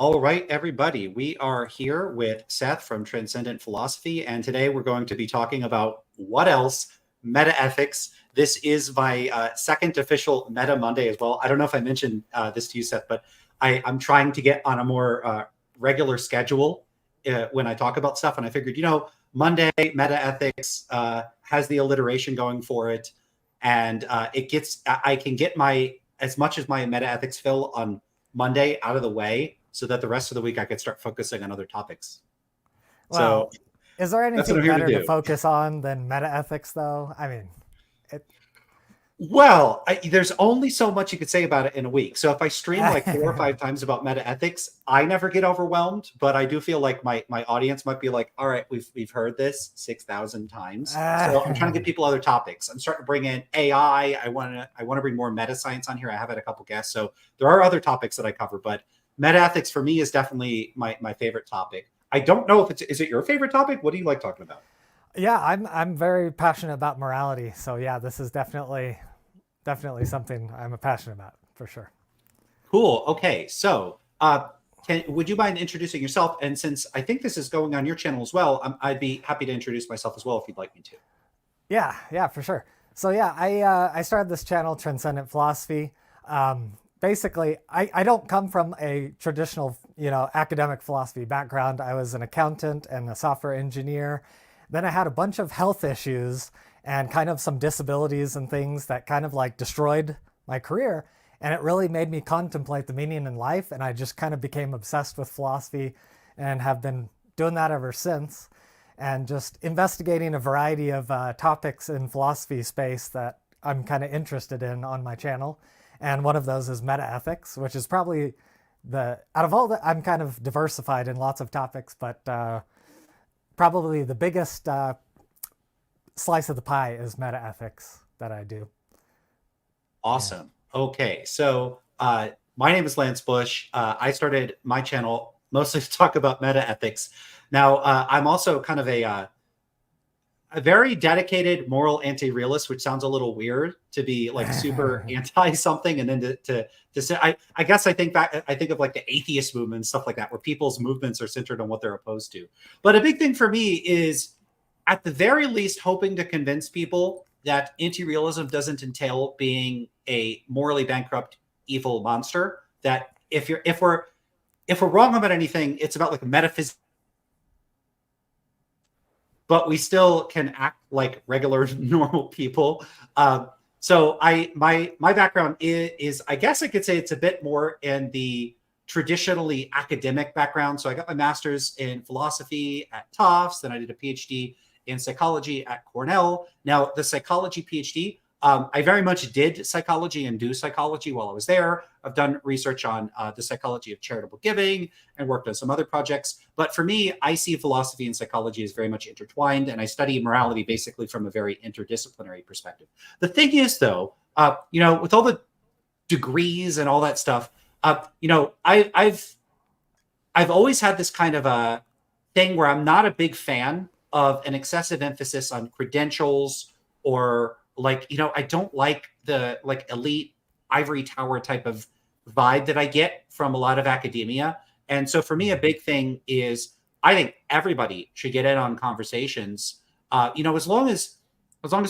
All right, everybody, we are here with Seth from Transcendent Philosophy, and today we're going to be talking about what else? Metaethics. This is my second official Meta Monday as well. I don't know if I mentioned this to you, Seth, but I'm trying to get on a more regular schedule when I talk about stuff, and I figured, Monday Metaethics has the alliteration going for it, and I can get as much as my metaethics fill on Monday out of the way so that the rest of the week I could start focusing on other topics. So Well, is there that's what I'm anything here to better to do. focus on than metaethics, though? I mean, it, Well, there's only so much you could say about it in a week. So if I stream like 4 or 5 times about metaethics, I never get overwhelmed. But I do feel like my audience might be like, all right, we've heard this 6,000 times. So I'm trying to get people other topics. I'm starting to bring in AI. I want to bring more meta science on here. I have had a couple guests, so there are other topics that I cover, but metaethics for me is definitely my favorite topic. I don't know if is it your favorite topic? What do you like talking about? yeah, I'm very passionate about morality. So yeah, this is definitely something I'm passionate about for sure. Cool. Okay. So, would you mind introducing yourself? And since I think this is going on your channel as well, I'd be happy to introduce myself as well if you'd like me to. Yeah, for sure. So yeah, I started this channel, Transcendent Philosophy. Basically, I don't come from a traditional academic philosophy background. I was an accountant and a software engineer. Then I had a bunch of health issues and kind of some disabilities and things that kind of like destroyed my career. And it really made me contemplate the meaning in life. And I just kind of became obsessed with philosophy and have been doing that ever since. And just investigating a variety of topics in philosophy space that I'm kind of interested in on my channel. And one of those is metaethics, which is probably out of all that, I'm kind of diversified in lots of topics, but probably the biggest slice of the pie is metaethics that I do. Yeah. Awesome. Okay. So, my name is Lance Bush. I started my channel mostly to talk about metaethics. Now, I'm also kind of a very dedicated moral anti-realist, which sounds a little weird to be like super anti something, and then to say I guess I think of like the atheist movement and stuff like that, where people's movements are centered on what they're opposed to. But a big thing for me is, at the very least, hoping to convince people that anti-realism doesn't entail being a morally bankrupt evil monster. That if we're wrong about anything, it's about like a metaphysics, but we still can act like regular normal people. So my background is I guess I could say it's a bit more in the traditionally academic background. So I got my master's in philosophy at Tufts, then I did a PhD in psychology at Cornell. Now the psychology PhD, I very much did psychology and do psychology while I was there. I've done research on the psychology of charitable giving and worked on some other projects. But for me, I see philosophy and psychology as very much intertwined, and I study morality basically from a very interdisciplinary perspective. The thing is, though, with all the degrees and all that stuff, I've always had this kind of a thing where I'm not a big fan of an excessive emphasis on credentials, or I don't like the like elite ivory tower type of vibe that I get from a lot of academia. And so for me, a big thing is I think everybody should get in on conversations. As long as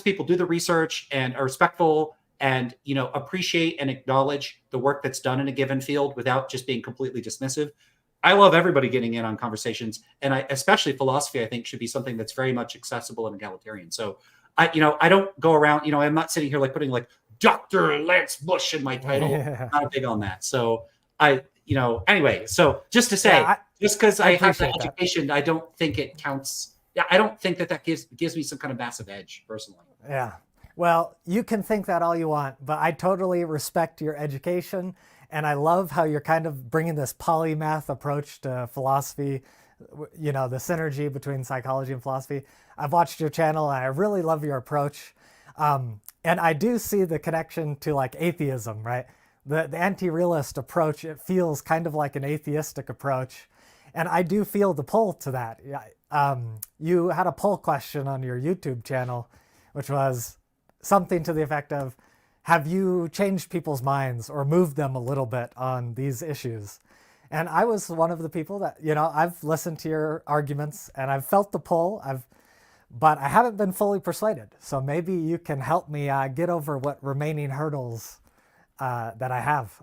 people do the research and are respectful and appreciate and acknowledge the work that's done in a given field without just being completely dismissive. I love everybody getting in on conversations, and especially philosophy, I think, should be something that's very much accessible and egalitarian. So I don't go around, I'm not sitting here like putting like Dr. Lance Bush in my title. Yeah, I'm not big on that. So anyway, so just to yeah, say, just because I I have the appreciate that. education, I don't think it counts. Yeah, I don't think that gives me some kind of massive edge personally. Yeah. Well, you can think that all you want, but I totally respect your education. And I love how you're kind of bringing this polymath approach to philosophy, the synergy between psychology and philosophy. I've watched your channel and I really love your approach. And I do see the connection to like atheism, right? The anti-realist approach, it feels kind of like an atheistic approach. And I do feel the pull to that. Yeah. You had a poll question on your YouTube channel, which was something to the effect of, have you changed people's minds or moved them a little bit on these issues? And I was one of the people that, I've listened to your arguments and I've felt the pull. But I haven't been fully persuaded. So maybe you can help me get over what remaining hurdles that I have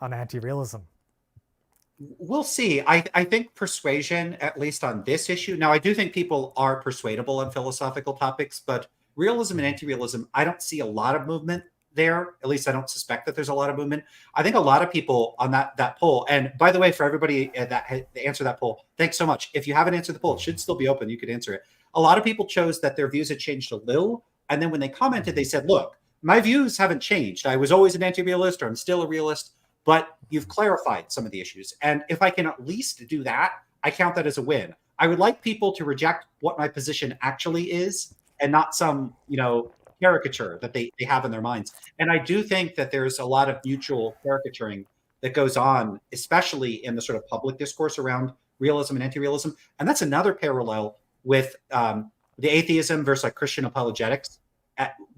on anti-realism. We'll see. I think persuasion, at least on this issue. Now, I do think people are persuadable on philosophical topics, but realism and anti-realism, I don't see a lot of movement there. At least I don't suspect that there's a lot of movement. I think a lot of people on that poll. And by the way, for everybody that answered that poll, thanks so much. If you haven't answered the poll, it should still be open. You could answer it. A lot of people chose that their views had changed a little, and then when they commented, they said, "Look, my views haven't changed. I was always an anti-realist, or I'm still a realist." But you've clarified some of the issues. And if I can at least do that, I count that as a win. I would like people to reject what my position actually is and not some, caricature that they have in their minds. And I do think that there's a lot of mutual caricaturing that goes on, especially in the sort of public discourse around realism and anti-realism. And that's another parallel with the atheism versus like Christian apologetics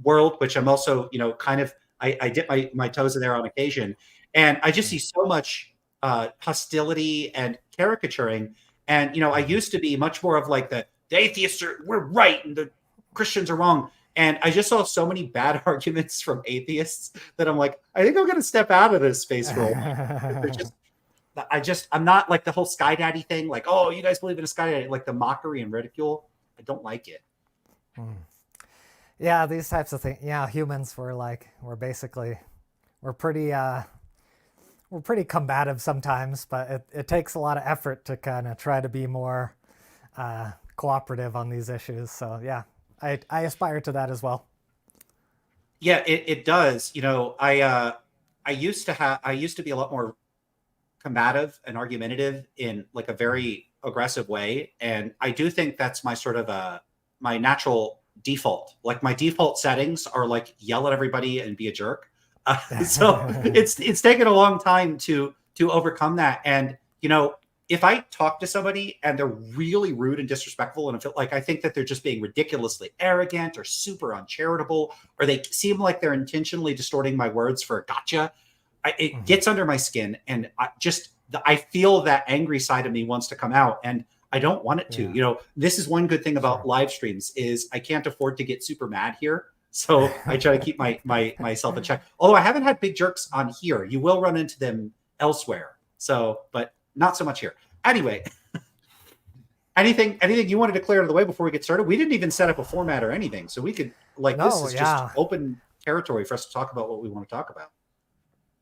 world, which I'm also, kind of, I dip my toes in there on occasion. And I just see so much hostility and caricaturing. And, I used to be much more of like the atheists we're right and the Christians are wrong. And I just saw so many bad arguments from atheists that I'm like, I think I'm going to step out of this space for a while. I'm not like the whole Sky Daddy thing. Like, oh, you guys believe in a Sky Daddy, like the mockery and ridicule. I don't like it. Yeah, these types of things. Yeah, humans we're pretty combative sometimes, but it takes a lot of effort to kind of try to be more cooperative on these issues. So yeah, I aspire to that as well. Yeah, it does. I used to be a lot more combative and argumentative in like a very aggressive way. And I do think that's my sort of my natural default. Like my default settings are like yell at everybody and be a jerk. So it's taken a long time to overcome that. And if I talk to somebody and they're really rude and disrespectful, and I think that they're just being ridiculously arrogant or super uncharitable, or they seem like they're intentionally distorting my words for a gotcha, it gets under my skin, and I feel that angry side of me wants to come out, and I don't want it to. Yeah. This is one good thing about live streams is I can't afford to get super mad here. So I try to keep myself in check. Although I haven't had big jerks on here. You will run into them elsewhere. So, but not so much here. Anyway, anything you wanted to clear out of the way before we get started? We didn't even set up a format or anything. So we could this is just open territory for us to talk about what we want to talk about.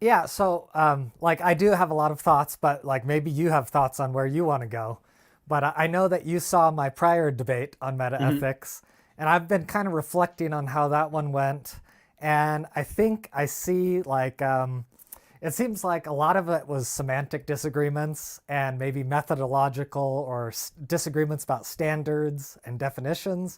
Yeah. So I do have a lot of thoughts, but maybe you have thoughts on where you want to go. But I know that you saw my prior debate on metaethics. And I've been kind of reflecting on how that one went. And I think I see it seems like a lot of it was semantic disagreements and maybe methodological or disagreements about standards and definitions.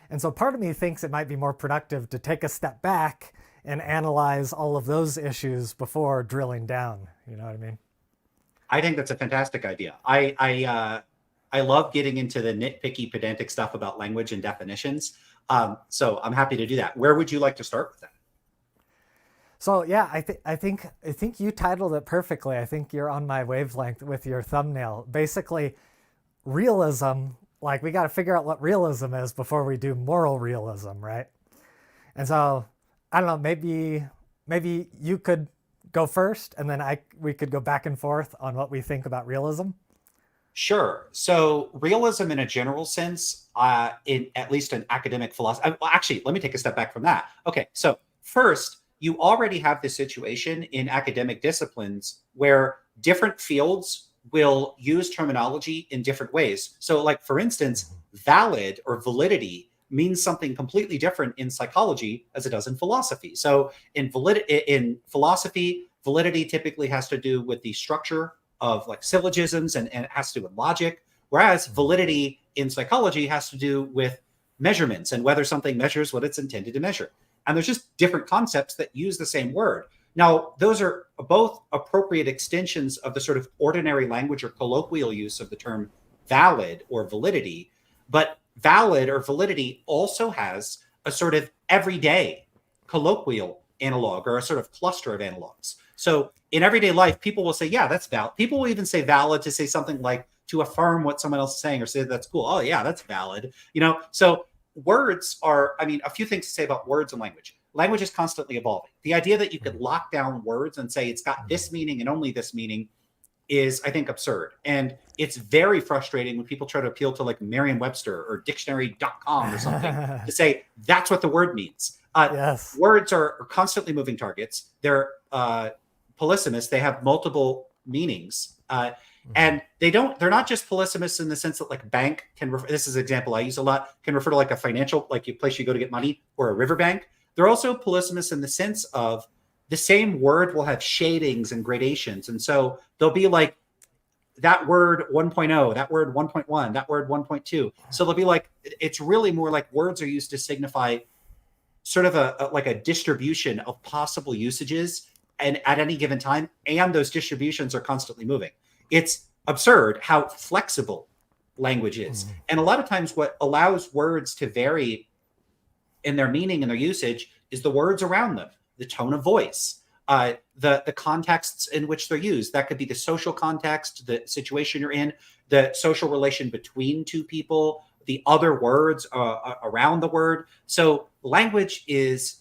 And so part of me thinks it might be more productive to take a step back and analyze all of those issues before drilling down. You know what I mean? I think that's a fantastic idea. I love getting into the nitpicky, pedantic stuff about language and definitions. So I'm happy to do that. Where would you like to start with that? So yeah, I think you titled it perfectly. I think you're on my wavelength with your thumbnail. Basically, realism. We got to figure out what realism is before we do moral realism, right? And so I don't know. Maybe you could go first, and then we could go back and forth on what we think about realism. Sure. So realism in a general sense, in at least in academic philosophy, actually, let me take a step back from that. Okay. So first, you already have this situation in academic disciplines where different fields will use terminology in different ways. So for instance, valid or validity means something completely different in psychology as it does in philosophy. So in philosophy, validity typically has to do with the structure of syllogisms and it has to do with logic, whereas validity in psychology has to do with measurements and whether something measures what it's intended to measure. And there's just different concepts that use the same word. Now, those are both appropriate extensions of the sort of ordinary language or colloquial use of the term valid or validity, but valid or validity also has a sort of everyday colloquial analog or a sort of cluster of analogs. So in everyday life, people will say, yeah, that's valid. People will even say valid to say something like to affirm what someone else is saying or say that's cool. Oh, yeah, that's valid. So words are, I mean, a few things to say about words and language. Language is constantly evolving. The idea that you could lock down words and say it's got this meaning and only this meaning is, I think, absurd. And it's very frustrating when people try to appeal to like Merriam-Webster or dictionary.com or something to say that's what the word means. Yes. Words are constantly moving targets. They're polysemous. They have multiple meanings. And they're not just polysemous in the sense that like bank can refer, this is an example I use a lot, can refer to like a financial, like a place you go to get money, or a riverbank. They're also polysemous in the sense of the same word will have shadings and gradations. And so they'll be like that word 1.0, that word 1.1, that word 1.2. So they'll be like, it's really more like words are used to signify sort of a distribution of possible usages and at any given time. And those distributions are constantly moving. It's absurd how flexible language is. And a lot of times what allows words to vary in their meaning and their usage is the words around them, the tone of voice, the contexts in which they're used. That could be the social context, the situation you're in, the social relation between two people, the other words around the word. So language is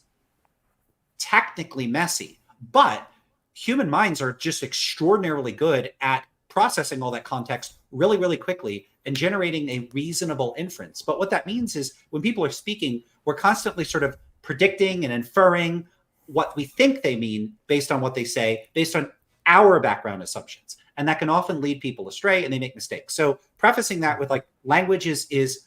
technically messy, but human minds are just extraordinarily good at processing all that context really, really quickly and generating a reasonable inference. But what that means is when people are speaking, we're constantly sort of predicting and inferring what we think they mean based on what they say, based on our background assumptions. And that can often lead people astray and they make mistakes. So prefacing that with like language is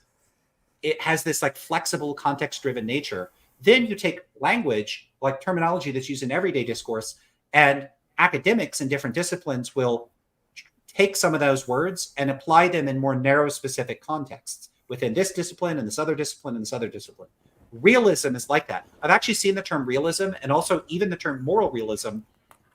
it has this like flexible context-driven nature. Then you take language, like terminology that's used in everyday discourse, and academics in different disciplines will take some of those words and apply them in more narrow specific contexts within this discipline and this other discipline and this other discipline. Realism is like that. I've actually seen the term realism and also even the term moral realism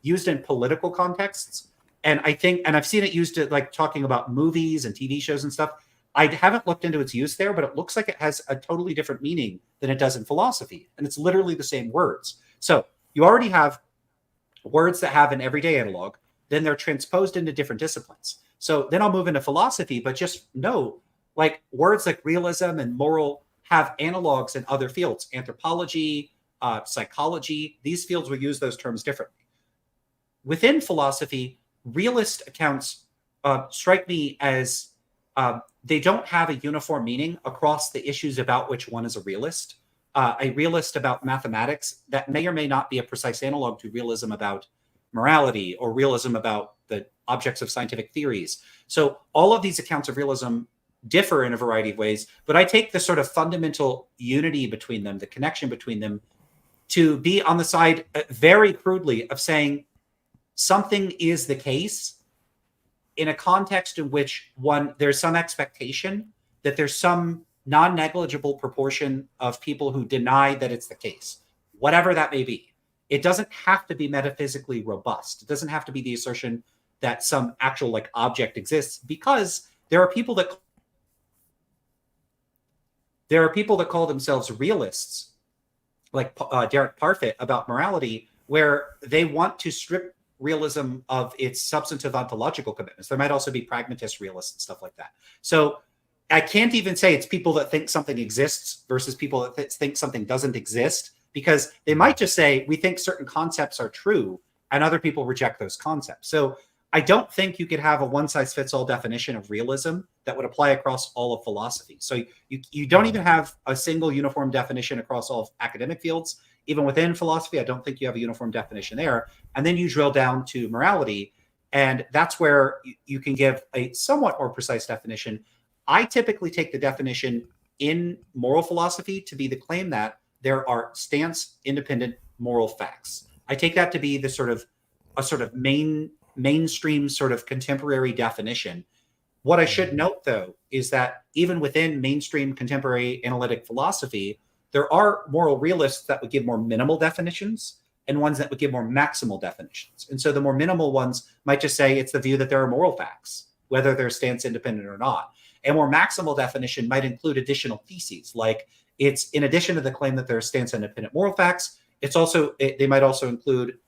used in political contexts. And I've seen it used to like talking about movies and TV shows and stuff. I haven't looked into its use there, but it looks like it has a totally different meaning than it does in philosophy. And it's literally the same words. So you already have words that have an everyday analog, then they're transposed into different disciplines. So then I'll move into philosophy, but just know like words like realism and moral have analogs in other fields, anthropology, psychology. These fields will use those terms differently. Within philosophy, realist accounts strike me as they don't have a uniform meaning across the issues about which one is a realist. A realist about mathematics, that may or may not be a precise analog to realism about morality or realism about the objects of scientific theories. So all of these accounts of realism differ in a variety of ways, but I take the sort of fundamental unity between them, the connection between them, to be on the side very crudely of saying something is the case in a context in which there's some expectation that there's some non-negligible proportion of people who deny that it's the case, whatever that may be. It doesn't have to be metaphysically robust. It doesn't have to be the assertion that some actual like object exists, because there are people that call themselves realists, like Derek Parfit about morality, where they want to strip realism of its substantive ontological commitments. There might also be pragmatist realists and stuff like that. So I can't even say it's people that think something exists versus people that think something doesn't exist, because they might just say, we think certain concepts are true and other people reject those concepts. So I don't think you could have a one-size-fits-all definition of realism that would apply across all of philosophy. So you don't even have a single uniform definition across all of academic fields. Even within philosophy, I don't think you have a uniform definition there. And then you drill down to morality, and that's where you can give a somewhat more precise definition. I typically take the definition in moral philosophy to be the claim that there are stance-independent moral facts. I take that to be the sort of mainstream sort of contemporary definition. What I should note, though, is that even within mainstream contemporary analytic philosophy, there are moral realists that would give more minimal definitions and ones that would give more maximal definitions. And so the more minimal ones might just say it's the view that there are moral facts, whether they're stance independent or not. A more maximal definition might include additional theses, like it's in addition to the claim that there are stance independent moral facts, they might also include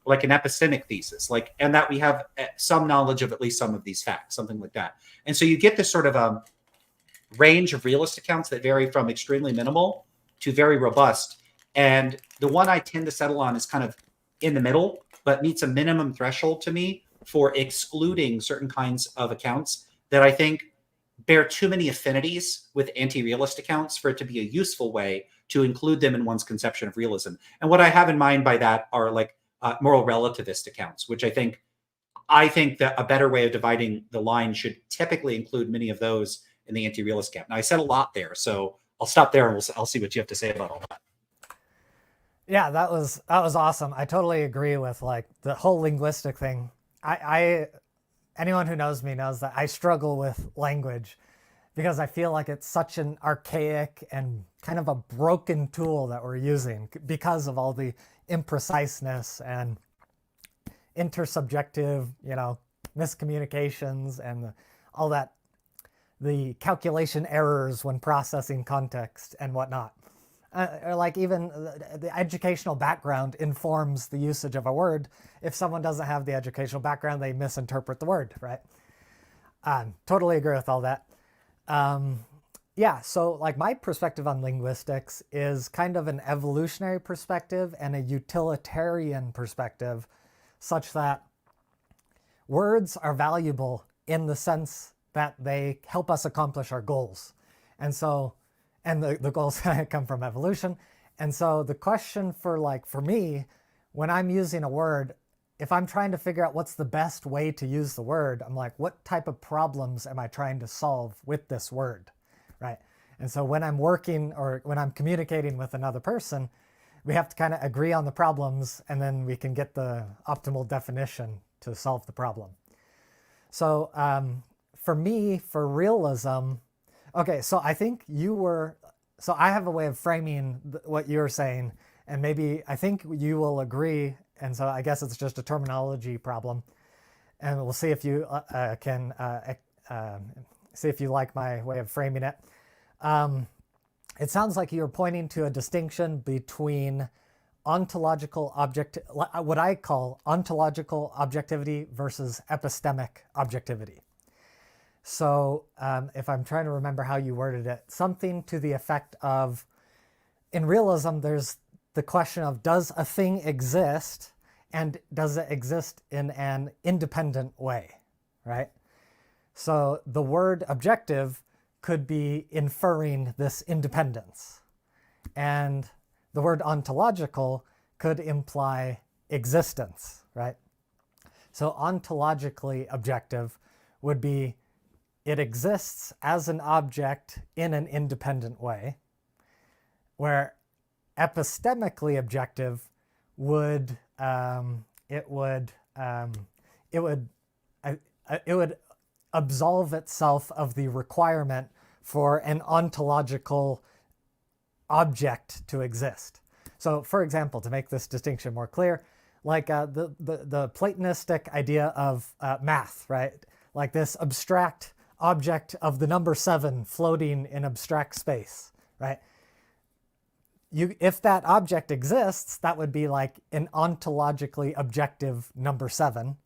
like an epistemic thesis, like, and that we have some knowledge of at least some of these facts, something like that. And so you get this sort of range of realist accounts that vary from extremely minimal to very robust. And the one I tend to settle on is kind of in the middle, but meets a minimum threshold to me for excluding certain kinds of accounts that I think bear too many affinities with anti-realist accounts for it to be a useful way to include them in one's conception of realism. And what I have in mind by that are like moral relativist accounts, which I think that a better way of dividing the line should typically include many of those in the anti-realist camp. Now I said a lot there, so I'll stop there and I'll see what you have to say about all that. Yeah, that was awesome. I totally agree with like the whole linguistic thing. I anyone who knows me knows that I struggle with language because I feel like it's such an archaic and kind of a broken tool that we're using because of all the impreciseness and intersubjective, miscommunications and all that, the calculation errors when processing context and whatnot. Or like even the educational background informs the usage of a word. If someone doesn't have the educational background, they misinterpret the word, right? Totally agree with all that. Yeah, so like my perspective on linguistics is kind of an evolutionary perspective and a utilitarian perspective, such that words are valuable in the sense that they help us accomplish our goals. And so the goals come from evolution. And so the question for me, when I'm using a word, if I'm trying to figure out what's the best way to use the word, I'm like, what type of problems am I trying to solve with this word, right? And so when I'm working or when I'm communicating with another person, we have to kind of agree on the problems and then we can get the optimal definition to solve the problem. So for me, for realism, okay, so I think so I have a way of framing what you're saying, and maybe I think you will agree, and so I guess it's just a terminology problem, and we'll see if you can see if you like my way of framing it. It sounds like you're pointing to a distinction between what I call ontological objectivity versus epistemic objectivity. So if I'm trying to remember how you worded it, something to the effect of, in realism, there's the question of, does a thing exist and does it exist in an independent way, right? So the word objective could be inferring this independence. And the word ontological could imply existence, right? So ontologically objective would be, it exists as an object in an independent way, where epistemically objective would absolve itself of the requirement for an ontological object to exist. So, for example, to make this distinction more clear, like the Platonistic idea of math, right? Like this abstract object of the number 7 floating in abstract space, right? If that object exists, that would be like an ontologically objective number 7.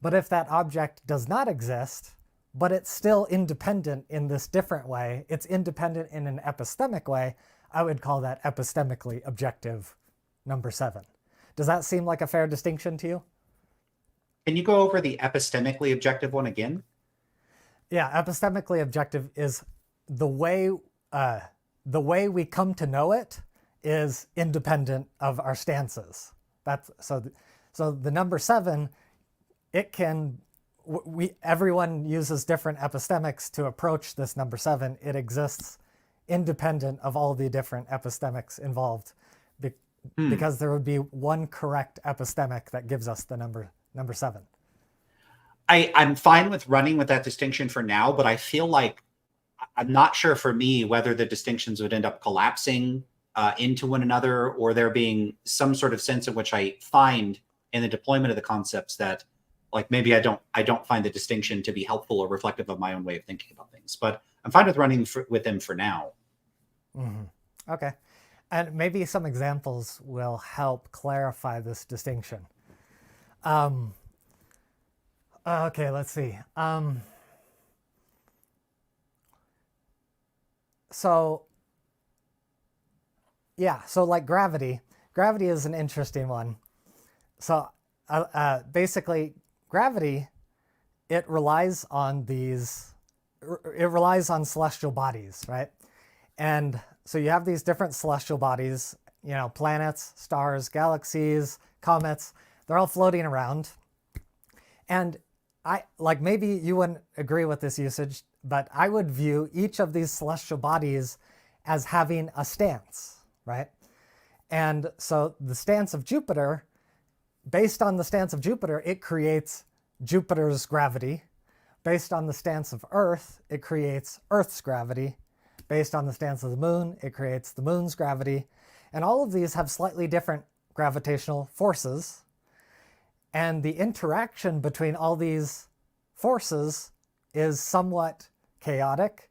But if that object does not exist, but it's still independent in this different way, it's independent in an epistemic way, I would call that epistemically objective number 7. Does that seem like a fair distinction to you? Can you go over the epistemically objective one again? Yeah, epistemically objective is the way we come to know it is independent of our stances. That's so the number 7, everyone uses different epistemics to approach this number 7. It exists independent of all the different epistemics involved, because there would be one correct epistemic that gives us the number 7. I'm fine with running with that distinction for now, but I feel like I'm not sure for me whether the distinctions would end up collapsing into one another, or there being some sort of sense in which I find in the deployment of the concepts that, like, maybe I don't find the distinction to be helpful or reflective of my own way of thinking about things. But I'm fine with running with them for now. Mm-hmm. Okay. And maybe some examples will help clarify this distinction. Okay, let's see. So yeah, so like gravity is an interesting one. So basically, gravity it relies on celestial bodies, right? And so you have these different celestial bodies, planets, stars, galaxies, comets. They're all floating around. And maybe you wouldn't agree with this usage, but I would view each of these celestial bodies as having a stance, right? And so the stance of Jupiter, based on the stance of Jupiter, it creates Jupiter's gravity. Based on the stance of Earth, it creates Earth's gravity. Based on the stance of the moon, it creates the moon's gravity. And all of these have slightly different gravitational forces. And the interaction between all these forces is somewhat chaotic.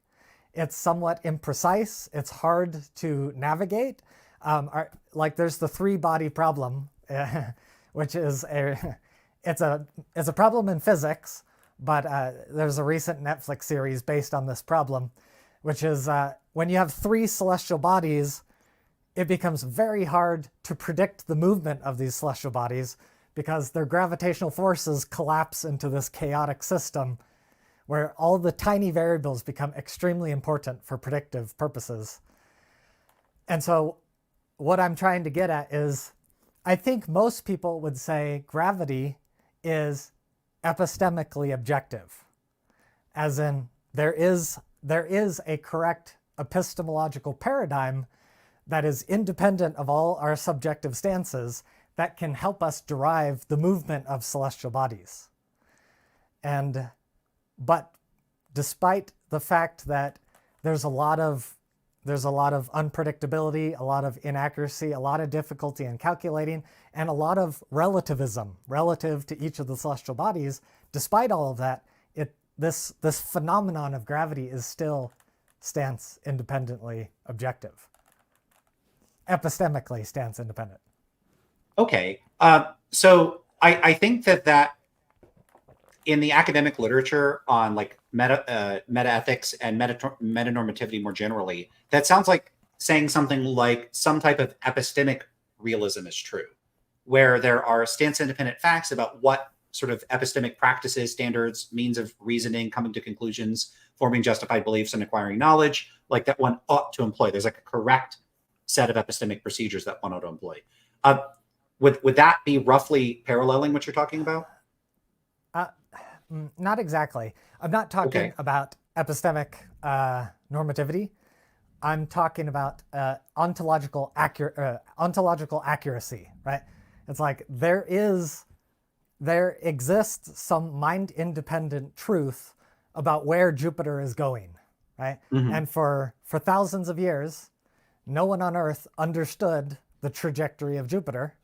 It's somewhat imprecise. It's hard to navigate. There's the three-body problem, which is it's a problem in physics, but there's a recent Netflix series based on this problem, which is when you have three celestial bodies, it becomes very hard to predict the movement of these celestial bodies because their gravitational forces collapse into this chaotic system where all the tiny variables become extremely important for predictive purposes. And so what I'm trying to get at is, I think most people would say gravity is epistemically objective, as in there is a correct epistemological paradigm that is independent of all our subjective stances that can help us derive the movement of celestial bodies. But despite the fact that there's a lot of unpredictability, a lot of inaccuracy, a lot of difficulty in calculating, and a lot of relativism relative to each of the celestial bodies, despite all of that, this phenomenon of gravity is still stance independently objective. Epistemically stance independent. Okay. So I think that in the academic literature on like meta ethics and metanormativity more generally, that sounds like saying something like some type of epistemic realism is true, where there are stance independent facts about what sort of epistemic practices, standards, means of reasoning, coming to conclusions, forming justified beliefs, and acquiring knowledge, like that one ought to employ. There's like a correct set of epistemic procedures that one ought to employ. Would that be roughly paralleling what you're talking about? Not exactly. I'm not talking about epistemic normativity. I'm talking about ontological accuracy, right? It's like there exists some mind-independent truth about where Jupiter is going, right? Mm-hmm. And for thousands of years, no one on Earth understood the trajectory of Jupiter,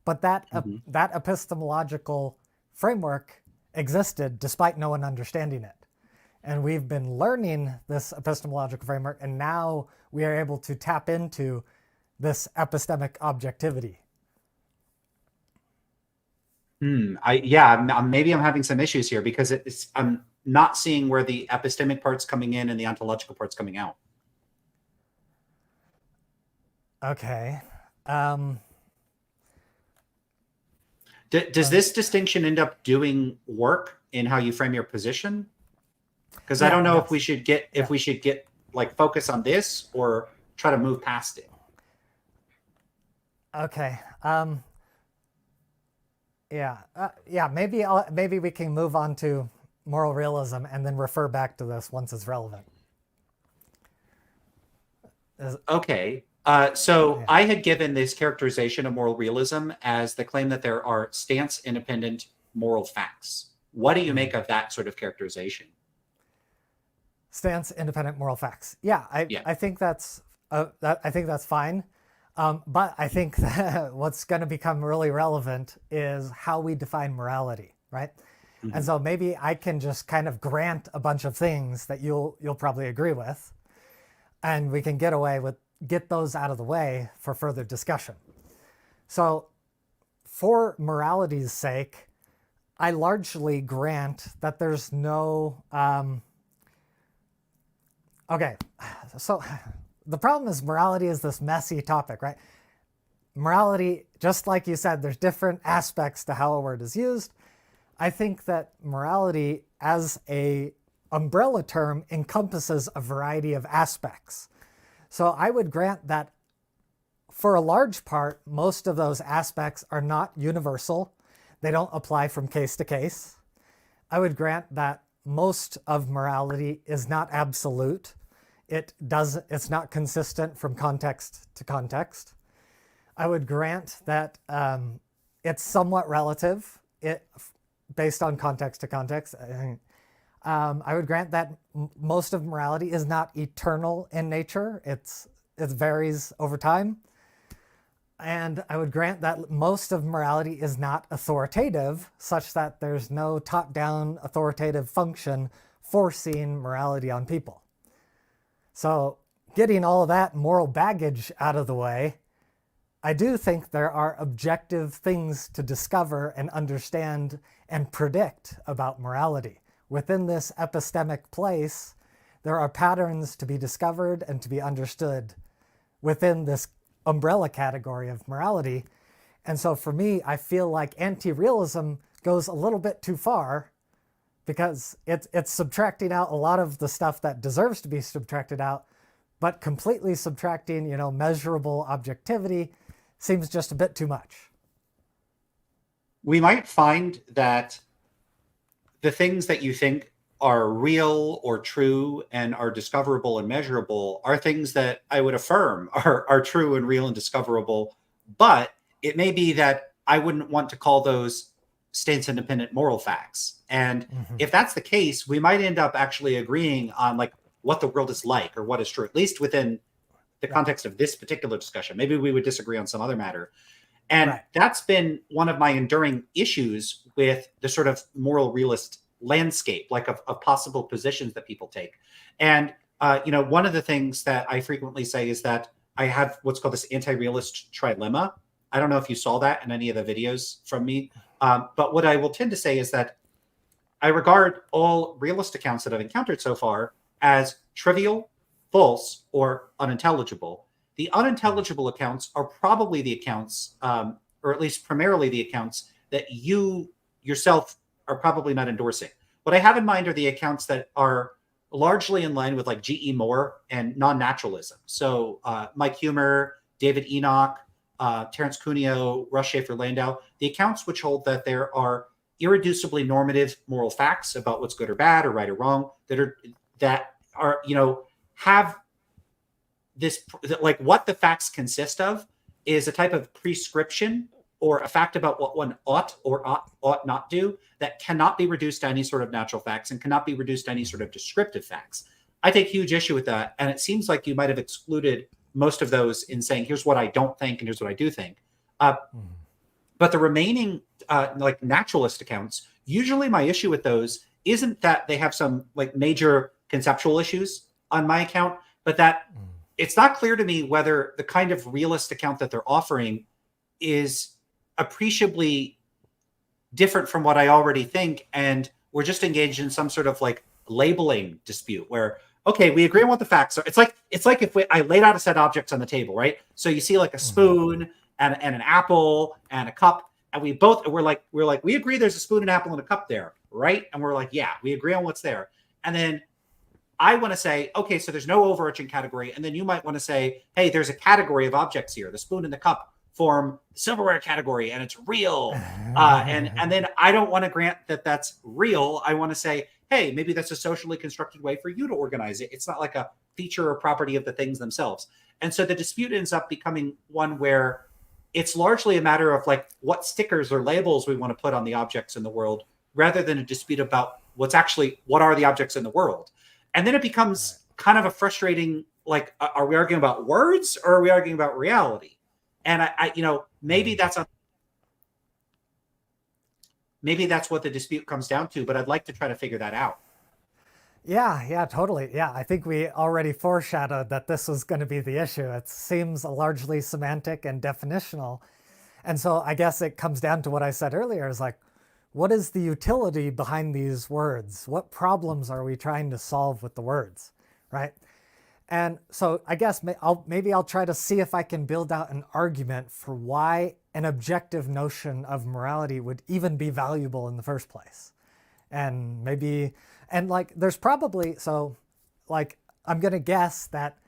but that epistemological framework existed despite no one understanding it. And we've been learning this epistemological framework, and now we are able to tap into this epistemic objectivity. Maybe I'm having some issues here because I'm not seeing where the epistemic part's coming in and the ontological part's coming out. Okay. Does this distinction end up doing work in how you frame your position? Because I don't know if we should get like focus on this or try to move past it. Okay. Maybe we can move on to moral realism and then refer back to this once it's relevant. Okay. I had given this characterization of moral realism as the claim that there are stance-independent moral facts. What do you make of that sort of characterization? Stance-independent moral facts. I think that's fine. But I think that what's going to become really relevant is how we define morality, right? Mm-hmm. And so maybe I can just kind of grant a bunch of things that you'll probably agree with, and we can get those out of the way for further discussion. So for morality's sake, I largely grant that there's no. Okay, so the problem is morality is this messy topic, right? Morality, just like you said, there's different aspects to how a word is used. I think that morality as a umbrella term encompasses a variety of aspects. So I would grant that for a large part, most of those aspects are not universal. They don't apply from case to case. I would grant that most of morality is not absolute. It's not consistent from context to context. I would grant that it's somewhat relative based on context to context. I would grant that most of morality is not eternal in nature. It varies over time. And I would grant that most of morality is not authoritative, such that there's no top-down authoritative function forcing morality on people. So getting all of that moral baggage out of the way, I do think there are objective things to discover and understand and predict about morality. Within this epistemic place, there are patterns to be discovered and to be understood within this umbrella category of morality. And so for me, I feel like anti-realism goes a little bit too far because it's subtracting out a lot of the stuff that deserves to be subtracted out, but completely subtracting, measurable objectivity seems just a bit too much. We might find that the things that you think are real or true and are discoverable and measurable are things that I would affirm are true and real and discoverable. But it may be that I wouldn't want to call those stance independent moral facts. And if that's the case, we might end up actually agreeing on like what the world is like or what is true, at least within the context of this particular discussion. Maybe we would disagree on some other matter. And that's been one of my enduring issues with the sort of moral realist landscape, like of possible positions that people take. And, one of the things that I frequently say is that I have what's called this anti-realist trilemma. I don't know if you saw that in any of the videos from me. But what I will tend to say is that I regard all realist accounts that I've encountered so far as trivial, false, or unintelligible. The unintelligible accounts are probably the accounts, or at least primarily the accounts that you yourself are probably not endorsing. What I have in mind are the accounts that are largely in line with like G.E. Moore and non-naturalism. So Mike Humer, David Enoch, Terence Cuneo, Russ Schaefer-Landau, the accounts which hold that there are irreducibly normative moral facts about what's good or bad or right or wrong that are have this, like what the facts consist of is a type of prescription or a fact about what one ought or ought not do that cannot be reduced to any sort of natural facts and cannot be reduced to any sort of descriptive facts. I take huge issue with that. And it seems like you might have excluded most of those in saying, here's what I don't think and here's what I do think. But the remaining like naturalist accounts, usually my issue with those isn't that they have some like major conceptual issues on my account, but that it's not clear to me whether the kind of realist account that they're offering is appreciably different from what I already think. And we're just engaged in some sort of like labeling dispute where, okay, we agree on what the facts are. It's like if I laid out a set of objects on the table, right? So you see like a spoon and an apple and a cup, and we're like, we agree there's a spoon, an apple, and a cup there, right? And we're like, yeah, we agree on what's there. And then I want to say, okay, so there's no overarching category. And then you might want to say, hey, there's a category of objects here. The spoon and the cup form the silverware category, and it's real. And then I don't want to grant that that's real. I want to say, hey, maybe that's a socially constructed way for you to organize it. It's not like a feature or property of the things themselves. And so the dispute ends up becoming one where it's largely a matter of like what stickers or labels we want to put on the objects in the world, rather than a dispute about what are the objects in the world. And then it becomes kind of a frustrating, like, are we arguing about words or are we arguing about reality? And maybe that's what the dispute comes down to, but I'd like to try to figure that out. Yeah, totally. Yeah, I think we already foreshadowed that this was going to be the issue. It seems largely semantic and definitional. And so I guess it comes down to what I said earlier is like, what is the utility behind these words? What problems are we trying to solve with the words, right? And so I guess maybe I'll try to see if I can build out an argument for why an objective notion of morality would even be valuable in the first place. And maybe, and like, there's probably, so like, I'm going to guess that,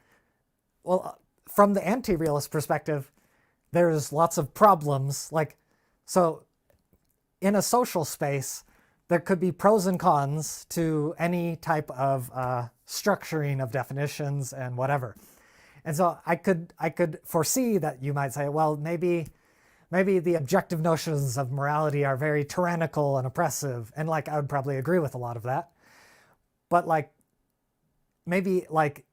well, from the anti-realist perspective, there's lots of problems. Like, so in a social space, there could be pros and cons to any type of structuring of definitions and whatever. And so I could foresee that you might say, well, maybe the objective notions of morality are very tyrannical and oppressive. And like, I would probably agree with a lot of that. But like, maybe like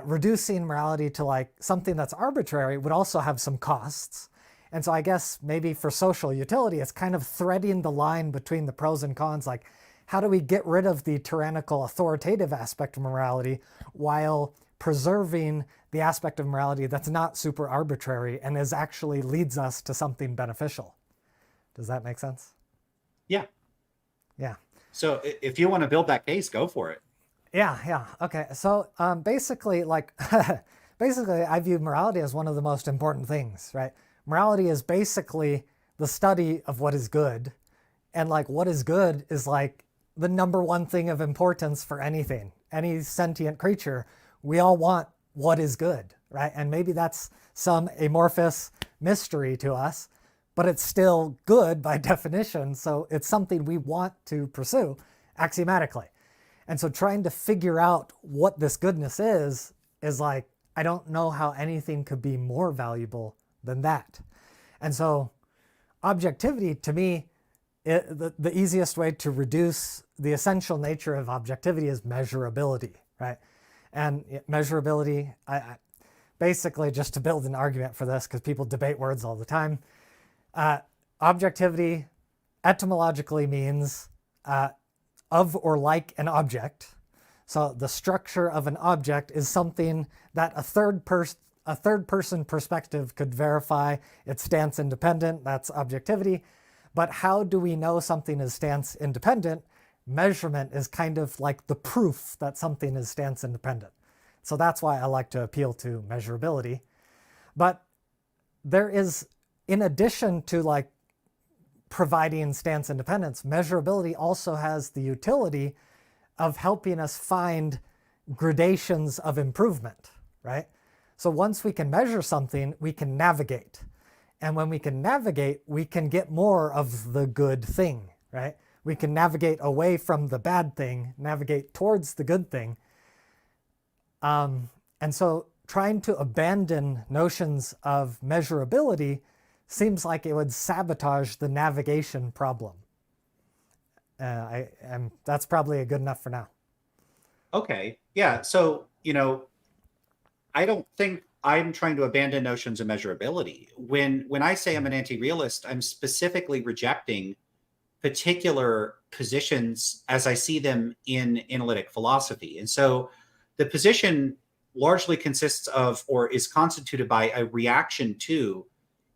reducing morality to like something that's arbitrary would also have some costs. And so I guess maybe for social utility, it's kind of threading the line between the pros and cons. Like, how do we get rid of the tyrannical authoritative aspect of morality while preserving the aspect of morality that's not super arbitrary and is actually leads us to something beneficial? Does that make sense? Yeah. Yeah. So if you want to build that case, go for it. Yeah. Okay. So basically, like, basically, I view morality as one of the most important things, right? Morality is basically the study of what is good. And like, what is good is like the number one thing of importance for anything, any sentient creature. We all want what is good, right? And maybe that's some amorphous mystery to us, but it's still good by definition. So it's something we want to pursue axiomatically. And so trying to figure out what this goodness is like, I don't know how anything could be more valuable than that. And so objectivity, to me, the easiest way to reduce the essential nature of objectivity is measurability, right? And measurability, I basically, just to build an argument for this, because people debate words all the time, objectivity etymologically means of or like an object. So the structure of an object is something that a third person perspective could verify its stance independent. That's objectivity. But how do we know something is stance independent? Measurement is kind of like the proof that something is stance independent. So that's why I like to appeal to measurability. But there is, in addition to like providing stance independence, measurability also has the utility of helping us find gradations of improvement, right? So once we can measure something, we can navigate. And when we can navigate, we can get more of the good thing, right? We can navigate away from the bad thing, navigate towards the good thing. And so trying to abandon notions of measurability seems like it would sabotage the navigation problem. That's probably good enough for now. Okay. Yeah. So, I don't think I'm trying to abandon notions of measurability. When I say I'm an anti-realist, I'm specifically rejecting particular positions as I see them in analytic philosophy. And so the position largely consists of, or is constituted by, a reaction to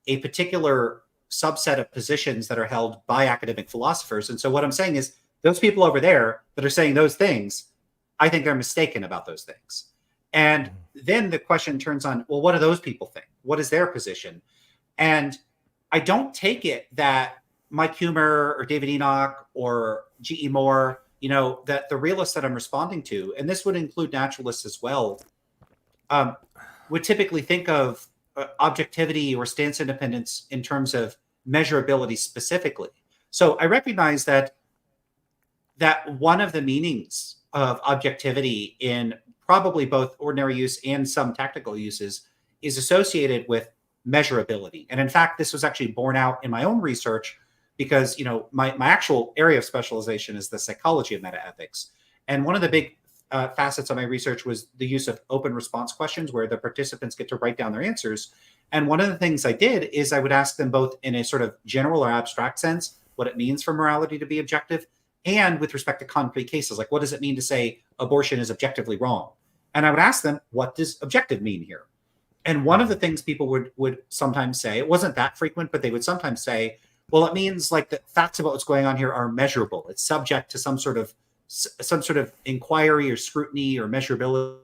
a particular subset of positions that are held by academic philosophers. And so what I'm saying is, those people over there that are saying those things, I think they're mistaken about those things. And then the question turns on, well, what do those people think? What is their position? And I don't take it that Mike Humer or David Enoch or G.E. Moore, that the realists that I'm responding to, and this would include naturalists as well, would typically think of objectivity or stance independence in terms of measurability specifically. So I recognize that one of the meanings of objectivity in probably both ordinary use and some technical uses is associated with measurability. And in fact, this was actually borne out in my own research because, my actual area of specialization is the psychology of metaethics. And one of the big facets of my research was the use of open response questions where the participants get to write down their answers. And one of the things I did is I would ask them both in a sort of general or abstract sense what it means for morality to be objective, and with respect to concrete cases, like what does it mean to say abortion is objectively wrong? And I would ask them, what does objective mean here? And one of the things people would sometimes say, it wasn't that frequent, but they would sometimes say, well, it means like the facts about what's going on here are measurable. It's subject to some sort of inquiry or scrutiny or measurability.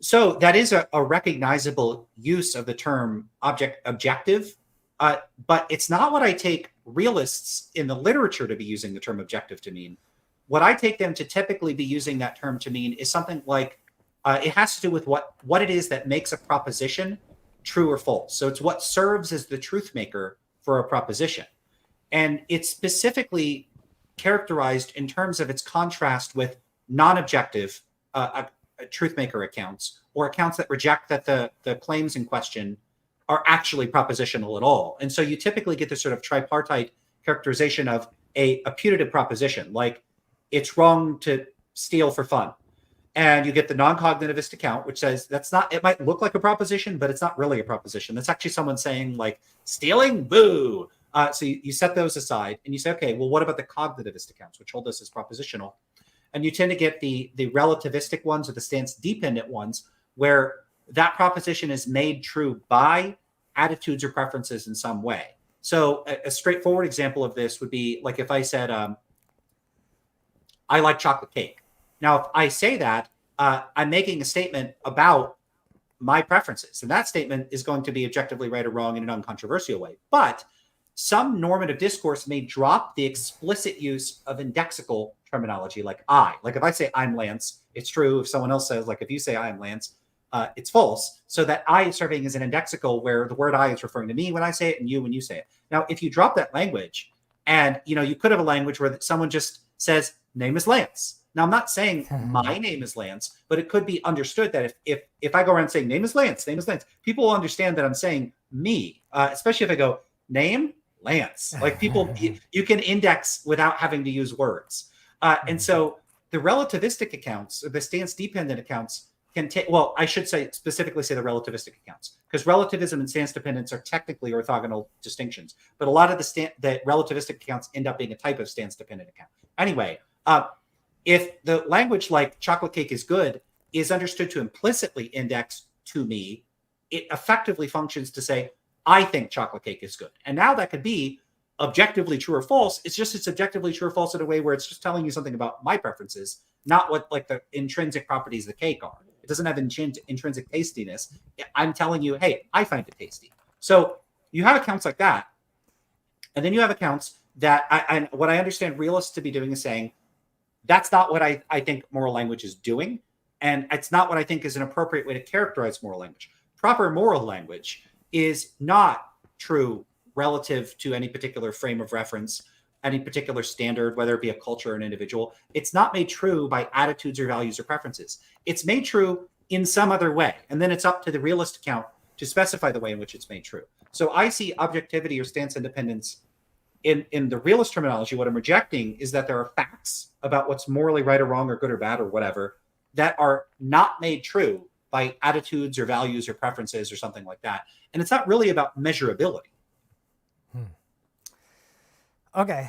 So that is a recognizable use of the term objective, but it's not what I take realists in the literature to be using the term objective to mean. What I take them to typically be using that term to mean is something like it has to do with what it is that makes a proposition true or false. So it's what serves as the truth maker for a proposition. And it's specifically characterized in terms of its contrast with non-objective truth maker accounts, or accounts that reject that the claims in question are actually propositional at all. And so you typically get this sort of tripartite characterization of a putative proposition, like it's wrong to steal for fun. And you get the non-cognitivist account, which says that's not, it might look like a proposition, but it's not really a proposition. That's actually someone saying like stealing, boo. So you set those aside and you say, okay, well, what about the cognitivist accounts, which hold this as propositional? And you tend to get the relativistic ones or the stance-dependent ones, where that proposition is made true by attitudes or preferences in some way. So a straightforward example of this would be like if I said, I like chocolate cake. Now, if I say that, I'm making a statement about my preferences. And that statement is going to be objectively right or wrong in an uncontroversial way. But some normative discourse may drop the explicit use of indexical terminology like I. Like if I say I'm Lance, it's true. If someone else says, like if you say I am Lance, it's false. So that I is serving as an indexical where the word I is referring to me when I say it and you when you say it. Now, if you drop that language and, you could have a language where someone just says, name is Lance. Now, I'm not saying my name is Lance, but it could be understood that if I go around saying name is Lance, people will understand that I'm saying me, especially if I go name Lance. Like people, you can index without having to use words. And so the relativistic accounts, or the stance-dependent accounts can take, well, I should specifically say the relativistic accounts, because relativism and stance dependence are technically orthogonal distinctions. But a lot of the relativistic accounts end up being a type of stance-dependent account. Anyway, if the language like chocolate cake is good is understood to implicitly index to me, it effectively functions to say, I think chocolate cake is good. And now that could be objectively true or false. It's objectively true or false in a way where it's just telling you something about my preferences, not what like the intrinsic properties of the cake are. It doesn't have intrinsic tastiness. I'm telling you, hey, I find it tasty. So you have accounts like that. And then you have accounts that and what I understand realists to be doing is saying, that's not what I think moral language is doing. And it's not what I think is an appropriate way to characterize moral language. Proper moral language is not true relative to any particular frame of reference, any particular standard, whether it be a culture or an individual. It's not made true by attitudes or values or preferences. It's made true in some other way. And then it's up to the realist account to specify the way in which it's made true. So I see objectivity or stance independence in the realist terminology. What I'm rejecting is that there are facts about what's morally right or wrong or good or bad or whatever that are not made true by attitudes or values or preferences or something like that. And it's not really about measurability. Okay,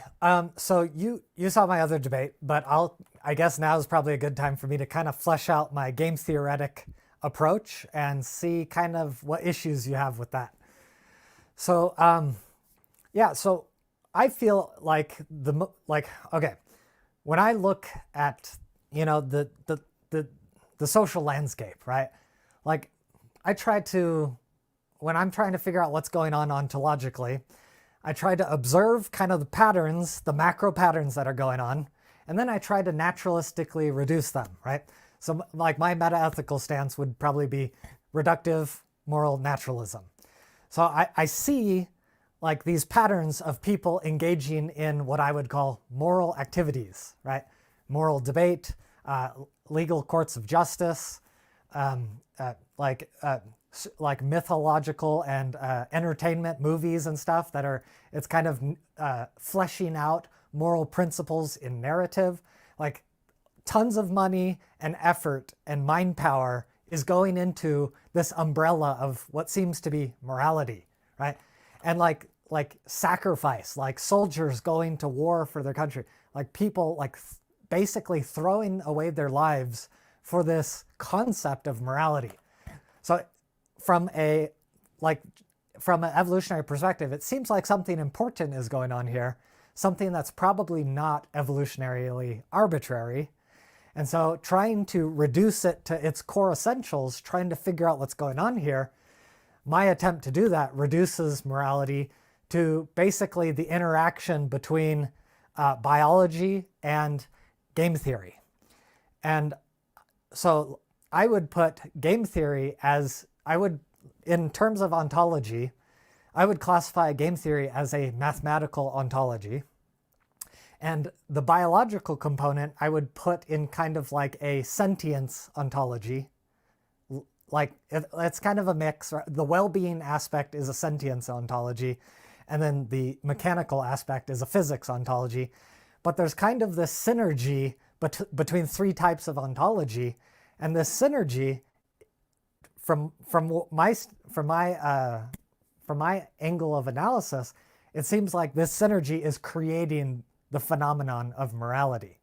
so you saw my other debate, but I guess now is probably a good time for me to kind of flesh out my game theoretic approach and see kind of what issues you have with that. So yeah, so I feel like okay, when I look at the social landscape, right? Like when I'm trying to figure out what's going on ontologically, I try to observe kind of the patterns, the macro patterns that are going on, and then I try to naturalistically reduce them, right? So like my meta-ethical stance would probably be reductive moral naturalism. So I see like these patterns of people engaging in what I would call moral activities, right? Moral debate, legal courts of justice, like mythological and entertainment movies and stuff that are, it's kind of fleshing out moral principles in narrative. Like tons of money and effort and mind power is going into this umbrella of what seems to be morality, right? And like sacrifice, like soldiers going to war for their country, like people like basically throwing away their lives for this concept of morality. So from a like from an evolutionary perspective, it seems like something important is going on here, something that's probably not evolutionarily arbitrary. And so trying to reduce it to its core essentials, trying to figure out what's going on here, my attempt to do that reduces morality to basically the interaction between biology and game theory. And so I would put game theory as, in terms of ontology, I would classify game theory as a mathematical ontology. And the biological component I would put in kind of like a sentience ontology. Like it's kind of a mix. The well-being aspect is a sentience ontology, and then the mechanical aspect is a physics ontology. But there's kind of this synergy between three types of ontology, and this synergy, from my angle of analysis, it seems like this synergy is creating the phenomenon of morality.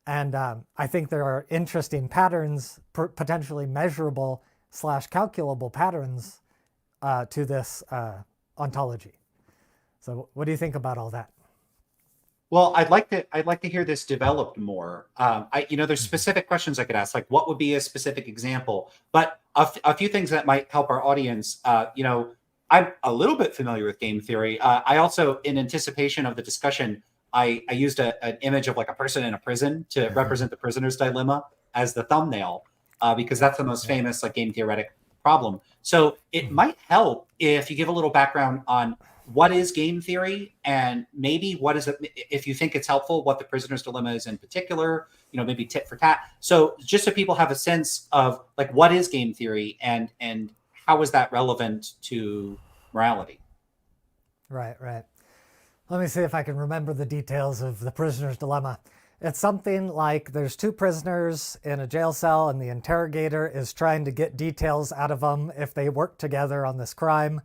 And I think there are interesting patterns, potentially measurable / calculable patterns to this ontology. So what do you think about all that? Well, I'd like to hear this developed more. There's specific questions I could ask, like what would be a specific example, but a few things that might help our audience. I'm a little bit familiar with game theory. I also, in anticipation of the discussion, I used an image of like a person in a prison to represent the prisoner's dilemma as the thumbnail, because that's the most famous like game theoretic problem. So it might help if you give a little background on what is game theory, and maybe what is it, if you think it's helpful, what the prisoner's dilemma is in particular, maybe tit for tat. So just so people have a sense of like what is game theory and how is that relevant to morality? Right. Let me see if I can remember the details of the prisoner's dilemma. It's something like there's two prisoners in a jail cell, and the interrogator is trying to get details out of them if they work together on this crime.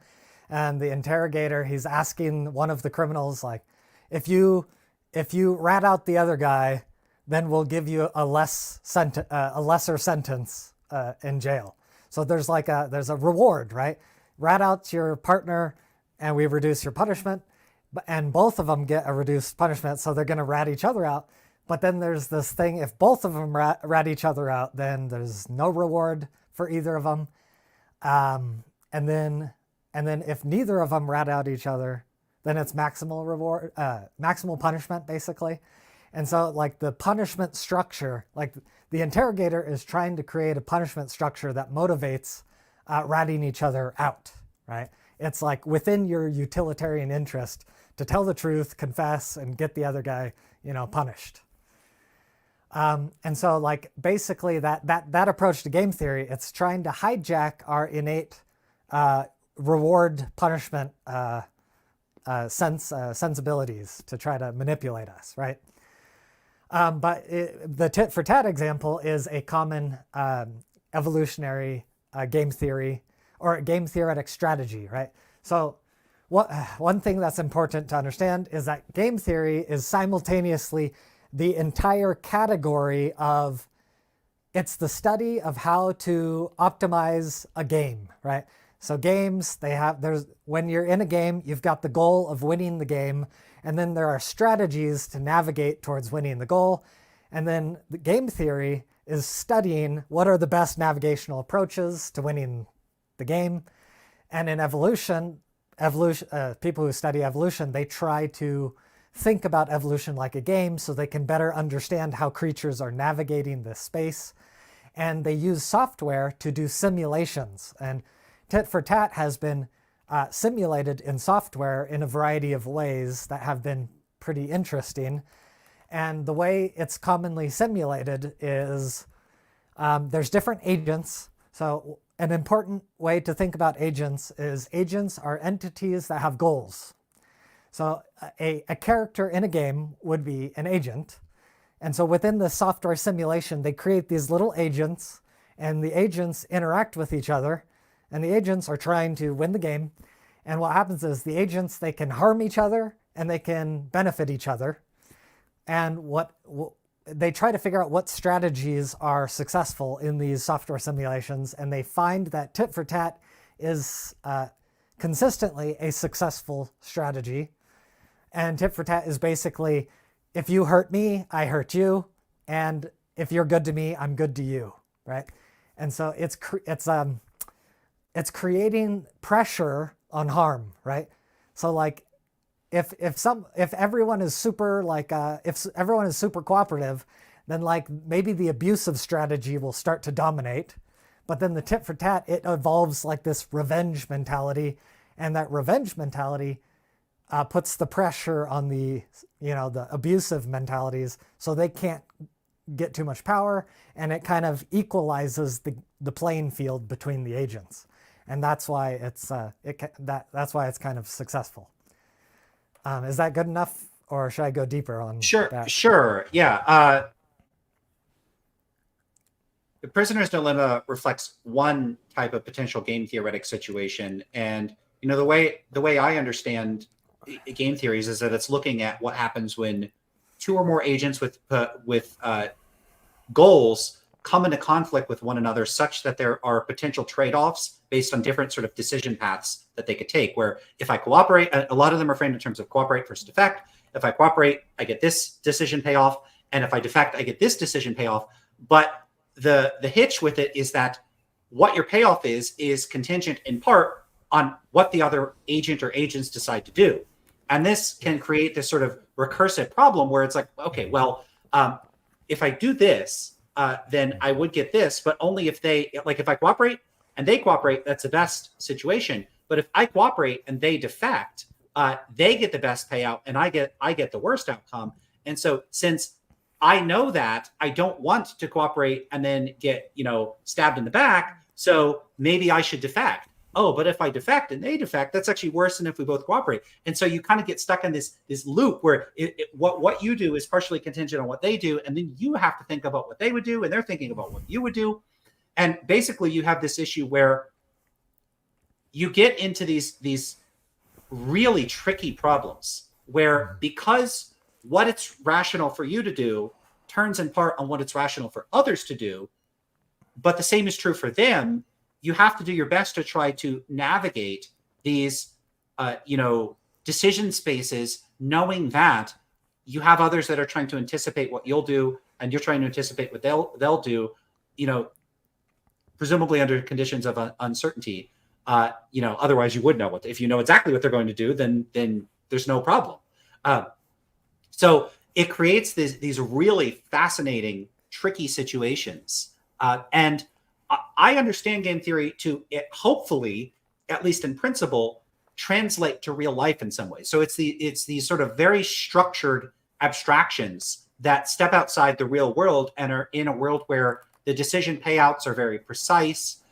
And the interrogator, he's asking one of the criminals, like, if you rat out the other guy, then we'll give you a lesser sentence in jail. So there's a reward, right? Rat out your partner, and we reduce your punishment. And both of them get a reduced punishment, so they're going to rat each other out. But then there's this thing: if both of them rat each other out, then there's no reward for either of them. And then if neither of them rat out each other, then it's maximal punishment, basically. And so like the punishment structure, like the interrogator is trying to create a punishment structure that motivates ratting each other out, right? It's like within your utilitarian interest to tell the truth, confess, and get the other guy, punished. And so like basically that approach to game theory, it's trying to hijack our innate reward punishment sensibilities to try to manipulate us, right? But the tit for tat example is a common evolutionary game theory or game theoretic strategy, right? So one thing that's important to understand is that game theory is simultaneously the entire category of, it's the study of how to optimize a game, right? So games, when you're in a game, you've got the goal of winning the game, and then there are strategies to navigate towards winning the goal. And then the game theory is studying what are the best navigational approaches to winning the game. And in evolution, people who study evolution, they try to think about evolution like a game so they can better understand how creatures are navigating this space. And they use software to do simulations. And tit for tat has been simulated in software in a variety of ways that have been pretty interesting. And the way it's commonly simulated is there's different agents. So an important way to think about agents is agents are entities that have goals. So a character in a game would be an agent. And so within the software simulation, they create these little agents, and the agents interact with each other, and the agents are trying to win the game. And what happens is the agents, they can harm each other and they can benefit each other. And they try to figure out what strategies are successful in these software simulations, and they find that tit for tat is consistently a successful strategy. And tit for tat is basically, if you hurt me, I hurt you, and if you're good to me, I'm good to you, right? And so it's creating pressure on harm, right? So like, if everyone is super if everyone is super cooperative, then like maybe the abusive strategy will start to dominate. But then the tit for tat, it evolves like this revenge mentality, and that revenge mentality puts the pressure on the abusive mentalities, so they can't get too much power, and it kind of equalizes the playing field between the agents, and that's why that's why it's kind of successful. Is that good enough, or should I go deeper on that? Sure. Yeah. The Prisoner's Dilemma reflects one type of potential game theoretic situation. And, the way I understand game theories is that it's looking at what happens when two or more agents with goals come into conflict with one another, such that there are potential trade-offs based on different sort of decision paths that they could take, where if I cooperate, a lot of them are framed in terms of cooperate versus defect. If I cooperate, I get this decision payoff. And if I defect, I get this decision payoff. But the hitch with it is that what your payoff is contingent in part on what the other agent or agents decide to do. And this can create this sort of recursive problem where it's like, okay, well, if I do this, then I would get this, but only if if I cooperate and they cooperate, that's the best situation. But if I cooperate and they defect, they get the best payout and I get the worst outcome. And so since I know that, I don't want to cooperate and then get, stabbed in the back. So maybe I should defect. Oh, but if I defect and they defect, that's actually worse than if we both cooperate. And so you kind of get stuck in this loop where what you do is partially contingent on what they do. And then you have to think about what they would do, and they're thinking about what you would do. And basically you have this issue where you get into these really tricky problems where, because what it's rational for you to do turns in part on what it's rational for others to do, but the same is true for them, you have to do your best to try to navigate these, decision spaces, knowing that you have others that are trying to anticipate what you'll do, and you're trying to anticipate what they'll do, presumably under conditions of uncertainty. Otherwise you would know if you know exactly what they're going to do, then there's no problem. So it creates these really fascinating, tricky situations. And I understand game theory to hopefully, at least in principle, translate to real life in some ways. So it's these sort of very structured abstractions that step outside the real world and are in a world where the decision payouts are very precise.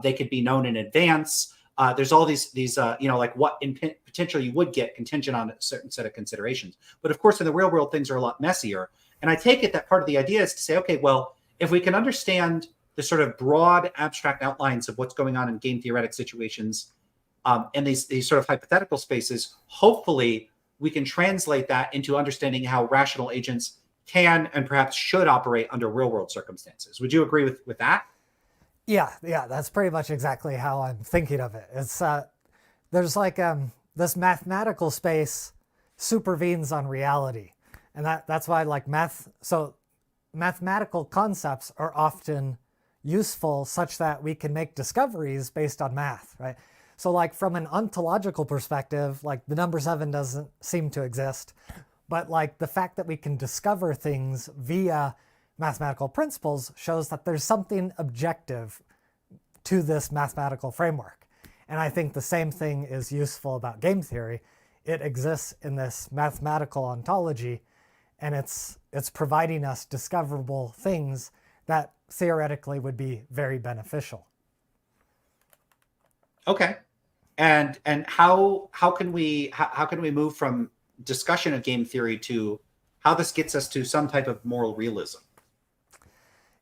They could be known in advance. There's all these like what in potential you would get contingent on a certain set of considerations. But of course, in the real world, things are a lot messier. And I take it that part of the idea is to say, okay, well, if we can understand the sort of broad abstract outlines of what's going on in game theoretic situations and these sort of hypothetical spaces, hopefully we can translate that into understanding how rational agents can and perhaps should operate under real world circumstances. Would you agree with that? Yeah, that's pretty much exactly how I'm thinking of it. It's there's like this mathematical space supervenes on reality, and that's why like mathematical concepts are often useful such that we can make discoveries based on math, right? So like from an ontological perspective, like the number 7 doesn't seem to exist, but like the fact that we can discover things via mathematical principles shows that there's something objective to this mathematical framework. And I think the same thing is useful about game theory. It exists in this mathematical ontology, and it's providing us discoverable things that theoretically would be very beneficial. Okay. And how can we move from discussion of game theory to how this gets us to some type of moral realism?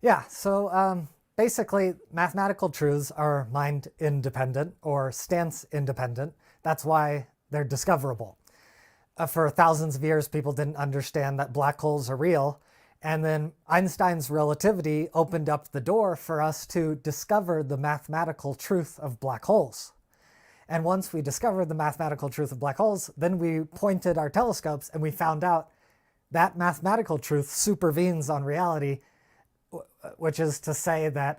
Yeah, so basically mathematical truths are mind independent or stance independent. That's why they're discoverable. For thousands of years, people didn't understand that black holes are real. And then Einstein's relativity opened up the door for us to discover the mathematical truth of black holes. And once we discovered the mathematical truth of black holes, then we pointed our telescopes and we found out that mathematical truth supervenes on reality, which is to say that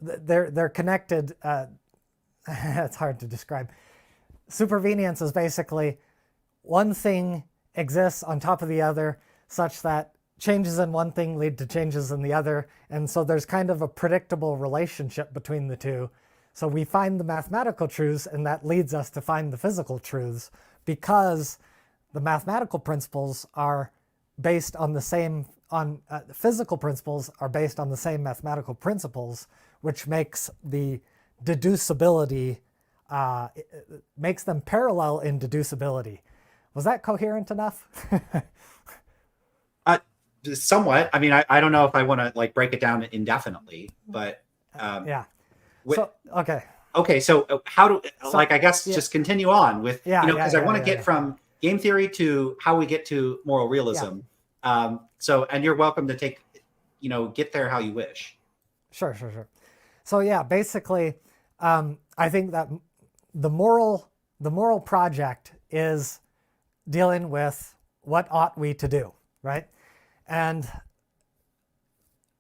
they're connected. It's hard to describe. Supervenience is basically one thing exists on top of the other such that changes in one thing lead to changes in the other. And so there's kind of a predictable relationship between the two. So we find the mathematical truths, and that leads us to find the physical truths, because the mathematical principles are based on the same, physical principles are based on the same mathematical principles, which makes the deducibility, makes them parallel in deducibility. Was that coherent enough? Somewhat. I mean, I don't know if I want to like break it down indefinitely, but yeah. So, okay. Okay. So how do, like, I guess just continue on with, because I want to get from game theory to how we get to moral realism. So, and you're welcome to take, get there how you wish. Sure. So yeah, basically, I think that the moral project is dealing with what ought we to do, right? And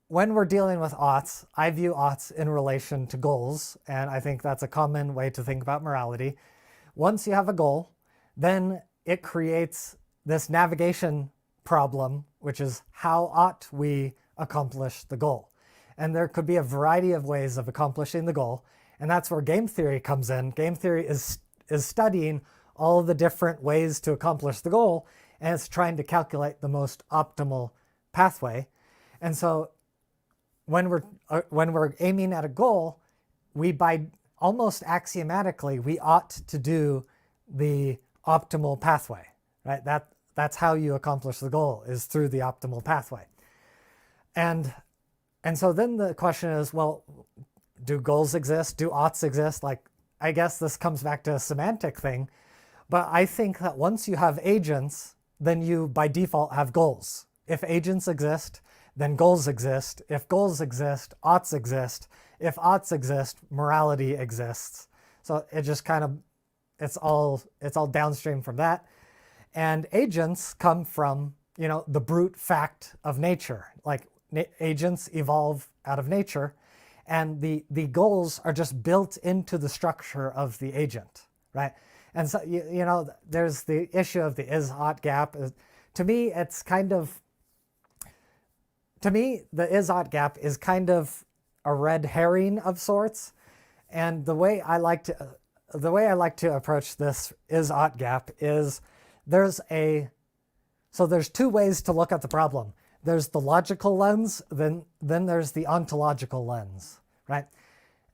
when we're dealing with oughts, I view oughts in relation to goals, and I think that's a common way to think about morality. Once you have a goal, then it creates this navigation problem, which is how ought we accomplish the goal? And there could be a variety of ways of accomplishing the goal, and that's where game theory comes in. Game theory is studying all the different ways to accomplish the goal, and it's trying to calculate the most optimal pathway. And so when we're aiming at a goal, we, by almost axiomatically, we ought to do the optimal pathway, right? That's how you accomplish the goal, is through the optimal pathway. And so then the question is, well, do goals exist? Do oughts exist? Like, I guess this comes back to a semantic thing, but I think that once you have agents, then you by default have goals. If agents exist, then goals exist. If goals exist, oughts exist. If oughts exist, morality exists. So it just kind of, it's all downstream from that. And agents come from, the brute fact of nature. Like agents evolve out of nature, and the goals are just built into the structure of the agent, right? And so, there's the issue of the is-ought gap. To me, the is-ought gap is kind of a red herring of sorts. And the way I like to approach this is-ought gap is there's two ways to look at the problem. There's the logical lens, then there's the ontological lens, right?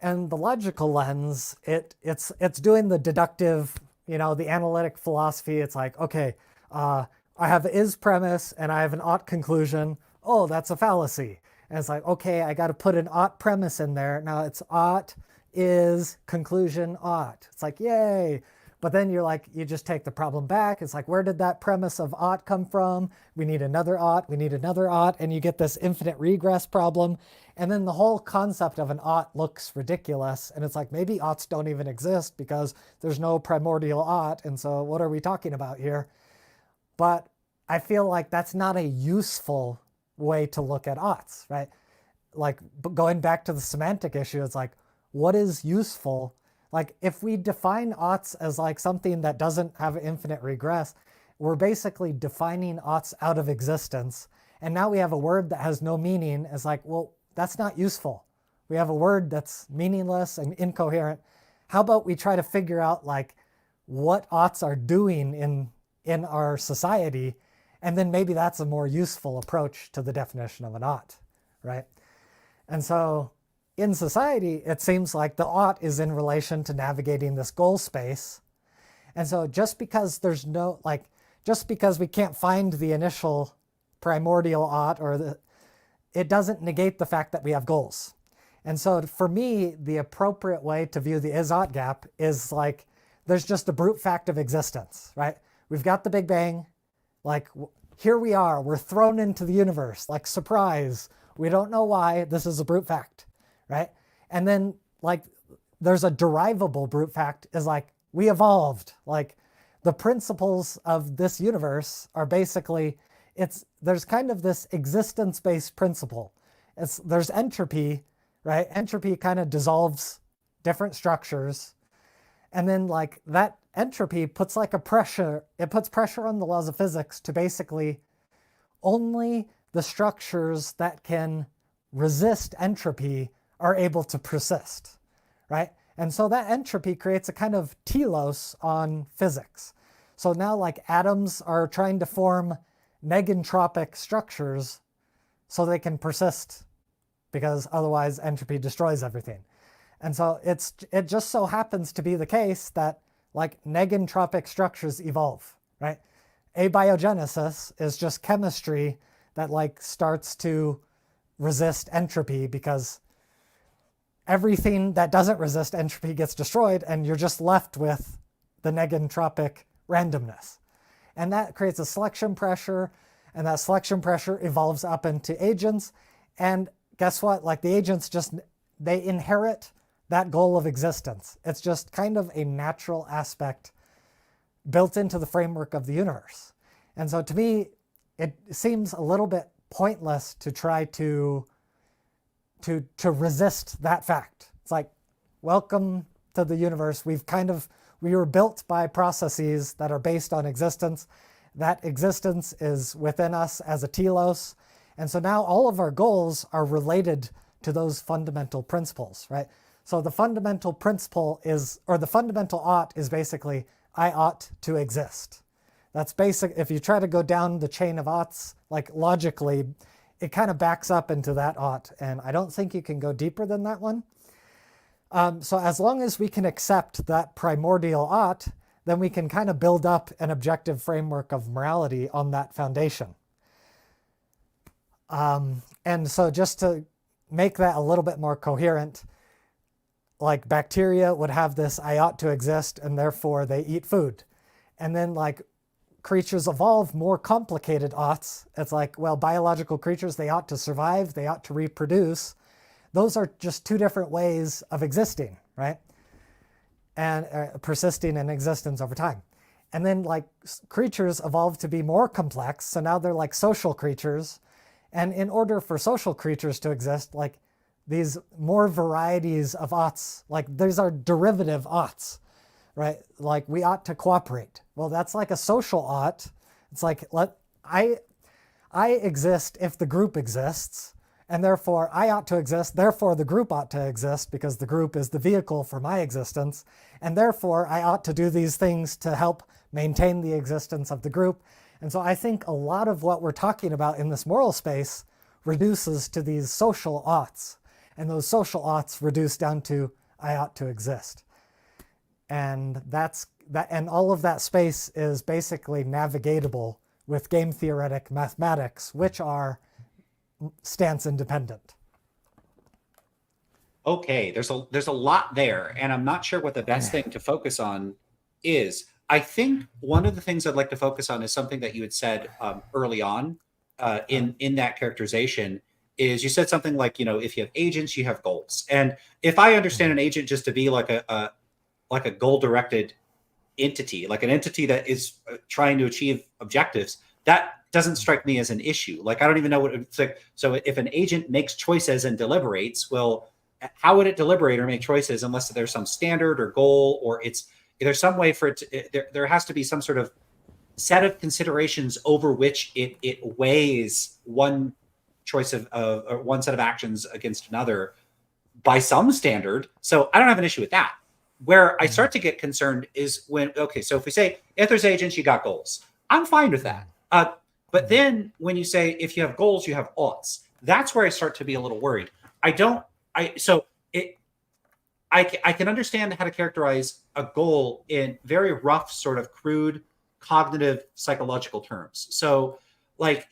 And the logical lens, it's doing the deductive, the analytic philosophy. It's like, okay, I have an is premise and I have an ought conclusion. Oh, that's a fallacy. And it's like, okay, I got to put an ought premise in there. Now it's ought, is, conclusion, ought. It's like, yay. But then you just take the problem back. It's like, where did that premise of ought come from? We need another ought, and you get this infinite regress problem. And then the whole concept of an ought looks ridiculous. And it's like, maybe oughts don't even exist because there's no primordial ought. And so what are we talking about here? But I feel like that's not a useful way to look at oughts, right? Like, going back to the semantic issue, it's like, what is useful? Like, if we define oughts as like something that doesn't have infinite regress, we're basically defining oughts out of existence. And now we have a word that has no meaning. It's like, well, that's not useful. We have a word that's meaningless and incoherent. How about we try to figure out like what oughts are doing in our society, and then maybe that's a more useful approach to the definition of an ought, right? And so in society, it seems like the ought is in relation to navigating this goal space. And so just because we can't find the initial primordial ought, it doesn't negate the fact that we have goals. And so for me, the appropriate way to view the is-ought gap is like, there's just a brute fact of existence, right? We've got the Big Bang, like here we are, we're thrown into the universe, like surprise. We don't know why. This is a brute fact, right? And then like there's a derivable brute fact is like we evolved. Like the principles of this universe are basically there's kind of this existence-based principle. There's entropy, right? Entropy kind of dissolves different structures. And then like that entropy puts like it puts pressure on the laws of physics to basically only the structures that can resist entropy are able to persist, right? And so that entropy creates a kind of telos on physics. So now like atoms are trying to form negentropic structures so they can persist, because otherwise entropy destroys everything. And so it just so happens to be the case that like negentropic structures evolve, right? Abiogenesis is just chemistry that like starts to resist entropy, because everything that doesn't resist entropy gets destroyed and you're just left with the negentropic randomness. And that creates a selection pressure, and that selection pressure evolves up into agents. And guess what? Like the agents they inherit that goal of existence. It's just kind of a natural aspect built into the framework of the universe. And so to me, it seems a little bit pointless to try to resist that fact. It's like, welcome to the universe. We were built by processes that are based on existence. That existence is within us as a telos. And so now all of our goals are related to those fundamental principles, right? So the fundamental principle the fundamental ought is basically, I ought to exist. That's basic. If you try to go down the chain of oughts, like logically, it kind of backs up into that ought. And I don't think you can go deeper than that one. So as long as we can accept that primordial ought, then we can kind of build up an objective framework of morality on that foundation. And so just to make that a little bit more coherent, like bacteria would have this I ought to exist, and therefore they eat food. And then like creatures evolve more complicated oughts. It's like, well, biological creatures, they ought to survive, they ought to reproduce. Those are just two different ways of existing, right? And persisting in existence over time. And then like creatures evolve to be more complex. So now they're like social creatures. And in order for social creatures to exist, like these more varieties of oughts, like these are derivative oughts, right? Like we ought to cooperate. Well, that's like a social ought. It's like, I exist if the group exists, and therefore I ought to exist, therefore the group ought to exist, because the group is the vehicle for my existence, and therefore I ought to do these things to help maintain the existence of the group. And so I think a lot of what we're talking about in this moral space reduces to these social oughts, and those social oughts reduce down to I ought to exist. And and all of that space is basically navigatable with game theoretic mathematics, which are stance independent. Okay, there's a lot there, and I'm not sure what the best thing to focus on is. I think one of the things I'd like to focus on is something that you had said early on in that characterization. Is you said something like, if you have agents, you have goals, and if I understand an agent just to be like a goal-directed entity, like an entity that is trying to achieve objectives, that doesn't strike me as an issue. Like, I don't even know what it's like. So if an agent makes choices and deliberates, well, how would it deliberate or make choices unless there's some standard or goal, or there's some way for it to, there has to be some sort of set of considerations over which it weighs one choice or one set of actions against another by some standard. So I don't have an issue with that. Where I start to get concerned is when, okay, so if we say, if there's agents, you got goals. I'm fine with that. But then when you say, if you have goals, you have oughts, that's where I start to be a little worried. I can understand how to characterize a goal in very rough, sort of crude, cognitive, psychological terms. So like,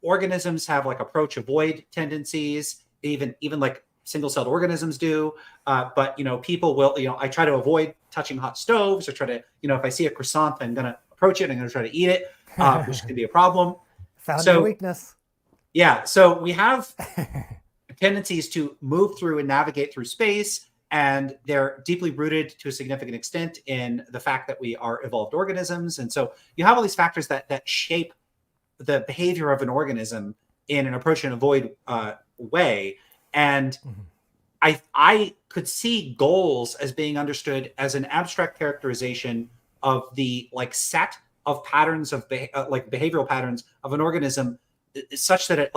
organisms have like approach avoid tendencies, even like single-celled organisms do. But people will, I try to avoid touching hot stoves, or try to, if I see a croissant, I'm going to approach it. I'm going to try to eat it, which can be a problem. Found your weakness. Yeah. So we have tendencies to move through and navigate through space, and they're deeply rooted to a significant extent in the fact that we are evolved organisms. And so you have all these factors that shape the behavior of an organism in an approach and avoid way. And I could see goals as being understood as an abstract characterization of the like set of patterns of like behavioral patterns of an organism, such that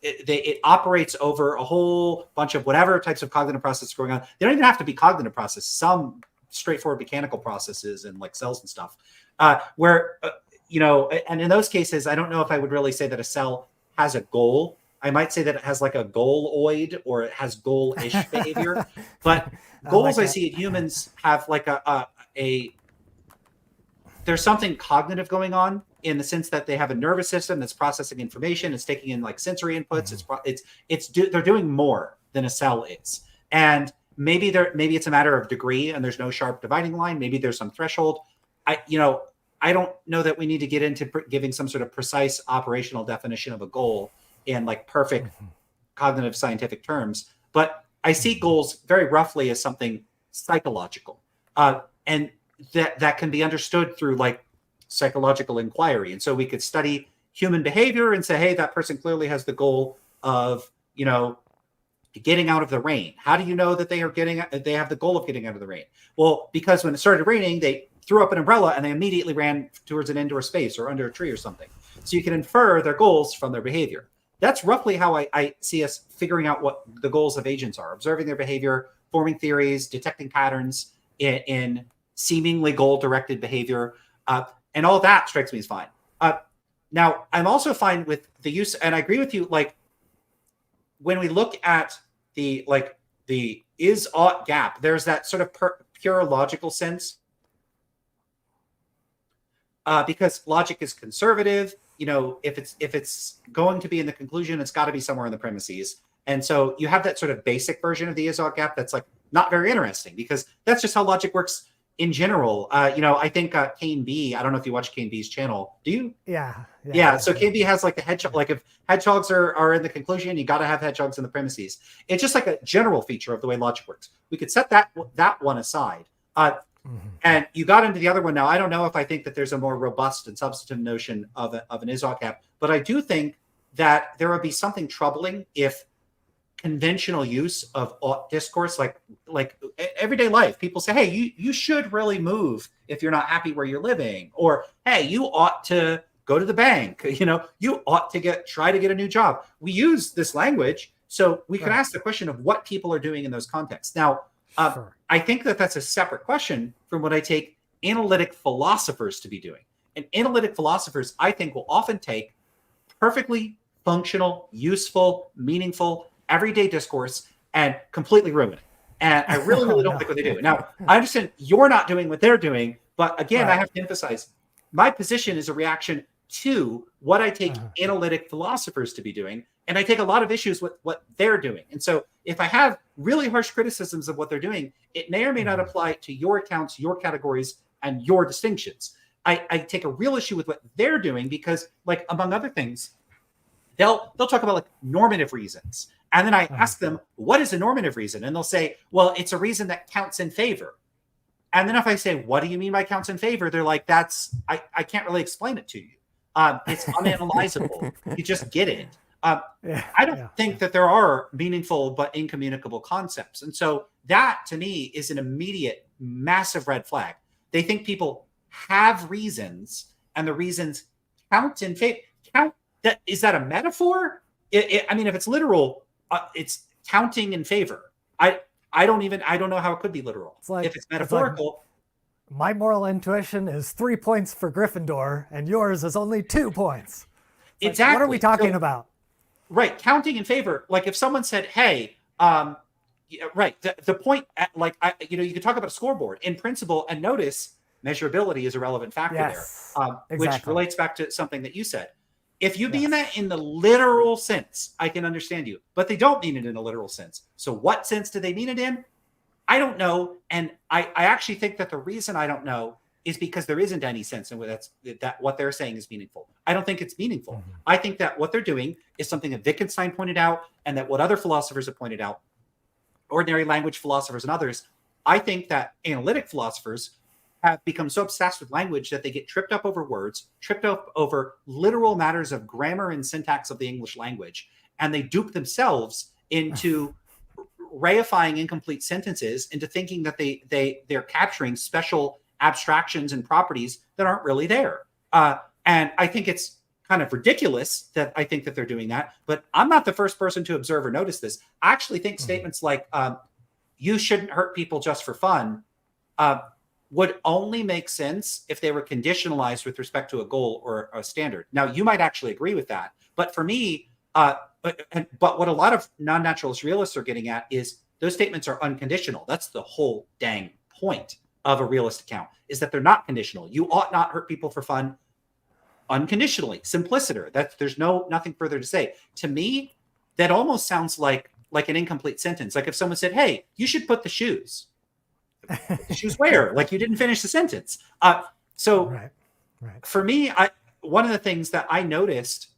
it operates over a whole bunch of whatever types of cognitive processes going on. They don't even have to be cognitive processes. Some straightforward mechanical processes and like cells and stuff, and in those cases, I don't know if I would really say that a cell has a goal. I might say that it has like a goaloid, or it has goal-ish behavior. But goals I see in humans have like there's something cognitive going on, in the sense that they have a nervous system that's processing information. It's taking in like sensory inputs. They're doing more than a cell is. And maybe it's a matter of degree, and there's no sharp dividing line. Maybe there's some threshold. I don't know that we need to get into giving some sort of precise operational definition of a goal in like perfect cognitive scientific terms, but I see goals very roughly as something psychological, and that can be understood through like psychological inquiry. And so we could study human behavior and say, hey, that person clearly has the goal of, getting out of the rain. How do you know that they have the goal of getting out of the rain? Well, because when it started raining, they threw up an umbrella and they immediately ran towards an indoor space or under a tree or something. So you can infer their goals from their behavior. That's roughly how I see us figuring out what the goals of agents are: observing their behavior, forming theories, detecting patterns in seemingly goal-directed behavior. And all that strikes me as fine. Now, I'm also fine with the use, and I agree with you, like, when we look at the is-ought gap, there's that sort of pure logical sense, because logic is conservative. If it's going to be in the conclusion, it's got to be somewhere in the premises. And so you have that sort of basic version of the is-ought gap that's like not very interesting, because that's just how logic works in general. I think Kane B, I don't know if you watch Kane B's channel. Do you? Yeah. So Kane B has like the hedgehog, like if hedgehogs are in the conclusion, you got to have hedgehogs in the premises. It's just like a general feature of the way logic works. We could set that one aside. And you got into the other one now. I don't know if I think that there's a more robust and substantive notion of an is-ought gap, but I do think that there would be something troubling if conventional use of ought discourse, like everyday life, people say, hey, you should really move if you're not happy where you're living, or hey, you ought to go to the bank, you ought to try to get a new job. We use this language, so we can ask the question of what people are doing in those contexts. Now, I think that that's a separate question from what I take analytic philosophers to be doing. And analytic philosophers, I think, will often take perfectly functional, useful, meaningful, everyday discourse and completely ruin it. And I really, really don't like what they do. Now, I understand you're not doing what they're doing, but again, I have to emphasize, my position is a reaction to what I take analytic philosophers to be doing. And I take a lot of issues with what they're doing. And so if I have really harsh criticisms of what they're doing, it may or may not apply to your accounts, your categories, and your distinctions. I take a real issue with what they're doing because, like, among other things, they'll talk about like normative reasons. And then I ask them, what is a normative reason? And they'll say, well, it's a reason that counts in favor. And then if I say, what do you mean by counts in favor? They're like, I can't really explain it to you. It's unanalyzable. You just get it. I don't think that there are meaningful but incommunicable concepts. And so that, to me, is an immediate, massive red flag. They think people have reasons, and the reasons count in favor. Is that a metaphor? I mean, if it's literal, it's counting in favor. I don't know how it could be literal. If it's metaphorical. My moral intuition is 3 points for Gryffindor, and yours is only 2 points. Exactly. What are we talking about? Right, counting in favor. Like if someone said, "Hey, the point," you could talk about a scoreboard in principle, and notice measurability is a relevant factor there, which relates back to something that you said. If you mean that in the literal sense, I can understand you, but they don't mean it in a literal sense. So what sense do they mean it in? I don't know. And I actually think that the reason I don't know is because there isn't any sense in that what they're saying is meaningful. I don't think it's meaningful. Mm-hmm. I think that what they're doing is something that Wittgenstein pointed out, and that what other philosophers have pointed out, ordinary language philosophers and others. I think that analytic philosophers have become so obsessed with language that they get tripped up over words, tripped up over literal matters of grammar and syntax of the English language, and they dupe themselves into reifying incomplete sentences into thinking that they're capturing special abstractions and properties that aren't really there. And I think it's kind of ridiculous that I think that they're doing that, but I'm not the first person to observe or notice this. I actually think statements like, you shouldn't hurt people just for fun, would only make sense if they were conditionalized with respect to a goal or a standard. Now, you might actually agree with that, but for me, but what a lot of non-naturalist realists are getting at is those statements are unconditional. That's the whole dang point of a realist account, is that they're not conditional. You ought not hurt people for fun unconditionally, simpliciter. There's nothing further to say. To me, that almost sounds like an incomplete sentence. Like if someone said, "Hey, you should put the shoes." The shoes where? Like you didn't finish the sentence. Right. For me, one of the things that I noticed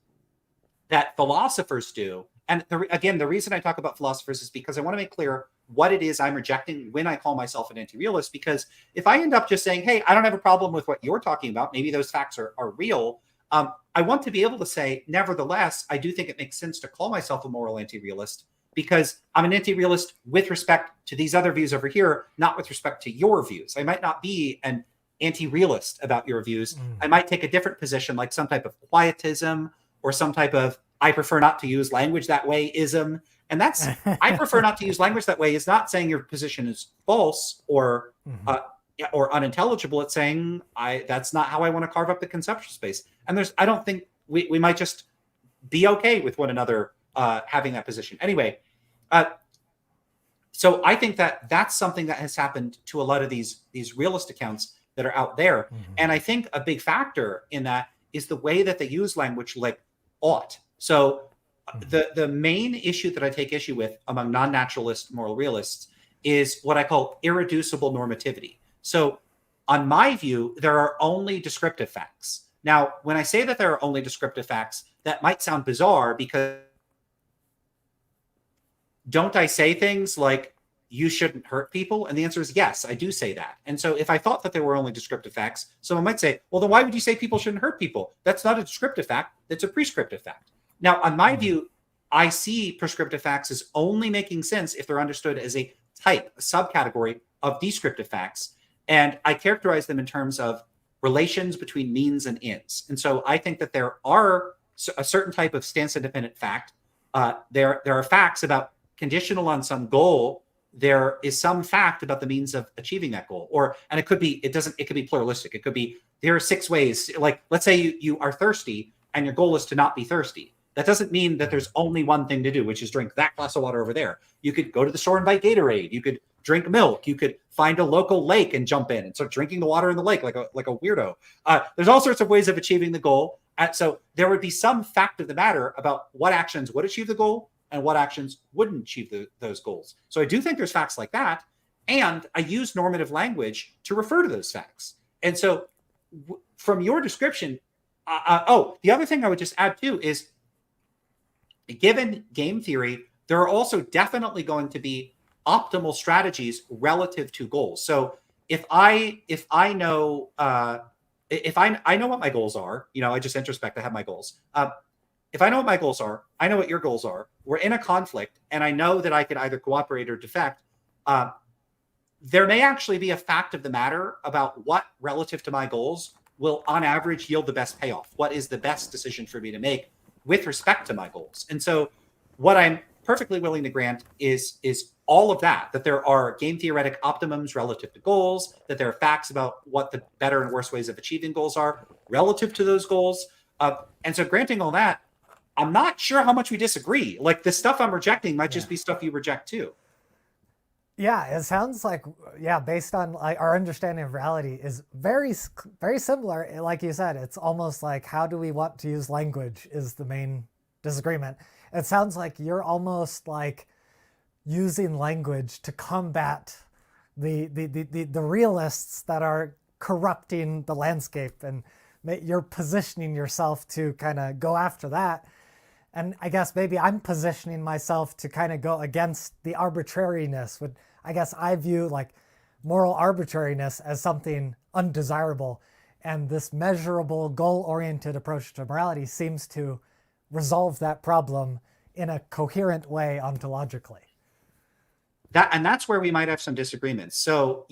that philosophers do, and again, the reason I talk about philosophers is because I want to make clear what it is I'm rejecting when I call myself an anti-realist. Because if I end up just saying, "Hey, I don't have a problem with what you're talking about, maybe those facts are real," I want to be able to say, nevertheless, I do think it makes sense to call myself a moral anti-realist, because I'm an anti-realist with respect to these other views over here, not with respect to your views. I might not be an anti-realist about your views. I might take a different position, like some type of quietism or some type of "I prefer not to use language that way" ism. And that's, I prefer not to use language that way is not saying your position is false or unintelligible. It's saying that's not how I want to carve up the conceptual space. And I don't think we might just be okay with one another having that position. Anyway, so I think that that's something that has happened to a lot of these realist accounts that are out there. And I think a big factor in that is the way that they use language, like ought. So the main issue that I take issue with among non-naturalist moral realists is what I call irreducible normativity. So on my view, there are only descriptive facts. Now, when I say that there are only descriptive facts, that might sound bizarre, because don't I say things like you shouldn't hurt people? And the answer is yes, I do say that. And so if I thought that there were only descriptive facts, someone might say, well, then why would you say people shouldn't hurt people? That's not a descriptive fact, that's a prescriptive fact. Now, on my view, I see prescriptive facts as only making sense if they're understood as a type, a subcategory of descriptive facts. And I characterize them in terms of relations between means and ends. And so I think that there are a certain type of stance-independent fact. There are facts about conditional on some goal. There is some fact about the means of achieving that goal. And it could be pluralistic. It could be, there are 6 ways. Like, let's say you are thirsty and your goal is to not be thirsty. That doesn't mean that there's only one thing to do, which is drink that glass of water over there. You could go to the store and buy Gatorade. You could drink milk. You could find a local lake and jump in and start drinking the water in the lake like a weirdo. There's all sorts of ways of achieving the goal. So there would be some fact of the matter about what actions would achieve the goal and what actions wouldn't achieve those goals. So I do think there's facts like that. And I use normative language to refer to those facts. And so from your description, the other thing I would just add too is, given game theory, there are also definitely going to be optimal strategies relative to goals. So if I know what my goals are, I just introspect, I have my goals. If I know what my goals are, I know what your goals are, we're in a conflict, and I know that I could either cooperate or defect, there may actually be a fact of the matter about what, relative to my goals, will on average yield the best payoff. What is the best decision for me to make with respect to my goals? And so what I'm perfectly willing to grant is all of that there are game theoretic optimums relative to goals, that there are facts about what the better and worse ways of achieving goals are relative to those goals. And so granting all that, I'm not sure how much we disagree. Like, the stuff I'm rejecting might just be stuff you reject too. Yeah, it sounds like, based on our understanding of reality is very, very similar. Like you said, it's almost like, how do we want to use language is the main disagreement. It sounds like you're almost like using language to combat the realists that are corrupting the landscape, and you're positioning yourself to kind of go after that. And I guess maybe I'm positioning myself to kind of go against the arbitrariness. I guess I view like moral arbitrariness as something undesirable. And this measurable, goal-oriented approach to morality seems to resolve that problem in a coherent way ontologically. That's where we might have some disagreements. So,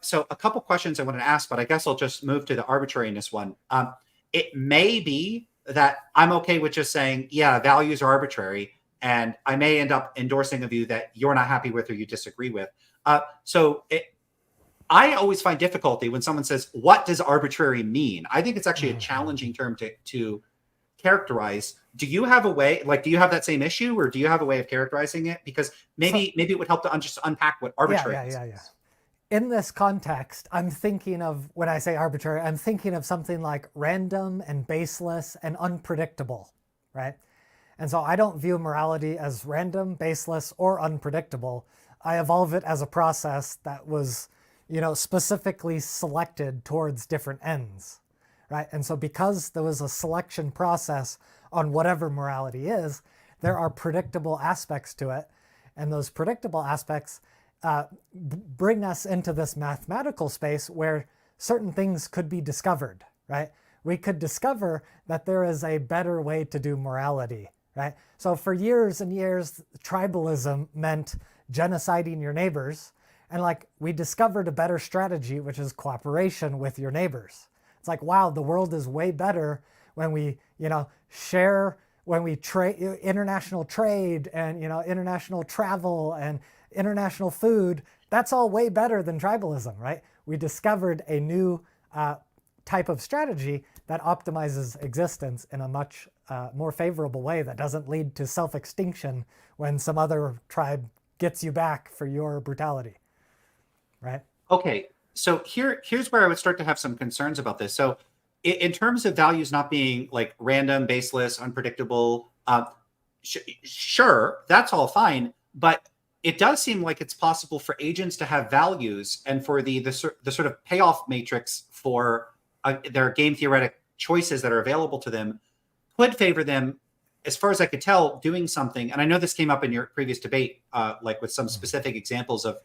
so a couple questions I wanted to ask, but I guess I'll just move to the arbitrariness one. It may be that I'm okay with just saying, yeah, values are arbitrary, and I may end up endorsing a view that you're not happy with or you disagree with. I always find difficulty when someone says, what does arbitrary mean? I think it's actually a challenging term to characterize. Do you have a way, do you have that same issue, or do you have a way of characterizing it? Because maybe it would help to just unpack what arbitrary is. Yeah. In this context, I'm thinking of, when I say arbitrary, I'm thinking of something like random and baseless and unpredictable, right? And so I don't view morality as random, baseless, or unpredictable. I evolve it as a process that was, specifically selected towards different ends, right? And so because there was a selection process on whatever morality is, there are predictable aspects to it. And those predictable aspects bring us into this mathematical space where certain things could be discovered, right? We could discover that there is a better way to do morality, right? So for years and years, tribalism meant genociding your neighbors. And we discovered a better strategy, which is cooperation with your neighbors. It's like, wow, the world is way better when we, share, when we trade, international trade and, international travel and international food. That's all way better than tribalism, right? We discovered a new type of strategy that optimizes existence in a much more favorable way that doesn't lead to self-extinction when some other tribe gets you back for your brutality. Right. Okay. So here's where I would start to have some concerns about this. So in terms of values not being random, baseless, unpredictable, sure, that's all fine. But it does seem like it's possible for agents to have values, and for the sort of payoff matrix for their game theoretic choices that are available to them could favor them, as far as I could tell, doing something. And I know this came up in your previous debate, with some specific examples of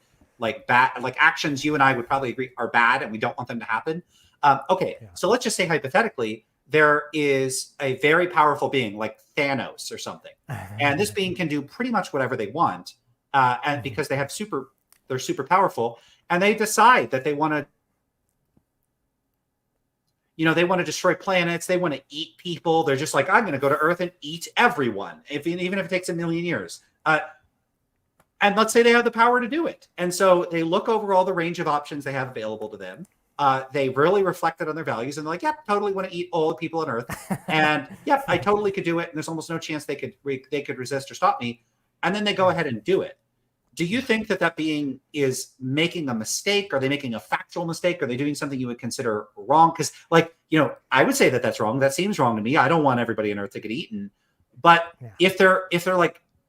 bad, actions you and I would probably agree are bad and we don't want them to happen. So let's just say hypothetically, there is a very powerful being like Thanos or something. And this being can do pretty much whatever they want. And because they're super powerful, and they decide that they want to, they want to destroy planets. They want to eat people. They're just like, I'm going to go to Earth and eat everyone, even if it takes 1,000,000 years. And let's say they have the power to do it. And so they look over all the range of options they have available to them. They really reflected on their values, and they're like, yep, totally want to eat all the people on Earth. And yep, I totally could do it. And there's almost no chance they could resist or stop me. And then they go ahead and do it. Do you think that being is making a mistake? Are they making a factual mistake? Are they doing something you would consider wrong? Because I would say that that's wrong. That seems wrong to me. I don't want everybody on Earth to get eaten. But if they're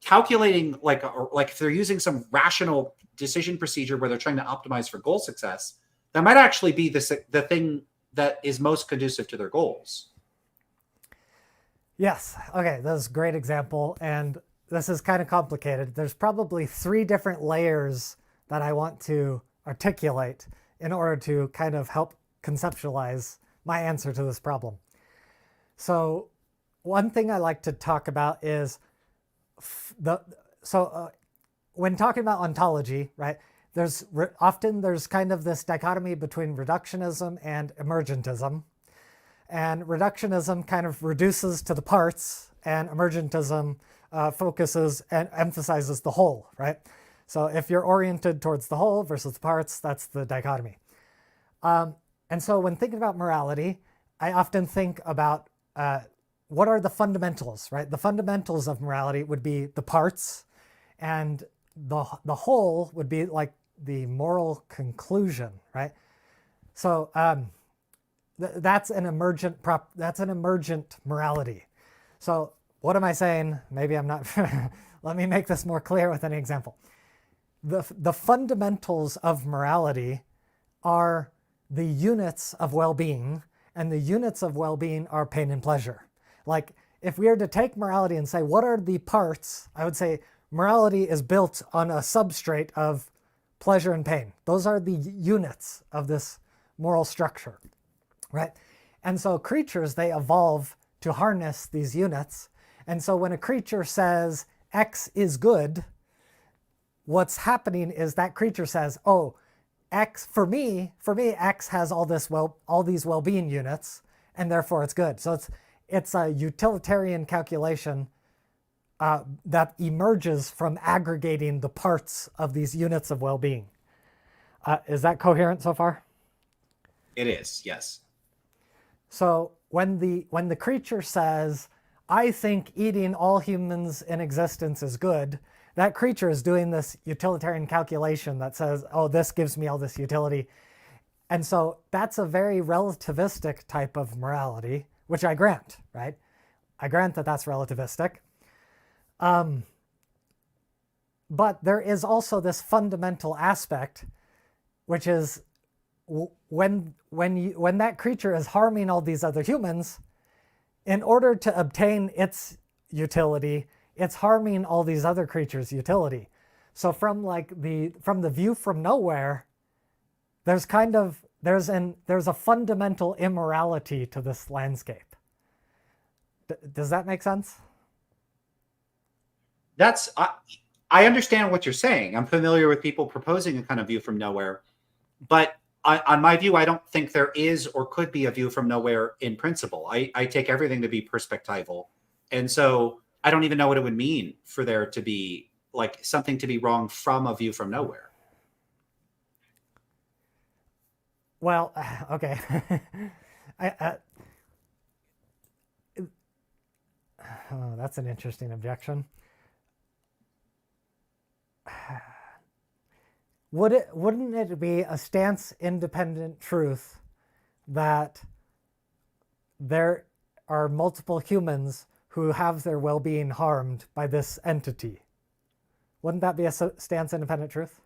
calculating, if they're using some rational decision procedure where they're trying to optimize for goal success, that might actually be the thing that is most conducive to their goals. Yes. Okay. That's a great example. And this is kind of complicated. There's probably 3 different layers that I want to articulate in order to kind of help conceptualize my answer to this problem. So one thing I like to talk about is when talking about ontology, right, there's kind of this dichotomy between reductionism and emergentism. And reductionism kind of reduces to the parts, and emergentism focuses and emphasizes the whole, right? So if you're oriented towards the whole versus the parts, that's the dichotomy. And so when thinking about morality, I often think about what are the fundamentals, right? The fundamentals of morality would be the parts, and the whole would be like the moral conclusion, right? So that's an emergent morality. So what am I saying? Maybe I'm not. Let me make this more clear with an example. The fundamentals of morality are the units of well-being, and the units of well-being are pain and pleasure. Like, if we were to take morality and say, what are the parts? I would say morality is built on a substrate of pleasure and pain. Those are the units of this moral structure, right? And so creatures, they evolve to harness these units. And so when a creature says X is good, what's happening is that creature says, oh, X, for me, X has all these well-being units, and therefore it's good. So it's a utilitarian calculation that emerges from aggregating the parts of these units of well-being. Is that coherent so far? It is, yes. So when the creature says, I think eating all humans in existence is good, that creature is doing this utilitarian calculation that says, oh, this gives me all this utility. And so that's a very relativistic type of morality, which I grant, right? I grant that that's relativistic. But there is also this fundamental aspect, which is when that creature is harming all these other humans, in order to obtain its utility, it's harming all these other creatures' utility. So from the view from nowhere, there's a fundamental immorality to this landscape. Does that make sense? I understand what you're saying. I'm familiar with people proposing a kind of view from nowhere, but on my view, I don't think there is or could be a view from nowhere in principle. I take everything to be perspectival. And so I don't even know what it would mean for there to be like something to be wrong from a view from nowhere. Well, okay. Oh, that's an interesting objection. Wouldn't it be a stance-independent truth that there are multiple humans who have their well-being harmed by this entity? Wouldn't that be a stance-independent truth?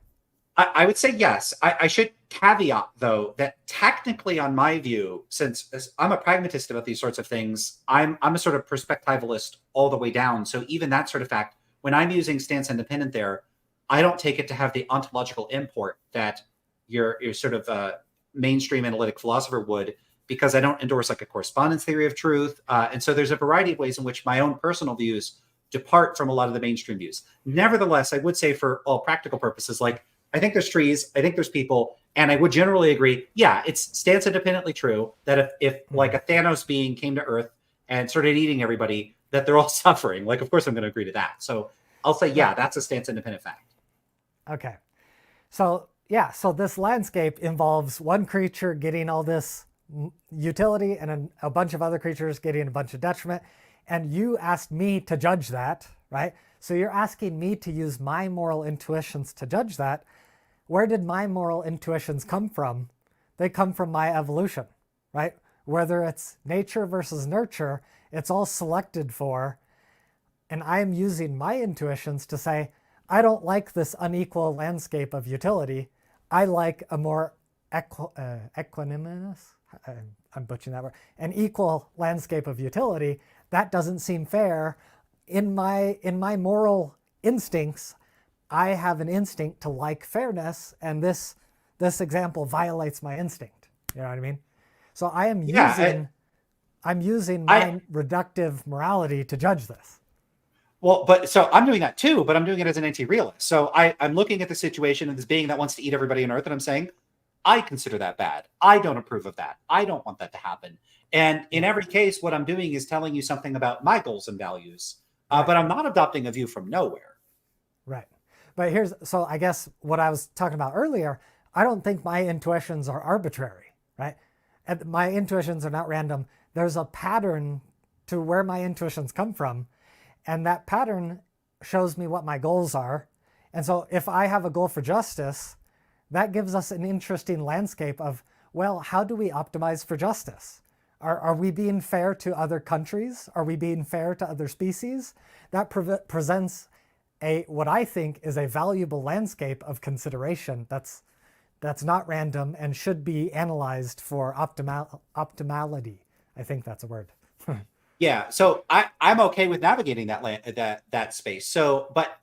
I would say yes. I should caveat, though, that technically, on my view, since I'm a pragmatist about these sorts of things, I'm a sort of perspectivalist all the way down. So even that sort of fact, when I'm using stance independent there, I don't take it to have the ontological import that your sort of mainstream analytic philosopher would, because I don't endorse like a correspondence theory of truth. And so there's a variety of ways in which my own personal views depart from a lot of the mainstream views. Nevertheless, I would say for all practical purposes, like I think there's trees, I think there's people, and I would generally agree, yeah, it's stance independently true that if like a Thanos being came to Earth and started eating everybody, that they're all suffering. Like, of course I'm going to agree to that. So I'll say, yeah, that's a stance independent fact. Okay. So yeah, so this landscape involves one creature getting all this utility and a bunch of other creatures getting a bunch of detriment. And you asked me to judge that, right? So you're asking me to use my moral intuitions to judge that. Where did my moral intuitions come from? They come from my evolution, right? Whether it's nature versus nurture, it's all selected for. And I am using my intuitions to say, I don't like this unequal landscape of utility. I like a more equanimous, I'm butchering that word, an equal landscape of utility. That doesn't seem fair. In my moral instincts, I have an instinct to like fairness, and this example violates my instinct. You know what I mean? So I'm using my reductive morality to judge this. Well, but so I'm doing that too, but I'm doing it as an anti-realist. So I'm looking at the situation of this being that wants to eat everybody on Earth, and I'm saying, I consider that bad. I don't approve of that. I don't want that to happen. And in every case, what I'm doing is telling you something about my goals and values, but I'm not adopting a view from nowhere. Right. But so I guess what I was talking about earlier, I don't think my intuitions are arbitrary, right? And my intuitions are not random. There's a pattern to where my intuitions come from. And that pattern shows me what my goals are. And so if I have a goal for justice, that gives us an interesting landscape of, well, how do we optimize for justice? Are we being fair to other countries? Are we being fair to other species? That presents what I think is a valuable landscape of consideration that's not random and should be analyzed for optimality. I think that's a word. Yeah, so I'm okay with navigating that space. So, but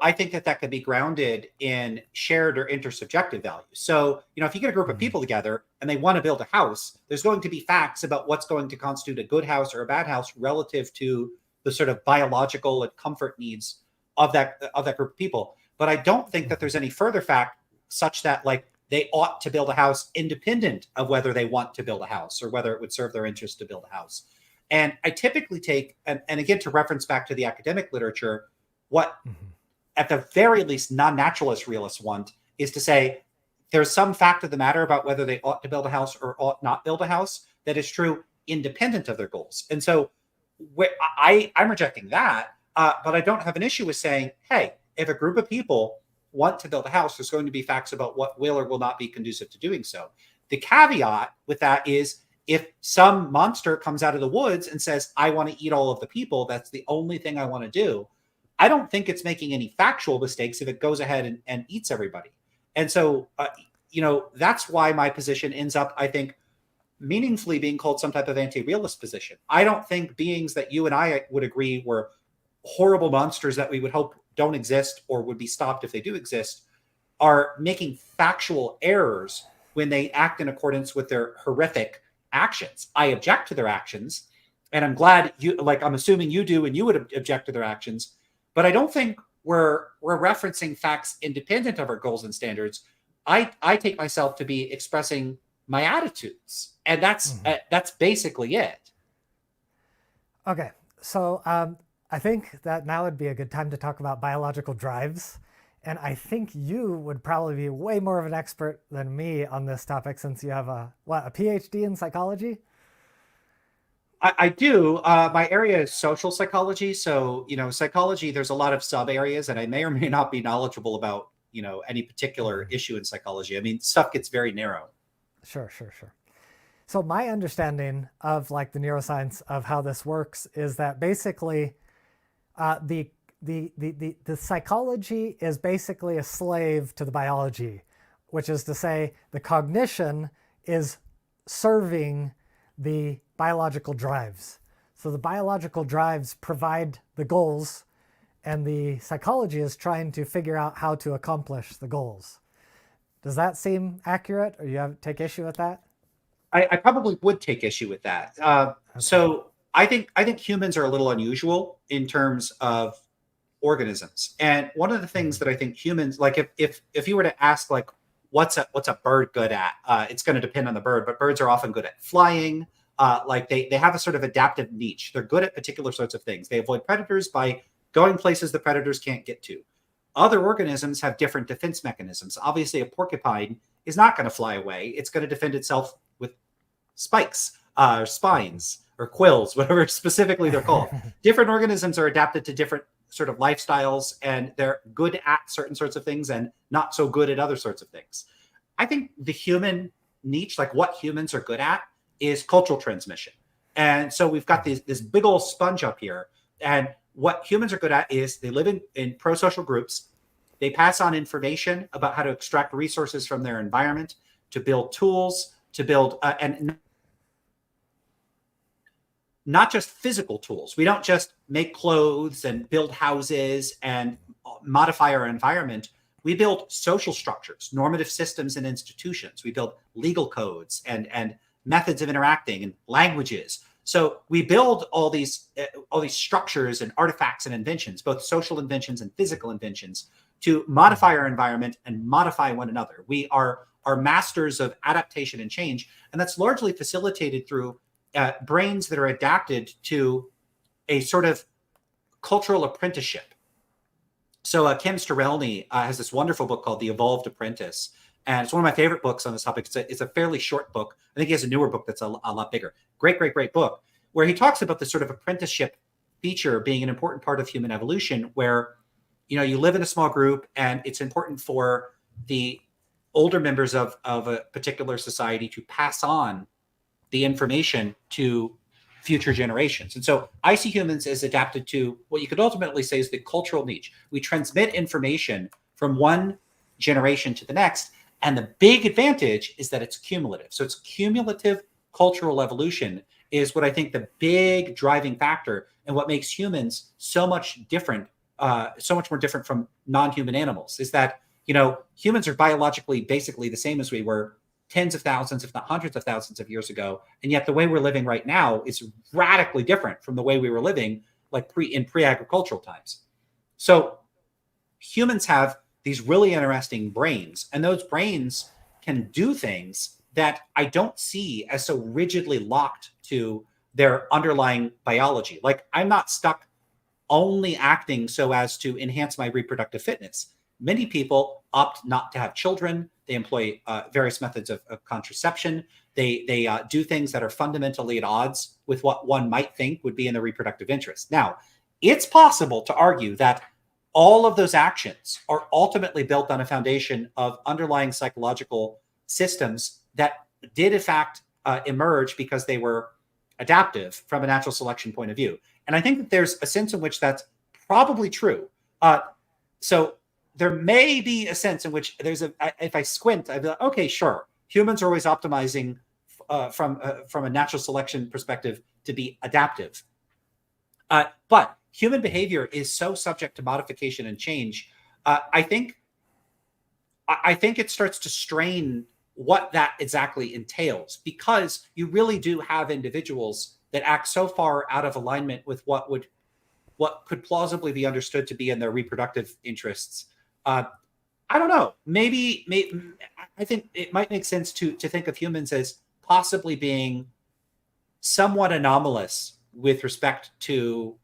I think that could be grounded in shared or intersubjective values. So, if you get a group of people together and they want to build a house, there's going to be facts about what's going to constitute a good house or a bad house relative to the sort of biological and comfort needs of that group of people. But I don't think that there's any further fact such that like they ought to build a house independent of whether they want to build a house or whether it would serve their interest to build a house. And I typically take, and again, to reference back to the academic literature, what at the very least non-naturalist realists want is to say there's some fact of the matter about whether they ought to build a house or ought not build a house that is true independent of their goals. And so I'm rejecting that, but I don't have an issue with saying, hey, if a group of people want to build a house, there's going to be facts about what will or will not be conducive to doing so. The caveat with that is if some monster comes out of the woods and says, I want to eat all of the people, that's the only thing I want to do, I don't think it's making any factual mistakes if it goes ahead and eats everybody. And so, that's why my position ends up, I think, meaningfully being called some type of anti-realist position. I don't think beings that you and I would agree were horrible monsters that we would hope don't exist or would be stopped if they do exist are making factual errors when they act in accordance with their horrific actions. I object to their actions, and I'm glad I'm assuming you do, and you would object to their actions, but I don't think we're referencing facts independent of our goals and standards. I take myself to be expressing my attitudes, and that's basically it. Okay, so I think that now would be a good time to talk about biological drives. And I think you would probably be way more of an expert than me on this topic since you have a PhD in psychology? I do. My area is social psychology. So, psychology, there's a lot of sub areas, and I may or may not be knowledgeable about, any particular issue in psychology. I mean, stuff gets very narrow. Sure. So my understanding of like the neuroscience of how this works is that basically the psychology is basically a slave to the biology, which is to say the cognition is serving the biological drives. So the biological drives provide the goals, and the psychology is trying to figure out how to accomplish the goals. Does that seem accurate, or you take issue with that? I probably would take issue with that. Okay. So I think humans are a little unusual in terms of organisms. And one of the things that I think humans, like if you were to ask like what's a bird good at, it's going to depend on the bird, but birds are often good at flying. Like they have a sort of adaptive niche. They're good at particular sorts of things. They avoid predators by going places the predators can't get to. Other organisms have different defense mechanisms. Obviously, a porcupine is not going to fly away. It's going to defend itself with spikes, spines, or quills, whatever specifically they're called. Different organisms are adapted to different sort of lifestyles, and they're good at certain sorts of things and not so good at other sorts of things. I think the human niche, like what humans are good at, is cultural transmission. And so we've got this big old sponge up here. And what humans are good at is they live in pro-social groups. They pass on information about how to extract resources from their environment, to build tools, to build, and not just physical tools. We don't just make clothes and build houses and modify our environment. We build social structures, normative systems and institutions. We build legal codes and methods of interacting and languages. So we build all these structures and artifacts and inventions, both social inventions and physical inventions, to modify our environment and modify one another. We are masters of adaptation and change, and that's largely facilitated through brains that are adapted to a sort of cultural apprenticeship. So Kim Sterelny has this wonderful book called The Evolved Apprentice. And it's one of my favorite books on this topic. It's a fairly short book. I think he has a newer book that's a lot bigger. Great book, where he talks about the sort of apprenticeship feature being an important part of human evolution, where, you live in a small group, and it's important for the older members of a particular society to pass on the information to future generations. And so I see humans as adapted to what you could ultimately say is the cultural niche. We transmit information from one generation to the next, And the big advantage is that it's cumulative. So it's cumulative cultural evolution is what I think the big driving factor and what makes humans so much different, so much more different from non-human animals is that, humans are biologically basically the same as we were tens of thousands, if not hundreds of thousands of years ago. And yet the way we're living right now is radically different from the way we were living like pre-agricultural times. So humans have these really interesting brains, and those brains can do things that I don't see as so rigidly locked to their underlying biology. Like I'm not stuck only acting so as to enhance my reproductive fitness. Many people opt not to have children. They employ various methods of contraception. They do things that are fundamentally at odds with what one might think would be in their reproductive interest. Now, it's possible to argue that all of those actions are ultimately built on a foundation of underlying psychological systems that did in fact emerge because they were adaptive from a natural selection point of view. And I think that there's a sense in which that's probably true. So there may be a sense in which if I squint, I'd be like, okay, sure. Humans are always optimizing from a natural selection perspective to be adaptive. But human behavior is so subject to modification and change. I think it starts to strain what that exactly entails, because you really do have individuals that act so far out of alignment with what could plausibly be understood to be in their reproductive interests. I don't know. Maybe I think it might make sense to think of humans as possibly being somewhat anomalous with respect to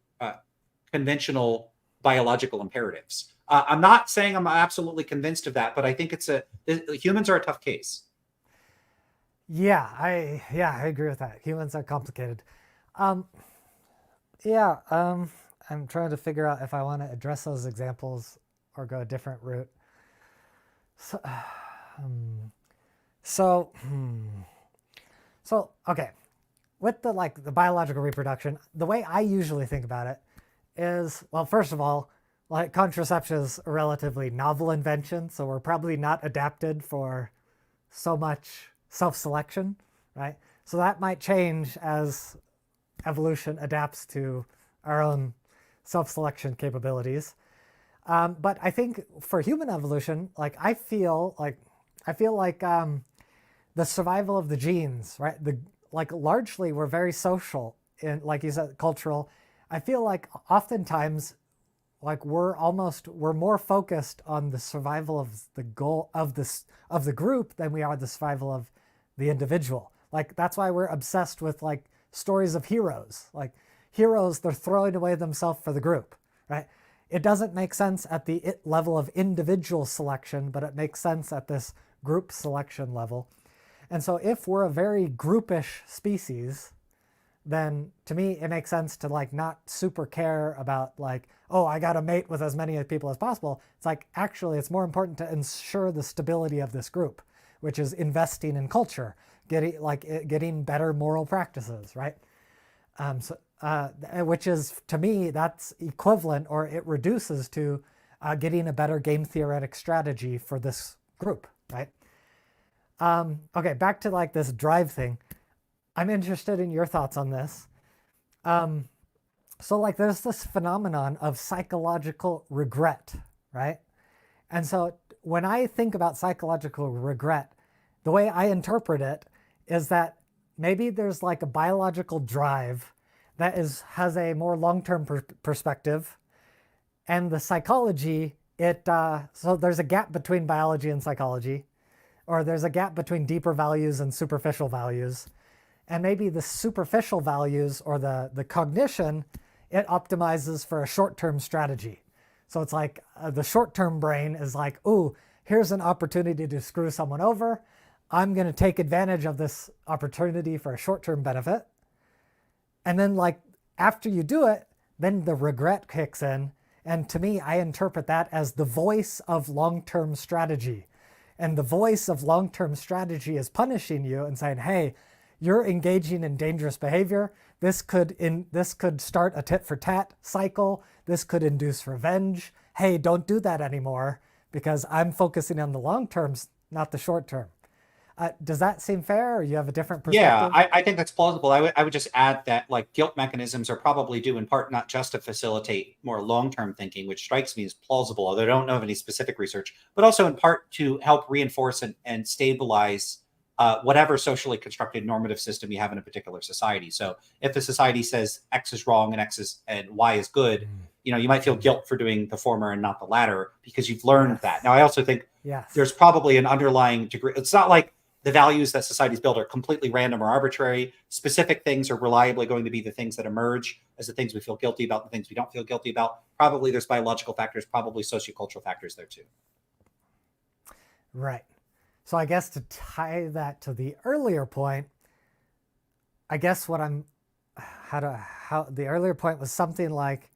conventional biological imperatives. I'm not saying I'm absolutely convinced of that, but I think humans are a tough case. Yeah, I agree with that. Humans are complicated. I'm trying to figure out if I want to address those examples or go a different route. So okay, with the biological reproduction, the way I usually think about it is, well, first of all, like contraception is a relatively novel invention, so we're probably not adapted for so much self-selection, right? So that might change as evolution adapts to our own self-selection capabilities. But I think for human evolution, I feel like the survival of the genes, right? Largely we're very social and, like you said, cultural. I feel like oftentimes we're more focused on the survival of the goal of the group than we are the survival of the individual. That's why we're obsessed with stories of heroes. Heroes, they're throwing away themselves for the group, right? It doesn't make sense at the level of individual selection, but it makes sense at this group selection level. And so if we're a very groupish species, then to me it makes sense to not super care about oh, I got to mate with as many people as possible. It's actually it's more important to ensure the stability of this group, which is investing in culture, getting better moral practices, right? Which is, to me, that's equivalent, or it reduces to getting a better game theoretic strategy for this group, right? Okay, back to this drive thing. I'm interested in your thoughts on this. So there's this phenomenon of psychological regret, right? And so when I think about psychological regret, the way I interpret it is that maybe there's a biological drive that has a more long-term perspective, and the psychology, so there's a gap between biology and psychology, or there's a gap between deeper values and superficial values. And maybe the superficial values or the cognition, it optimizes for a short-term strategy. So it's the short-term brain is ooh, here's an opportunity to screw someone over. I'm going to take advantage of this opportunity for a short-term benefit. And then after you do it, then the regret kicks in. And to me, I interpret that as the voice of long-term strategy. And the voice of long-term strategy is punishing you and saying, hey, you're engaging in dangerous behavior. This could start a tit for tat cycle. This could induce revenge. Hey, don't do that anymore, because I'm focusing on the long-term not the short term. Does that seem fair, or you have a different Yeah, perspective? I think that's plausible. I would just add that like guilt mechanisms are probably due in part not just to facilitate more long-term thinking, which strikes me as plausible, although I don't know of any specific research, but also in part to help reinforce and stabilize whatever socially constructed normative system you have in a particular society. So if the society says X is wrong and X is and Y is good, you might feel guilt for doing the former and not the latter because you've learned that. Yes. Now, I also think Yes. there's probably an underlying degree. It's not like the values that societies build are completely random or arbitrary. Specific things are reliably going to be the things that emerge as the things we feel guilty about, the things we don't feel guilty about. Probably there's biological factors, probably sociocultural factors there too. Right. So I guess to tie that to the earlier point, I guess what I'm how the earlier point was something like,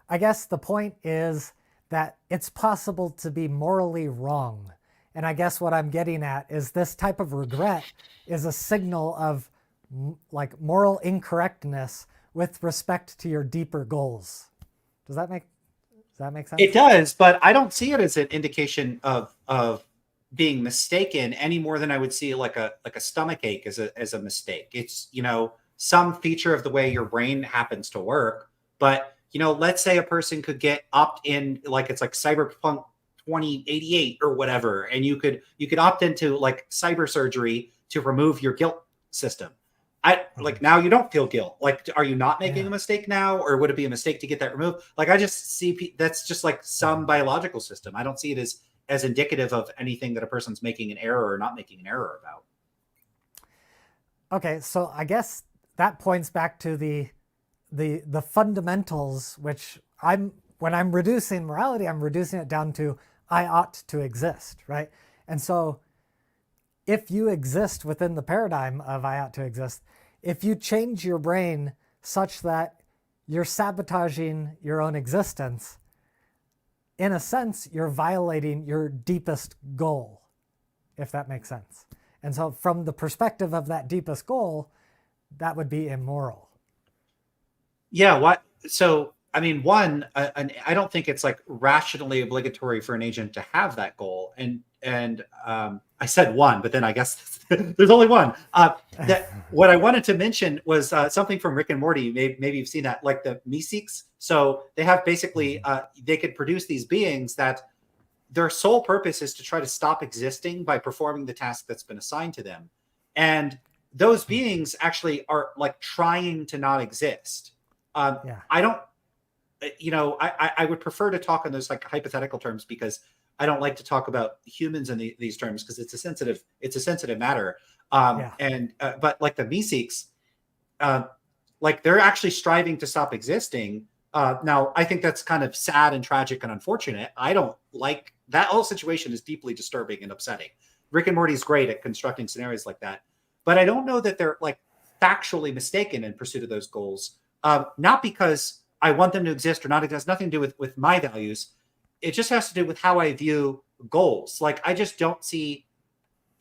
I guess the point is that it's possible to be morally wrong. And I guess what I'm getting at is this type of regret is a signal of like moral incorrectness with respect to your deeper goals. Does that make sense? It does, but I don't see it as an indication of being mistaken any more than I would see like a stomach ache as a mistake. It's some feature of the way your brain happens to work, but let's say a person could get opt in, like it's like cyberpunk 2088 or whatever, and you could opt into like cyber surgery to remove your guilt system. I like now you don't feel guilt. Like, are you not making Yeah. a mistake now, or would it be a mistake to get that removed? Like, I just see that's just like some biological system. I don't see it as indicative of anything that a person's making an error or not making an error about. Okay, so I guess that points back to the fundamentals, which when I'm reducing morality, I'm reducing it down to I ought to exist, right? And so if you exist within the paradigm of I ought to exist, if you change your brain such that you're sabotaging your own existence, in a sense, you're violating your deepest goal, if that makes sense. And so from the perspective of that deepest goal, that would be immoral. Yeah. What? So, I mean, I don't think it's like rationally obligatory for an agent to have that goal. And I said one, but then I guess there's only one. That what I wanted to mention was something from Rick and Morty. Maybe you've seen that, like the Meeseeks. So they have basically they could produce these beings that their sole purpose is to try to stop existing by performing the task that's been assigned to them, and those beings actually are like trying to not exist. Yeah. I don't I would prefer to talk in those like hypothetical terms because I don't like to talk about humans in these terms because it's a sensitive matter. Yeah. And but like the Meeseeks, like they're actually striving to stop existing. Now I think that's kind of sad and tragic and unfortunate. I don't like that whole situation is deeply disturbing and upsetting. Rick and Morty is great at constructing scenarios like that, but I don't know that they're like factually mistaken in pursuit of those goals. Not because I want them to exist or not. It has nothing to do with my values. It just has to do with how I view goals. Like I just don't see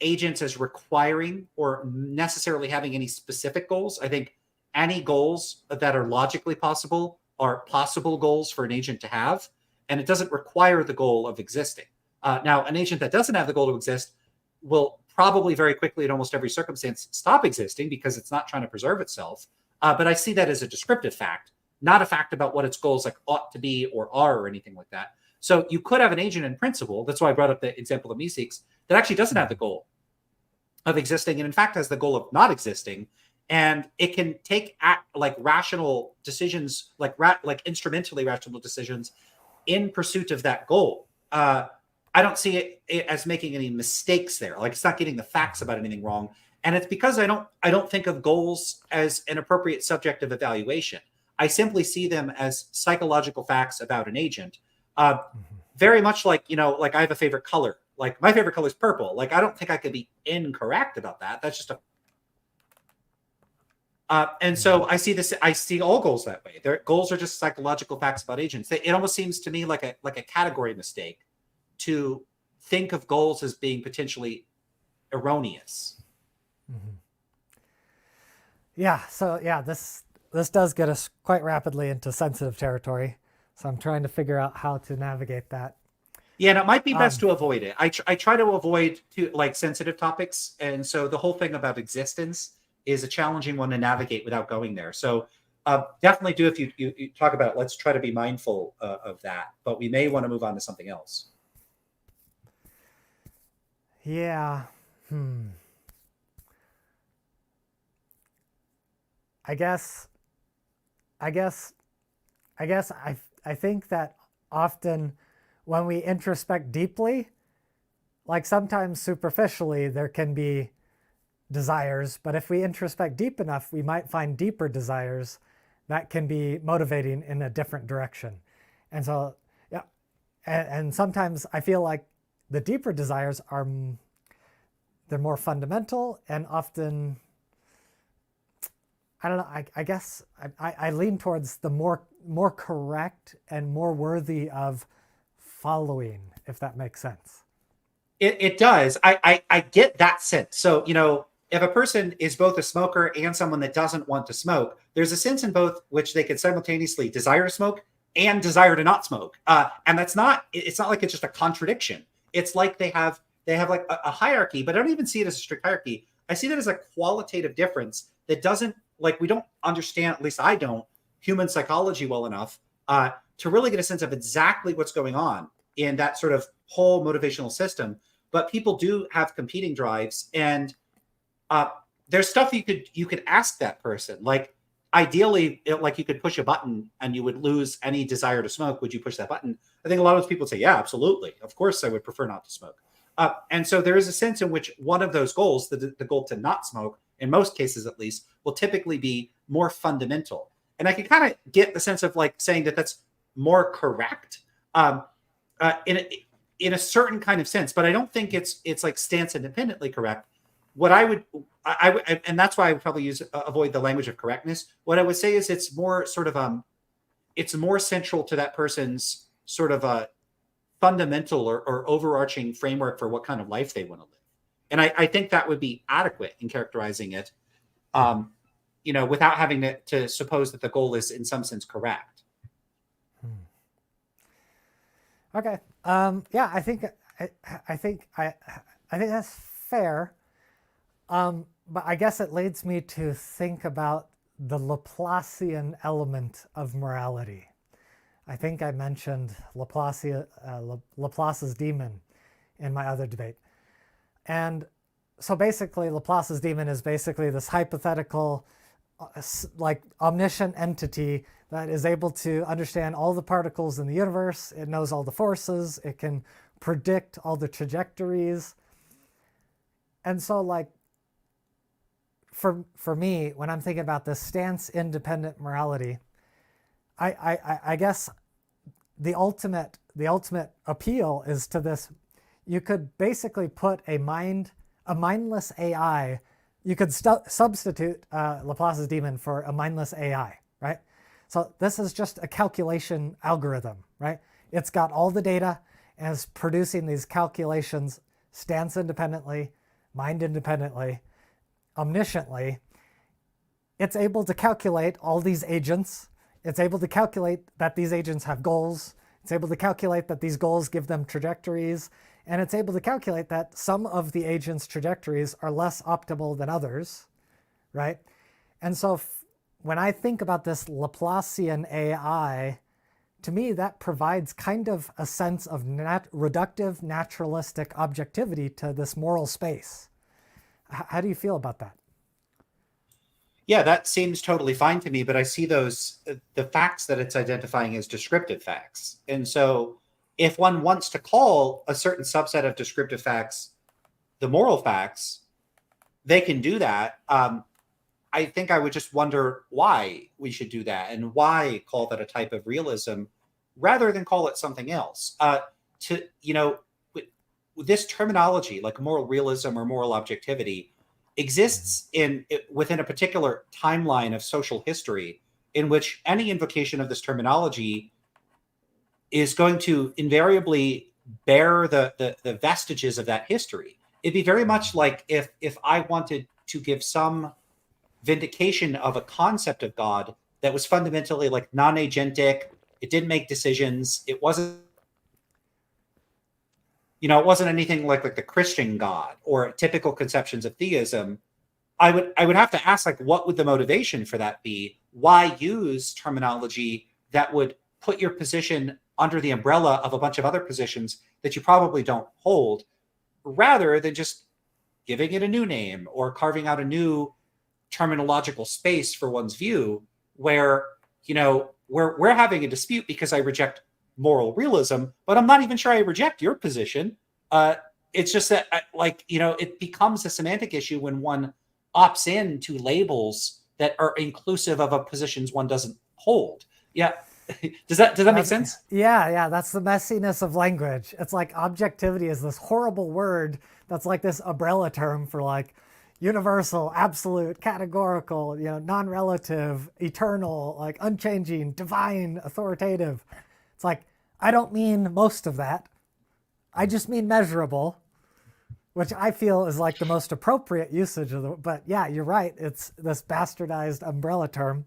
agents as requiring or necessarily having any specific goals. I think any goals that are logically possible are possible goals for an agent to have, and it doesn't require the goal of existing. Now, an agent that doesn't have the goal to exist will probably very quickly in almost every circumstance stop existing because it's not trying to preserve itself. But I see that as a descriptive fact, not a fact about what its goals like ought to be or are or anything like that. So you could have an agent in principle. That's why I brought up the example of Meeseeks that actually doesn't have the goal of existing, and in fact has the goal of not existing. And it can take like rational decisions, like instrumentally rational decisions, in pursuit of that goal. I don't see it as making any mistakes there. Like it's not getting the facts about anything wrong, and it's because I don't think of goals as an appropriate subject of evaluation. I simply see them as psychological facts about an agent. Very much like like I have a favorite color. Like my favorite color is purple. Like I don't think I could be incorrect about that. That's just a and so I see this. I see all goals that way. Their goals are just psychological facts about agents. It almost seems to me like a category mistake to think of goals as being potentially erroneous. Mm-hmm. Yeah. So yeah, this does get us quite rapidly into sensitive territory. So I'm trying to figure out how to navigate that. Yeah, and it might be best Um, to avoid it. I try to avoid like sensitive topics, and so the whole thing about existence is a challenging one to navigate without going there. So definitely do if you talk about it. Let's try to be mindful of that, but we may want to move on to something else. yeah. Hmm. I guess. I guess. I guess. I think that often when we introspect deeply, like sometimes superficially, there can be desires, but if we introspect deep enough, we might find deeper desires that can be motivating in a different direction. And so, yeah, and sometimes I feel like the deeper desires are they're more fundamental and often I don't know. I guess I lean towards the more correct and more worthy of following, if that makes sense. It does. I get that sense. So, if a person is both a smoker and someone that doesn't want to smoke, there's a sense in both which they could simultaneously desire to smoke and desire to not smoke. And it's not like it's just a contradiction. It's like they have like a hierarchy, but I don't even see it as a strict hierarchy. I see that as a qualitative difference that doesn't like we don't understand, at least I don't, human psychology well enough to really get a sense of exactly what's going on in that sort of whole motivational system. But people do have competing drives, and uh, there's stuff you could ask that person. Like ideally, like you could push a button and you would lose any desire to smoke. Would you push that button? I think a lot of people would say, yeah, absolutely. Of course, I would prefer not to smoke. And so there is a sense in which one of those goals, the goal to not smoke, in most cases at least, will typically be more fundamental. And I can kind of get the sense of like saying that that's more correct. In a certain kind of sense, but I don't think it's like stance independently correct. What I would and that's why I would probably avoid the language of correctness. What I would say is it's more sort of it's more central to that person's sort of a fundamental or overarching framework for what kind of life they want to live. And I think that would be adequate in characterizing it, without having to suppose that the goal is in some sense correct. Okay. Yeah, I think I think that's fair. But I guess it leads me to think about the Laplacian element of morality. I think I mentioned Laplace's demon in my other debate. And so basically, Laplace's demon is basically this hypothetical, like omniscient entity that is able to understand all the particles in the universe. It knows all the forces. It can predict all the trajectories. And so, like, for me, when I'm thinking about this stance-independent morality, I guess the ultimate appeal is to this. You could basically put a mindless AI. You could substitute Laplace's demon for a mindless AI, right? So this is just a calculation algorithm, right? It's got all the data and is producing these calculations stance independently, mind independently, omnisciently. It's able to calculate all these agents. It's able to calculate that these agents have goals. It's able to calculate that these goals give them trajectories. And it's able to calculate that some of the agents' trajectories are less optimal than others, right? And so when I think about this Laplacian AI, to me, that provides kind of a sense of reductive naturalistic objectivity to this moral space. How do you feel about that? Yeah, that seems totally fine to me, but I see those the facts that it's identifying as descriptive facts. And so if one wants to call a certain subset of descriptive facts the moral facts, they can do that. I think I would just wonder why we should do that and why call that a type of realism rather than call it something else. To with this terminology like moral realism or moral objectivity exists within a particular timeline of social history in which any invocation of this terminology is going to invariably bear the vestiges of that history. It'd be very much like if I wanted to give some vindication of a concept of God that was fundamentally like non-agentic, it didn't make decisions, it wasn't it wasn't anything like the Christian God or typical conceptions of theism, I would have to ask, like, what would the motivation for that be? Why use terminology that would put your position under the umbrella of a bunch of other positions that you probably don't hold, rather than just giving it a new name or carving out a new terminological space for one's view, where we're having a dispute because I reject moral realism, but I'm not even sure I reject your position. It's just that, it becomes a semantic issue when one opts in to labels that are inclusive of a positions one doesn't hold. Yeah. Does that make sense? Yeah, that's the messiness of language. It's like objectivity is this horrible word that's like this umbrella term for like universal, absolute, categorical, non-relative, eternal, like unchanging, divine, authoritative. It's like, I don't mean most of that. I just mean measurable, which I feel is like the most appropriate usage of the, but yeah, you're right. It's this bastardized umbrella term.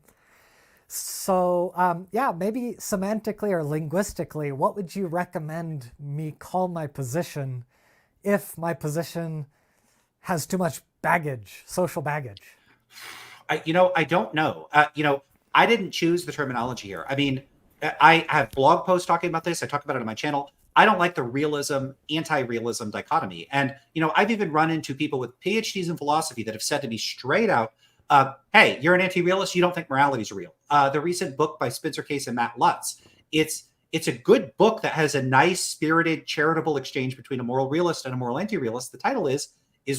So maybe semantically or linguistically, what would you recommend me call my position if my position has too much baggage, social baggage? I don't know. I didn't choose the terminology here. I mean, I have blog posts talking about this. I talk about it on my channel. I don't like the realism, anti-realism dichotomy. And, I've even run into people with PhDs in philosophy that have said to me straight out, hey, you're an anti-realist. You don't think morality is real. The recent book by Spencer Case and Matt Lutz, it's a good book that has a nice, spirited, charitable exchange between a moral realist and a moral anti-realist. The title is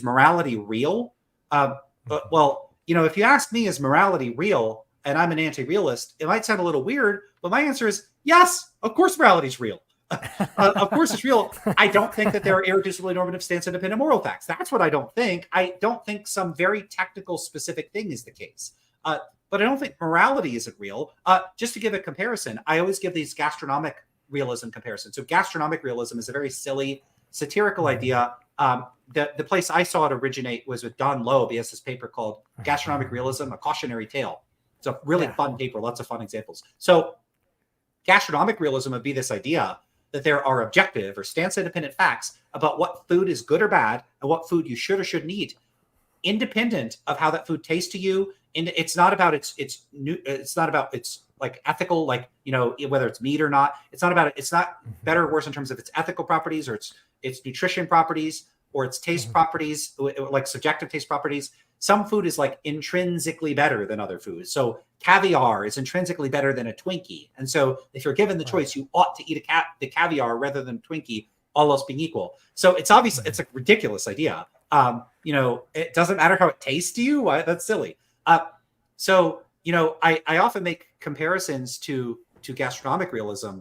Morality Real? Well, if you ask me, is morality real? And I'm an anti-realist, it might sound a little weird, but my answer is yes, of course morality is real. Of course it's real. I don't think that there are irreducibly normative stance-independent moral facts. That's what I don't think. I don't think some very technical specific thing is the case. But I don't think morality isn't real. Just to give a comparison, I always give these gastronomic realism comparisons. So gastronomic realism is a very silly, satirical idea. The place I saw it originate was with Don Loeb. He has this paper called Gastronomic Realism, A Cautionary Tale. It's a really fun paper, lots of fun examples. So gastronomic realism would be this idea that there are objective or stance-independent facts about what food is good or bad and what food you should or shouldn't eat, independent of how that food tastes to you. And it's not about it's not about its like ethical, like, whether it's meat or not. It's not about it. It's not better or worse in terms of its ethical properties or its nutrition properties or its taste properties, like subjective taste properties. Some food is like intrinsically better than other foods. So caviar is intrinsically better than a Twinkie. And so if you're given the choice, you ought to eat the caviar rather than Twinkie, all else being equal. So it's obvious, it's a ridiculous idea. It doesn't matter how it tastes to you. Why? That's silly. So I often make comparisons to gastronomic realism,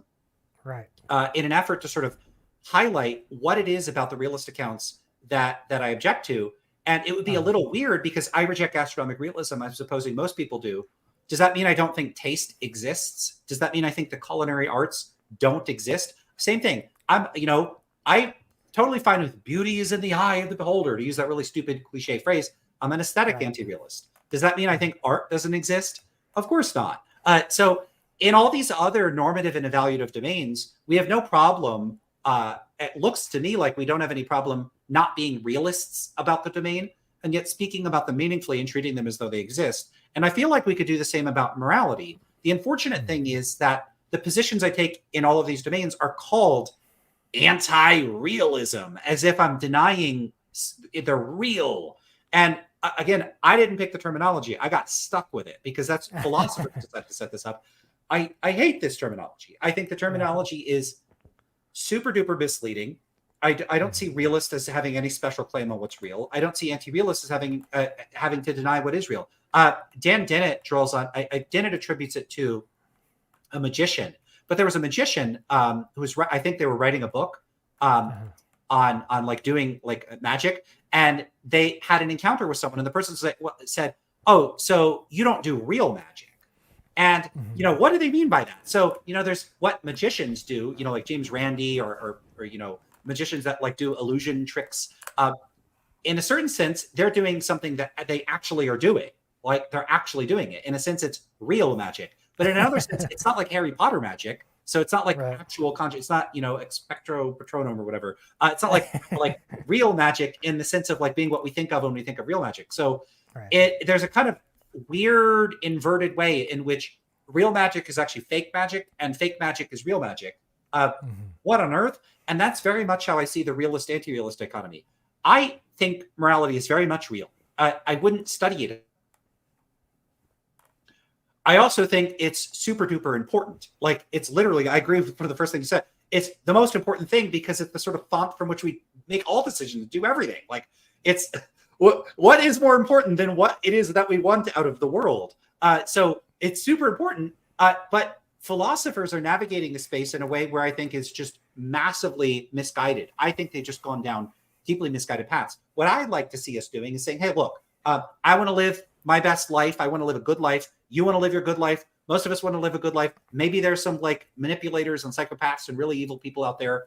right? In an effort to sort of highlight what it is about the realist accounts that I object to. And it would be a little weird because I reject gastronomic realism, I'm supposing most people do. Does that mean I don't think taste exists? Does that mean I think the culinary arts don't exist? Same thing. I'm totally fine with beauty is in the eye of the beholder, to use that really stupid cliche phrase. I'm an aesthetic anti-realist. Does that mean I think art doesn't exist? Of course not. So in all these other normative and evaluative domains, we have no problem. It looks to me like we don't have any problem not being realists about the domain, and yet speaking about them meaningfully and treating them as though they exist. And I feel like we could do the same about morality. The unfortunate thing is that the positions I take in all of these domains are called anti-realism, as if I'm denying they're real. And again, I didn't pick the terminology. I got stuck with it because that's philosophers that set this up. I hate this terminology. I think the terminology is super duper misleading. I don't see realist as having any special claim on what's real. I don't see anti-realist as having to deny what is real. Dan Dennett draws on. Dennett attributes it to a magician, but there was a magician who was. I think they were writing a book on like doing like magic, and they had an encounter with someone, and the person said, "Oh, so you don't do real magic?" And, what do they mean by that? So, there's what magicians do, like James Randi or magicians that like do illusion tricks. In a certain sense, they're doing something that they actually are doing. Like they're actually doing it. In a sense, it's real magic. But in another sense, it's not like Harry Potter magic. So it's not like Right. actual conscious. It's not, expectro patronum or whatever. It's not like real magic in the sense of like being what we think of when we think of real magic. So Right. there's a kind of weird inverted way in which real magic is actually fake magic and fake magic is real magic. What on earth? And that's very much how I see the realist anti-realist dichotomy. I think morality is very much real. I wouldn't study it. I also think it's super duper important. Like it's literally, I agree with one of the first things you said. It's the most important thing because it's the sort of font from which we make all decisions, do everything. Like it's what is more important than what it is that we want out of the world. So it's super important. But philosophers are navigating the space in a way where I think is just massively misguided. I think they've just gone down deeply misguided paths. What I'd like to see us doing is saying, hey, look, I want to live my best life. I want to live a good life. You want to live your good life. Most of us want to live a good life. Maybe there's some like manipulators and psychopaths and really evil people out there.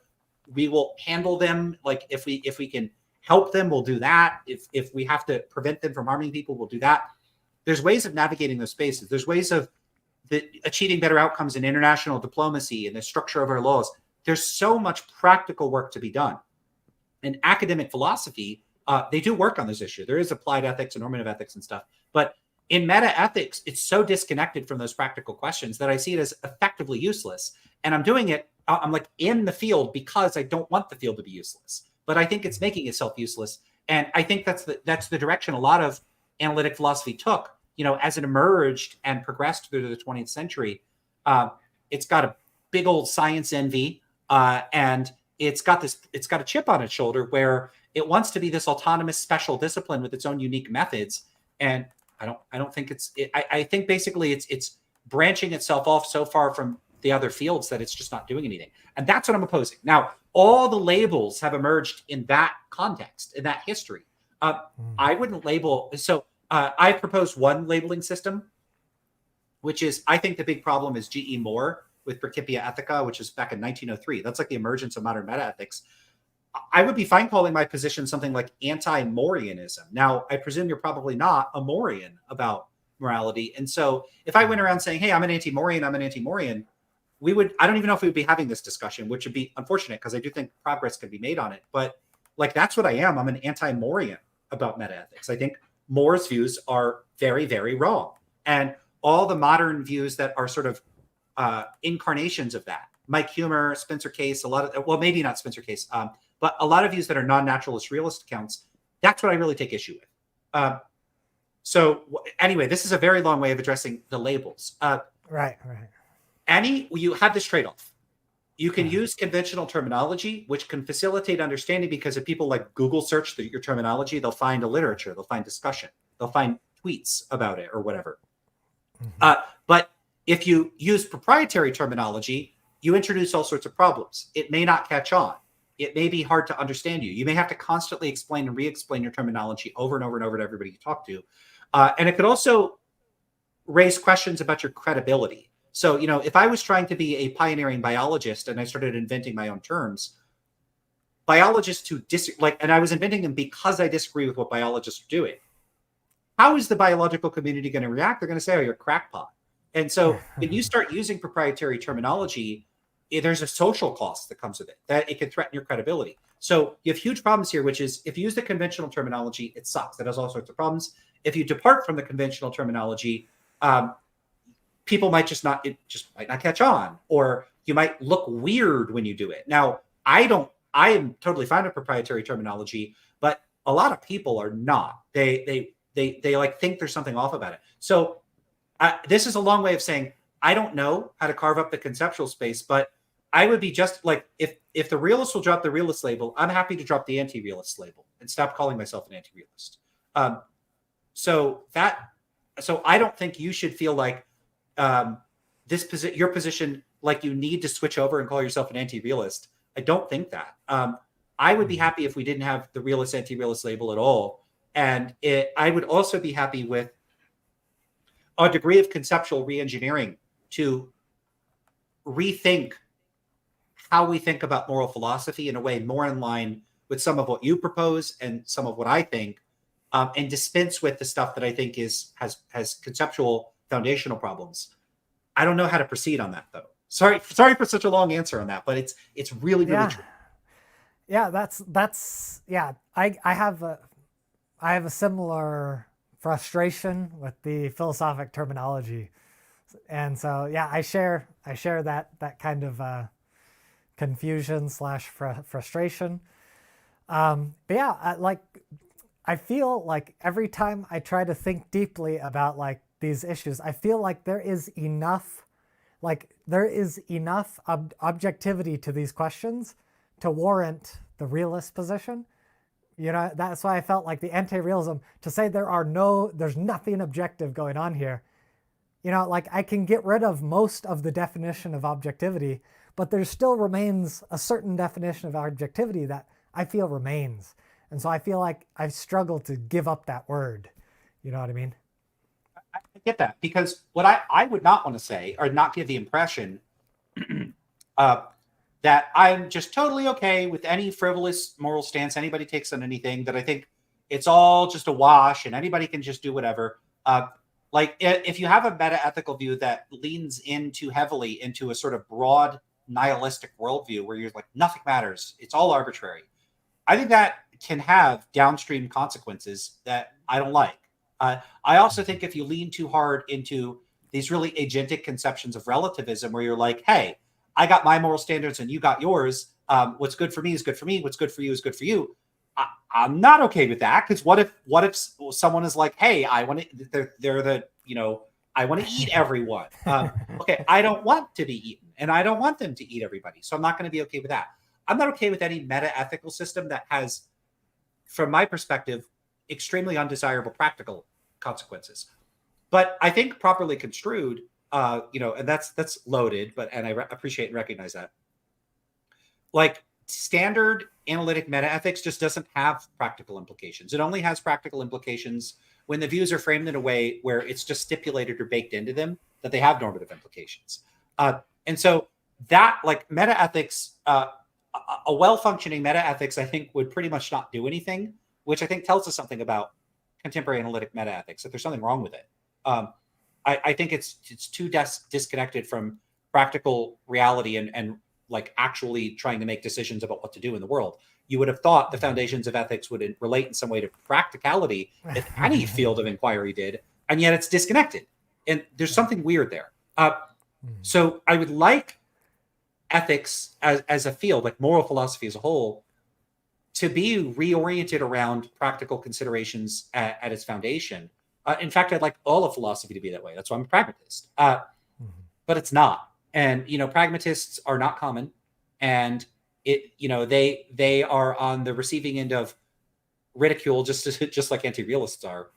We will handle them. Like if we can help them, we'll do that. If we have to prevent them from harming people, we'll do that. There's ways of navigating those spaces. There's ways of achieving better outcomes in international diplomacy and the structure of our laws. There's so much practical work to be done. And academic philosophy, they do work on this issue. There is applied ethics and normative ethics and stuff. But in meta ethics, it's so disconnected from those practical questions that I see it as effectively useless. And I'm doing it, I'm like in the field because I don't want the field to be useless. But I think it's making itself useless. And I think that's the direction a lot of analytic philosophy took, as it emerged and progressed through the 20th century. It's got a big old science envy, and it's got a chip on its shoulder where it wants to be this autonomous special discipline with its own unique methods. And I don't think I think basically it's branching itself off so far from the other fields that it's just not doing anything. And that's what I'm opposing. Now, all the labels have emerged in that context, in that history. I wouldn't label. So I proposed one labeling system, which is, I think the big problem is G.E. Moore with Principia Ethica, which is back in 1903. That's like the emergence of modern metaethics. I would be fine calling my position something like anti-Moreanism. Now, I presume you're probably not a Morean about morality. And so if I went around saying, hey, I'm an anti-Morean, I don't even know if we would be having this discussion, which would be unfortunate because I do think progress can be made on it. But like, that's what I am. I'm an anti-Morean about metaethics. I think Moore's views are very, very wrong. And all the modern views that are sort of incarnations of that, Mike Humer, Spencer Case, maybe not Spencer Case, but a lot of views that are non-naturalist realist accounts, that's what I really take issue with. So anyway, this is a very long way of addressing the labels. Right. You have this trade-off. You can use conventional terminology, which can facilitate understanding because if people like Google search your terminology, they'll find a literature, they'll find discussion, they'll find tweets about it or whatever. But if you use proprietary terminology, you introduce all sorts of problems. It may not catch on. It may be hard to understand you. You may have to constantly explain and re-explain your terminology over and over and over to everybody you talk to. And it could also raise questions about your credibility. So, if I was trying to be a pioneering biologist and I started inventing my own terms, biologists who and I was inventing them because I disagree with what biologists are doing. How is the biological community going to react? They're going to say, oh, you're a crackpot. And so when you start using proprietary terminology, there's a social cost that comes with it, that it can threaten your credibility. So you have huge problems here, which is if you use the conventional terminology, it sucks. That has all sorts of problems. If you depart from the conventional terminology, people might just might not catch on, or you might look weird when you do it. Now, I am totally fine with proprietary terminology, but a lot of people are not. They like think there's something off about it. So this is a long way of saying, I don't know how to carve up the conceptual space, but I would be just like, if the realist will drop the realist label, I'm happy to drop the anti-realist label and stop calling myself an anti-realist. So I don't think you should feel like your position, like you need to switch over and call yourself an anti-realist. I don't think that. I would be happy if we didn't have the realist anti-realist label at all. And I would also be happy with a degree of conceptual reengineering to rethink how we think about moral philosophy in a way more in line with some of what you propose and some of what I think, and dispense with the stuff that I think has conceptual foundational problems. I don't know how to proceed on that though. Sorry for such a long answer on that, but it's really true. Yeah, that's yeah. I have a similar frustration with the philosophic terminology, and so yeah, I share that kind of confusion slash frustration. But yeah, I feel like every time I try to think deeply about like these issues, I feel like there is enough objectivity to these questions to warrant the realist position. You know, that's why I felt like the anti-realism, to say there's nothing objective going on here. You know, like I can get rid of most of the definition of objectivity, but there still remains a certain definition of objectivity that I feel remains. And so I feel like I've struggled to give up that word. You know what I mean? I get that, because what I would not want to say, or not give the impression uh, that I'm just totally okay with any frivolous moral stance anybody takes on anything, that I think it's all just a wash and anybody can just do whatever. Like if you have a meta-ethical view that leans in too heavily into a sort of broad nihilistic worldview where you're like, nothing matters, it's all arbitrary, I think that can have downstream consequences that I don't like. I also think if you lean too hard into these really agentic conceptions of relativism, where you're like, hey, I got my moral standards and you got yours. What's good for me is good for me. What's good for you is good for you. I'm not okay with that, because what if someone is like, hey, I want to, they're the, I want to eat everyone. Okay, I don't want to be eaten, and I don't want them to eat everybody. So I'm not going to be okay with that. I'm not okay with any meta-ethical system that has, from my perspective, extremely undesirable practical consequences. But I think properly construed, and that's loaded, and I appreciate and recognize that. Like standard analytic meta-ethics just doesn't have practical implications. It only has practical implications when the views are framed in a way where it's just stipulated or baked into them that they have normative implications. And so that, like meta-ethics, a well-functioning meta-ethics, I think, would pretty much not do anything, which I think tells us something about contemporary analytic meta-ethics, that there's something wrong with it. I think it's too disconnected from practical reality and like actually trying to make decisions about what to do in the world. You would have thought the foundations of ethics would relate in some way to practicality, if any field of inquiry did, and yet it's disconnected. And there's something weird there. So I would like ethics as a field, like moral philosophy as a whole, to be reoriented around practical considerations at its foundation. In fact, I'd like all of philosophy to be that way. That's why I'm a pragmatist. But it's not. And, pragmatists are not common. And they are on the receiving end of ridicule, just like anti-realists are,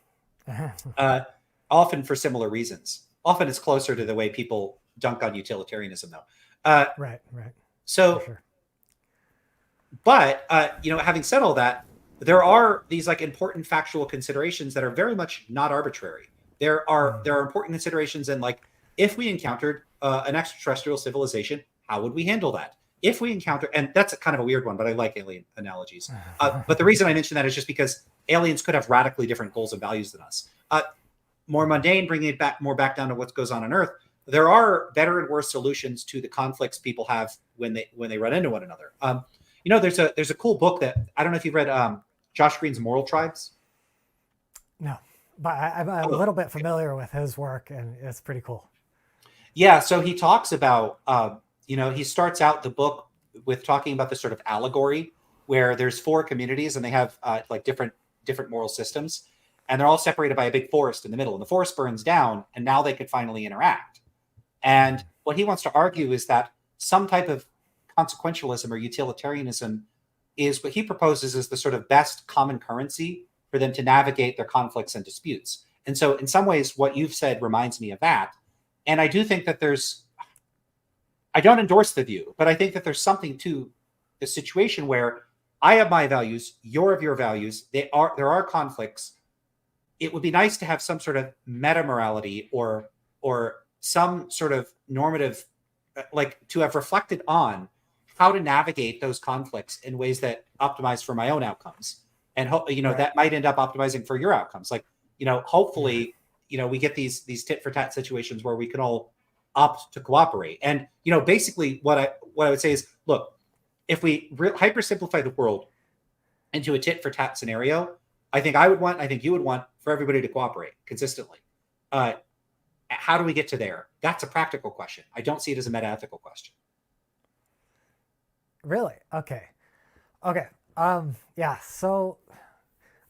often for similar reasons. Often it's closer to the way people dunk on utilitarianism, though. Right. So, sure. But, having said all that, there are these like important factual considerations that are very much not arbitrary. There are important considerations in, like, if we encountered an extraterrestrial civilization, how would we handle that? If we encounter, and that's kind of a weird one, but I like alien analogies. But the reason I mention that is just because aliens could have radically different goals and values than us. More mundane, bringing it back down to what goes on Earth. There are better and worse solutions to the conflicts people have when they run into one another. There's a cool book that, I don't know if you've read Josh Green's Moral Tribes. No, but I'm a little bit familiar with his work, and it's pretty cool. Yeah, so he talks about, he starts out the book with talking about this sort of allegory where there's 4 communities and they have like different moral systems, and they're all separated by a big forest in the middle, and the forest burns down, and now they could finally interact. And what he wants to argue is that some type of consequentialism or utilitarianism is what he proposes as the sort of best common currency for them to navigate their conflicts and disputes. And so in some ways, what you've said reminds me of that. And I do think that I don't endorse the view, but I think that there's something to the situation where I have my values, you're of your values, there are conflicts. It would be nice to have some sort of meta-morality or some sort of normative, like to have reflected on how to navigate those conflicts in ways that optimize for my own outcomes. And, right. That might end up optimizing for your outcomes. Like, hopefully, we get these tit for tat situations where we can all opt to cooperate. And basically what I would say is, look, if we hypersimplify the world into a tit for tat scenario, I think you would want for everybody to cooperate consistently. How do we get to there? That's a practical question. I don't see it as a meta-ethical question. Really? Okay. Okay. Yeah. So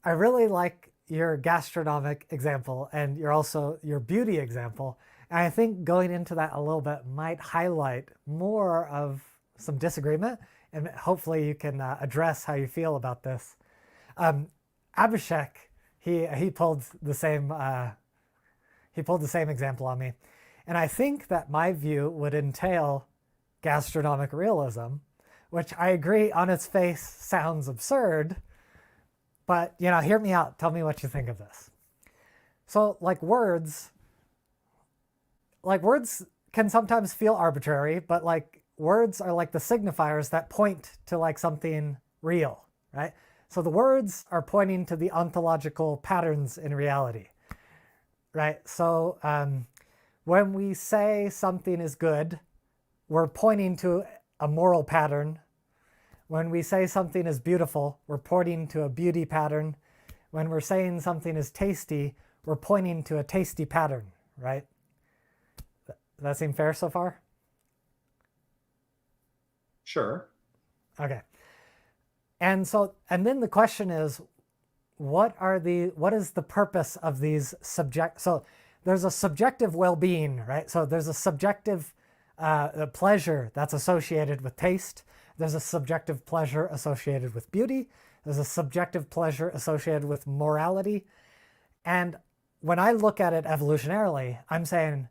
I really like your gastronomic example and your beauty example. And I think going into that a little bit might highlight more of some disagreement, and hopefully you can address how you feel about this. Abhishek, he pulled the same example on me, and I think that my view would entail gastronomic realism, which I agree on its face sounds absurd, but hear me out. Tell me what you think of this. So words can sometimes feel arbitrary, but words are like the signifiers that point to something real, right? So the words are pointing to the ontological patterns in reality, right? So when we say something is good, we're pointing to a moral pattern. When we say something is beautiful, we're pointing to a beauty pattern. When we're saying something is tasty, we're pointing to a tasty pattern, right? Does that seem fair so far? Sure. Okay. And then the question is, what is the purpose of these so there's a subjective well-being, right? So there's a subjective pleasure that's associated with taste. There's a subjective pleasure associated with beauty. There's a subjective pleasure associated with morality. And when I look at it evolutionarily, I'm saying,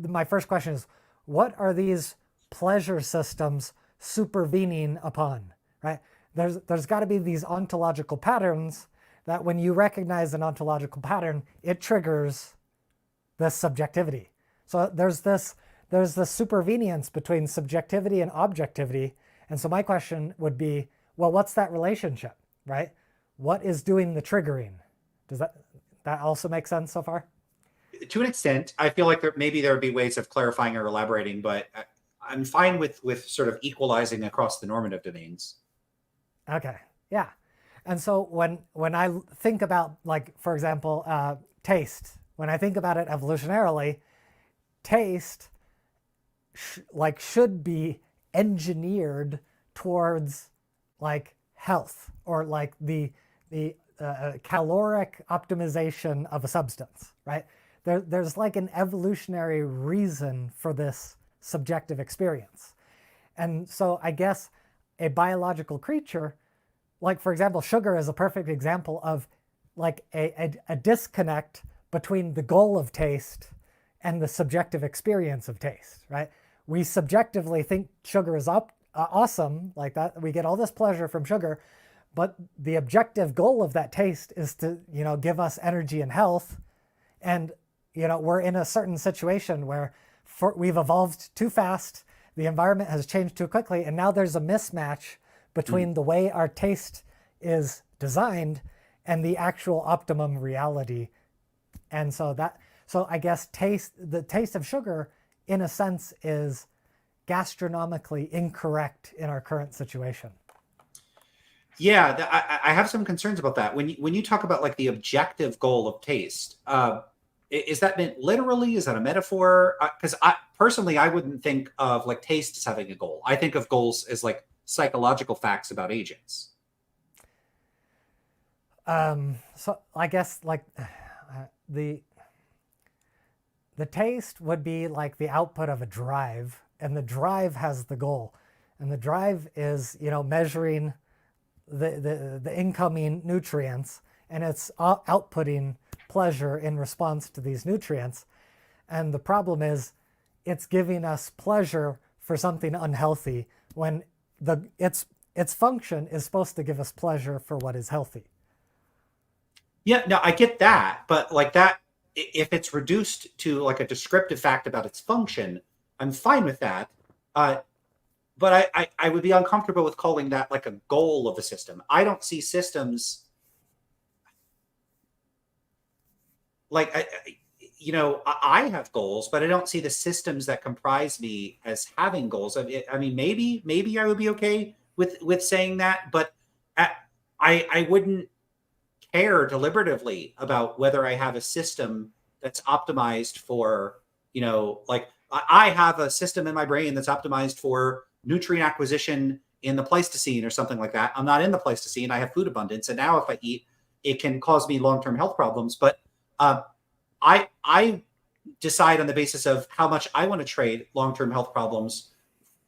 my first question is, what are these pleasure systems supervening upon, right? There's got to be these ontological patterns that when you recognize an ontological pattern, it triggers this subjectivity. So there's this supervenience between subjectivity and objectivity. And so my question would be, well, what's that relationship, right? What is doing the triggering? Does that also make sense so far? To an extent, I feel like there would be ways of clarifying or elaborating, but I'm fine with sort of equalizing across the normative domains. Okay, yeah. And so when I think about, for example, taste, when I think about it evolutionarily, taste should be engineered towards health, or the caloric optimization of a substance, right? There's an evolutionary reason for this subjective experience. And so I guess a biological creature, for example, sugar is a perfect example of a disconnect between the goal of taste and the subjective experience of taste, right? We subjectively think sugar is awesome, like that. We get all this pleasure from sugar, but the objective goal of that taste is to, give us energy and health. And, we're in a certain situation where we've evolved too fast. The environment has changed too quickly. And now there's a mismatch between the way our taste is designed and the actual optimum reality. And so I guess the taste of sugar, in a sense, is gastronomically incorrect in our current situation. Yeah, I have some concerns about that. When you talk about the objective goal of taste, is that meant literally? Is that a metaphor? Because I wouldn't think of taste as having a goal. I think of goals as psychological facts about agents. So I guess the taste would be the output of a drive, and the drive has the goal, and the drive is measuring the incoming nutrients, and it's outputting pleasure in response to these nutrients. And the problem is it's giving us pleasure for something unhealthy when its function is supposed to give us pleasure for what is healthy. Yeah, no, I get that, but that, if it's reduced to a descriptive fact about its function, I'm fine with that. But I would be uncomfortable with calling that a goal of a system. I don't see systems I have goals, but I don't see the systems that comprise me as having goals. I mean, maybe I would be okay with saying that, but I wouldn't care deliberatively about whether I have a system that's optimized for, like I have a system in my brain that's optimized for nutrient acquisition in the Pleistocene or something like that. I'm not in the Pleistocene. I have food abundance. And now if I eat, it can cause me long-term health problems. But I decide on the basis of how much I want to trade long-term health problems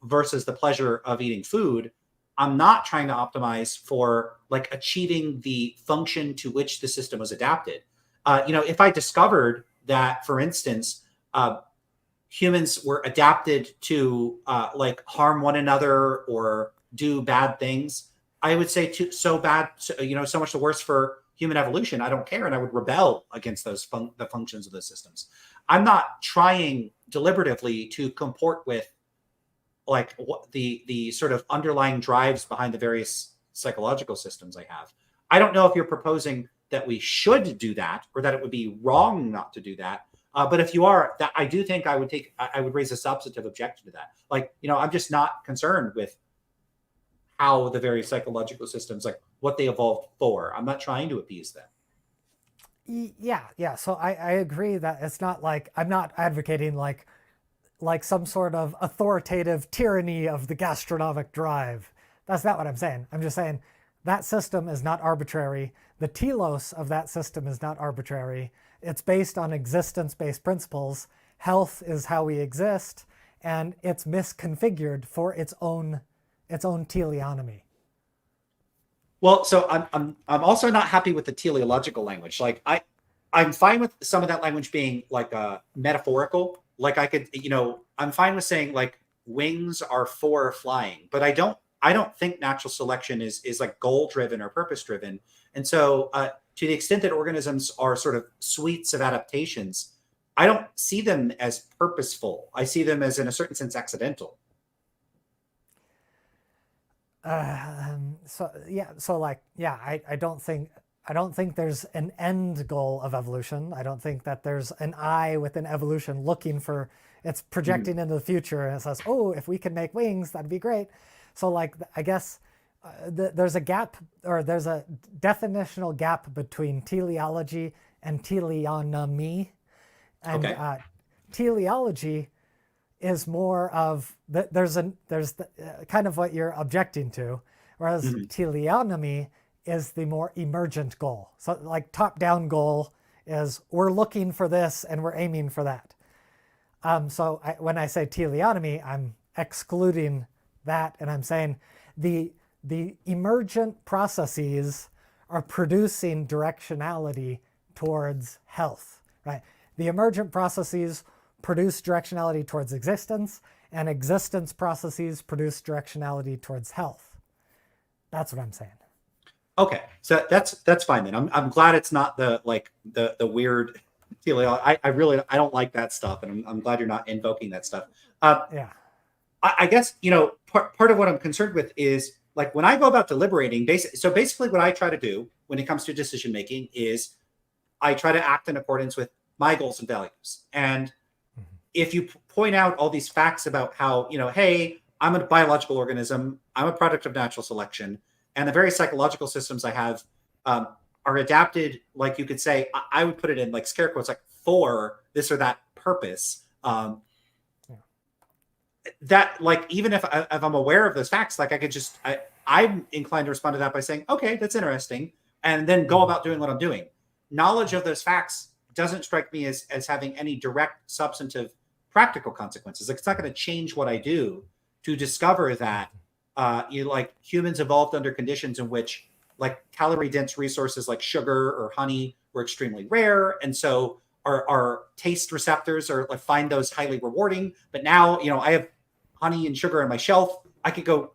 versus the pleasure of eating food. I'm not trying to optimize for like achieving the function to which the system was adapted. If I discovered that, for instance, humans were adapted to like harm one another or do bad things, I would say so bad, so much the worse for human evolution. I don't care, and I would rebel against the functions of those systems. I'm not trying deliberatively to comport with like what the sort of underlying drives behind the various psychological systems I have. I don't know if you're proposing that we should do that or that it would be wrong not to do that. But if you are, that I do think I would raise a substantive objection to that. Like, I'm just not concerned with how the various psychological systems, like what they evolved for. I'm not trying to appease them. Yeah. So I agree that it's not like I'm not advocating like some sort of authoritative tyranny of the gastronomic drive. That's not what I'm saying. I'm just saying that system is not arbitrary. The telos of that system is not arbitrary. It's based on existence-based principles. Health is how we exist, and it's misconfigured for its own teleonomy. Well, so I'm also not happy with the teleological language. Like I'm fine with some of that language being like metaphorical. Like I could, I'm fine with saying like wings are for flying, but I don't think natural selection is like goal driven or purpose driven. And so to the extent that organisms are sort of suites of adaptations, I don't see them as purposeful. I see them as in a certain sense accidental. I don't think there's an end goal of evolution. I don't think that there's an eye within evolution looking for, it's projecting into the future and it says, oh, if we can make wings, that'd be great. So like, I guess there's a gap, or there's a definitional gap between teleology and teleonomy. And Okay. teleology is more of, there's kind of what you're objecting to, whereas teleonomy is the more emergent goal. So like top-down goal is we're looking for this and we're aiming for that. When I say teleonomy, I'm excluding that, and I'm saying the emergent processes are producing directionality towards health, right? The emergent processes produce directionality towards existence, and existence processes produce directionality towards health. That's what I'm saying. Okay, so that's fine then. I'm glad it's not the weird teleology. I don't like that stuff, and I'm glad you're not invoking that stuff. Yeah. I guess part of what I'm concerned with is like when I go about deliberating. Basically, what I try to do when it comes to decision making is I try to act in accordance with my goals and values. And if you point out all these facts about how hey, I'm a biological organism, I'm a product of natural selection, and the various psychological systems I have are adapted, like you could say, I would put it in like scare quotes, like for this or that purpose. That like even if I'm aware of those facts, like I could just I'm inclined to respond to that by saying, okay, that's interesting, and then go about doing what I'm doing. Knowledge of those facts doesn't strike me as having any direct substantive practical consequences. Like it's not going to change what I do to discover that like humans evolved under conditions in which like calorie dense resources like sugar or honey were extremely rare, and so our taste receptors are like find those highly rewarding. But now I have honey and sugar on my shelf. I could go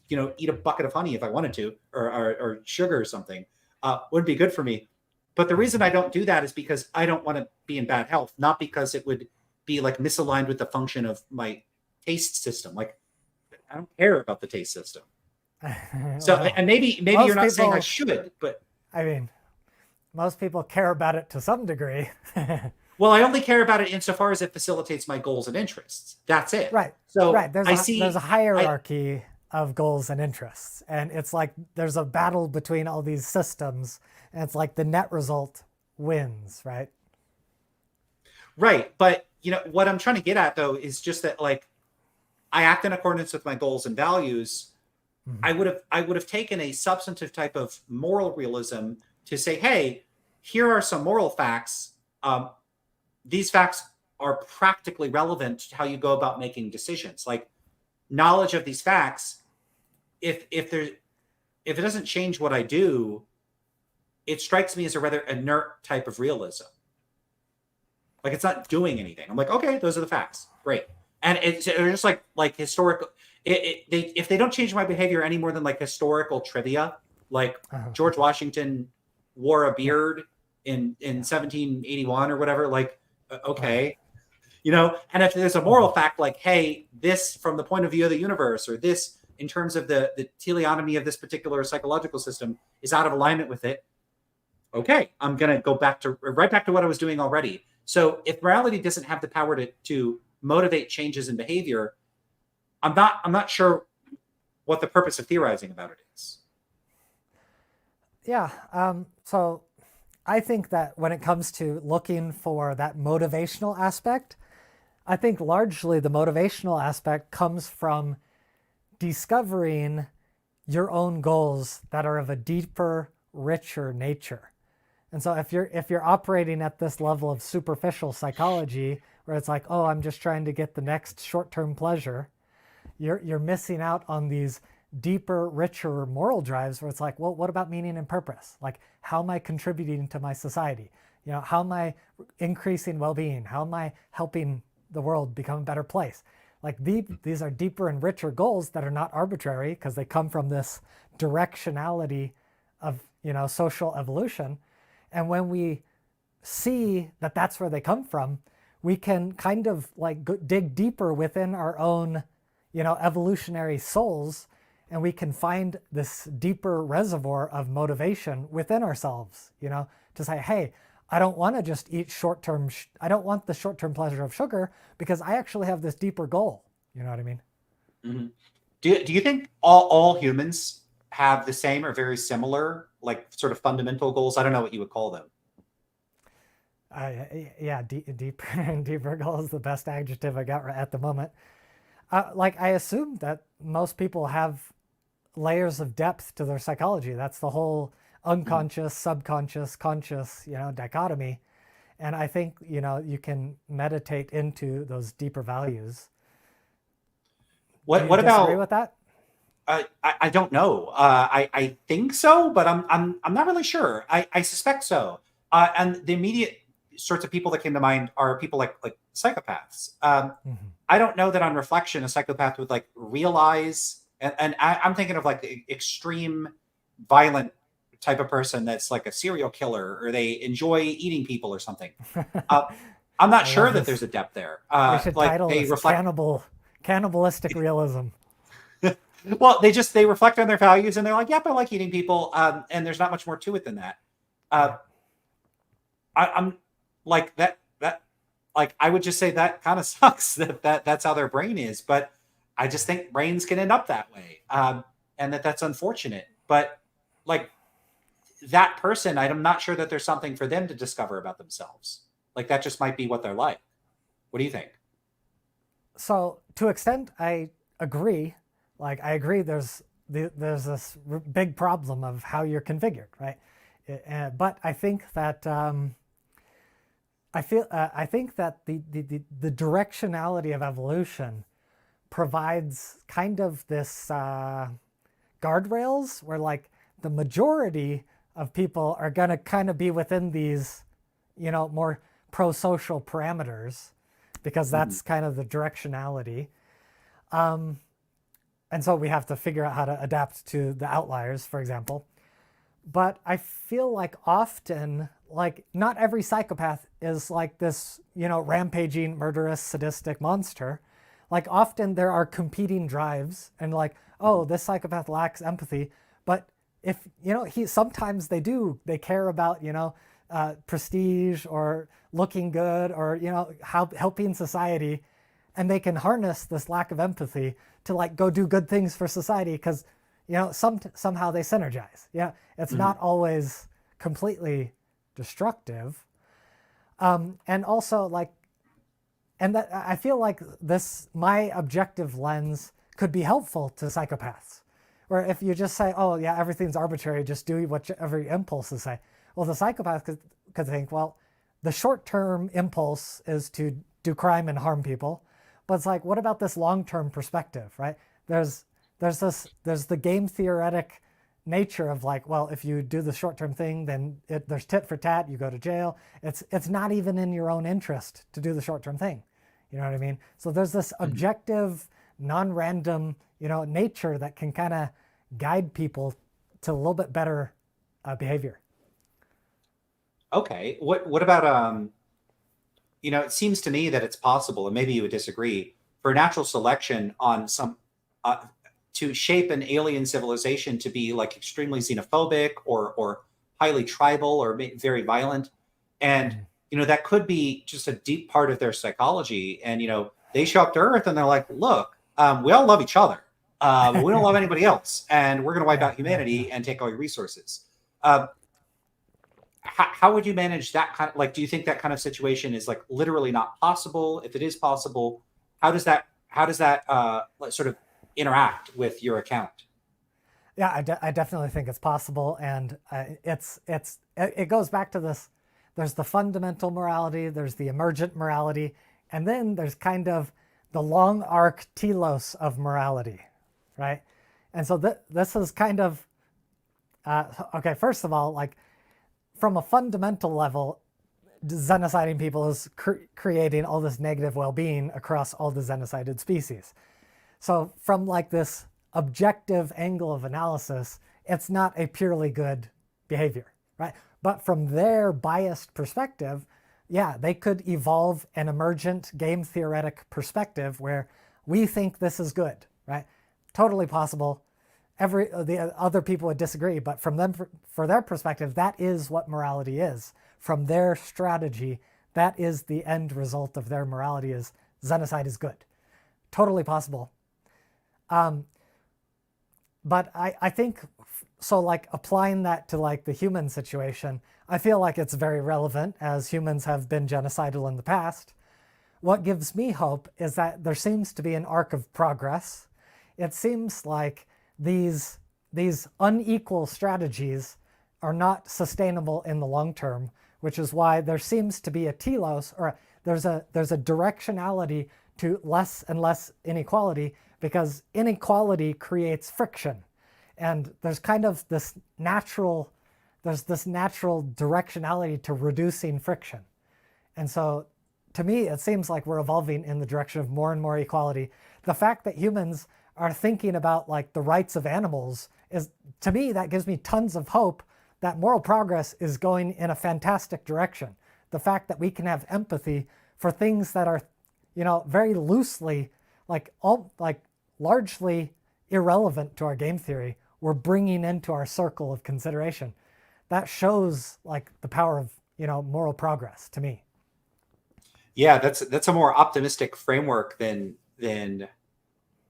eat a bucket of honey if I wanted to, or sugar or something. Would be good for me. But the reason I don't do that is because I don't want to be in bad health, not because it would be like misaligned with the function of my taste system. Like I don't care about the taste system. So, Well, and maybe you're not saying I should, but I mean, most people care about it to some degree. Well, I only care about it insofar as it facilitates my goals and interests. That's it. Right. So Right. I There's a see, I hierarchy of goals and interests. And it's like there's a battle between all these systems, and it's like the net result wins, right? right, but what I'm trying to get at though is just that like I act in accordance with my goals and values. Mhm. I would have taken a substantive type of moral realism to say, hey, here are some moral facts. These facts are practically relevant to how you go about making decisions. Like knowledge of these facts, if it doesn't change what I do, it strikes me as a rather inert type of realism. Like it's not doing anything. I'm like, okay, those are the facts. Great. And they're just like historical. If they don't change my behavior any more than like historical trivia, like Uh-huh. George Washington wore a Yeah. beard in Yeah. 1781 or whatever, like Right. okay, And if there's a moral Mhm. fact, like hey, this from the point of view of the universe, or this in terms of the teleonomy of this particular psychological system is out of alignment with it, okay, I'm gonna go right back to what I was doing already. So if morality doesn't have the power to motivate changes in behavior, I'm not sure what the purpose of theorizing about it is. Yeah. So I think that when it comes to looking for that motivational aspect, I think largely the motivational aspect comes from discovering your own goals that are of a deeper, richer nature. And so if you're operating at this level of superficial psychology where it's like, oh, I'm just trying to get the next short-term pleasure, you're missing out on these deeper, richer moral drives where it's like, well, what about meaning and purpose? Like, how am I contributing to my society? How am I increasing well-being? How am I helping the world become a better place? Like these are deeper and richer goals that are not arbitrary because they come from this directionality of social evolution. And when we see that that's where they come from, we can kind of like dig deeper within our own, evolutionary souls, and we can find this deeper reservoir of motivation within ourselves, to say, hey, I don't want to just eat short-term, I don't want the short-term pleasure of sugar because I actually have this deeper goal. You know what I mean? Mm-hmm. Do you think all humans have the same or very similar, like sort of fundamental goals? I don't know what you would call them. Yeah, deeper and deeper goal is the best adjective I got right at the moment. Like I assume that most people have layers of depth to their psychology. That's the whole Mhm. unconscious, subconscious, conscious, dichotomy. And I think, you can meditate into those deeper values. Do What you what disagree about with that? I don't know. I think so, but I'm not really sure. I suspect so. And the immediate sorts of people that came to mind are people like psychopaths. Hmm. I don't know that on reflection a psychopath would like realize, and I'm thinking of like the extreme violent type of person that's like a serial killer or they enjoy eating people or something. Uh, I'm not I sure love that this. there's a depth there. We should Like title they this reflect. cannibalistic realism. Well, they reflect on their values and they're like, yep, I like eating people, and there's not much more to it than that. Uh, Right. I'm like that like I would just say that kind of sucks that's how their brain is, but I just think brains can end up that way, and that's unfortunate. But like that person, I'm not sure that there's something for them to discover about themselves. Like that just might be what they're like. What do you think? So to extent I agree. Like I agree there's this big problem of how you're configured, right? But I think that I think that the directionality of evolution provides kind of this guardrails where like the majority of people are going to kind of be within these, more pro-social parameters because Mm-hmm. that's kind of the directionality. And so we have to figure out how to adapt to the outliers, for example. But I feel like often, like not every psychopath is like this, rampaging, murderous, sadistic monster. Like often there are competing drives and like, oh, this psychopath lacks empathy. But if, he sometimes they care about, prestige or looking good or helping society, and they can harness this lack of empathy to like go do good things for society because somehow they synergize. Yeah, it's not always completely destructive, and also like, and that I feel like this my objective lens could be helpful to psychopaths, where if you just say, oh yeah, everything's arbitrary, just do whatever your impulses say. Well, the psychopath could think, well, the short-term impulse is to do crime and harm people, but it's like, what about this long-term perspective, right? There's the game theoretic nature of like, well, if you do the short-term thing, then there's tit for tat, you go to jail. It's not even in your own interest to do the short-term thing. You know what I mean? So there's this objective, non-random, nature that can kind of guide people to a little bit better behavior. Okay. What about it seems to me that it's possible, and maybe you would disagree, for natural selection on some to shape an alien civilization to be like extremely xenophobic or highly tribal or very violent, and that could be just a deep part of their psychology. And they show up to Earth and they're like, look, we all love each other, but we don't love anybody else, and we're going to wipe out humanity and take all your resources. How would you manage that kind of, like, do you think that kind of situation is like literally not possible? If it is possible, how does that sort of interact with your account? Yeah, I definitely think it's possible, and it goes back to this. There's the fundamental morality, there's the emergent morality, and then there's kind of the long arc telos of morality, right? And so this is kind of okay. First of all, like, from a fundamental level, xenociding people is creating all this negative well-being across all the xenocided species. So from like this objective angle of analysis, it's not a purely good behavior, right? But from their biased perspective, yeah, they could evolve an emergent game theoretic perspective where we think this is good, right? Totally possible. The other people would disagree, but from them, for their perspective, that is what morality is. From their strategy, that is the end result of their morality, is xenocide is good. Totally possible. But I think, so like applying that to like the human situation, I feel like it's very relevant as humans have been genocidal in the past. What gives me hope is that there seems to be an arc of progress. It seems like these unequal strategies are not sustainable in the long term, which is why there seems to be a telos, or there's a directionality to less and less inequality, because inequality creates friction. And there's kind of this natural directionality to reducing friction. And so to me, it seems like we're evolving in the direction of more and more equality. The fact that humans are thinking about like the rights of animals is, to me, that gives me tons of hope that moral progress is going in a fantastic direction. The fact that we can have empathy for things that are, very loosely, largely irrelevant to our game theory, we're bringing into our circle of consideration. That shows like the power of, moral progress to me. Yeah, that's a more optimistic framework than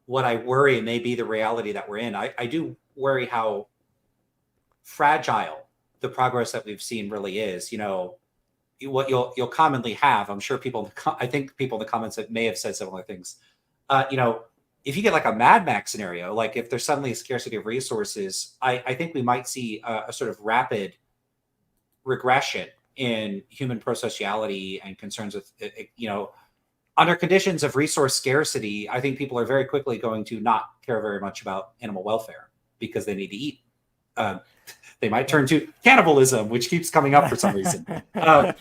what I worry may be the reality that we're in. I do worry how fragile the progress that we've seen really is. What you'll commonly have, I'm sure I think people in the comments that may have said similar things. If you get like a Mad Max scenario, like if there's suddenly a scarcity of resources, I think we might see a sort of rapid regression in human prosociality and concerns with, under conditions of resource scarcity. I think people are very quickly going to not care very much about animal welfare because they need to eat. They might turn to cannibalism, which keeps coming up for some reason. I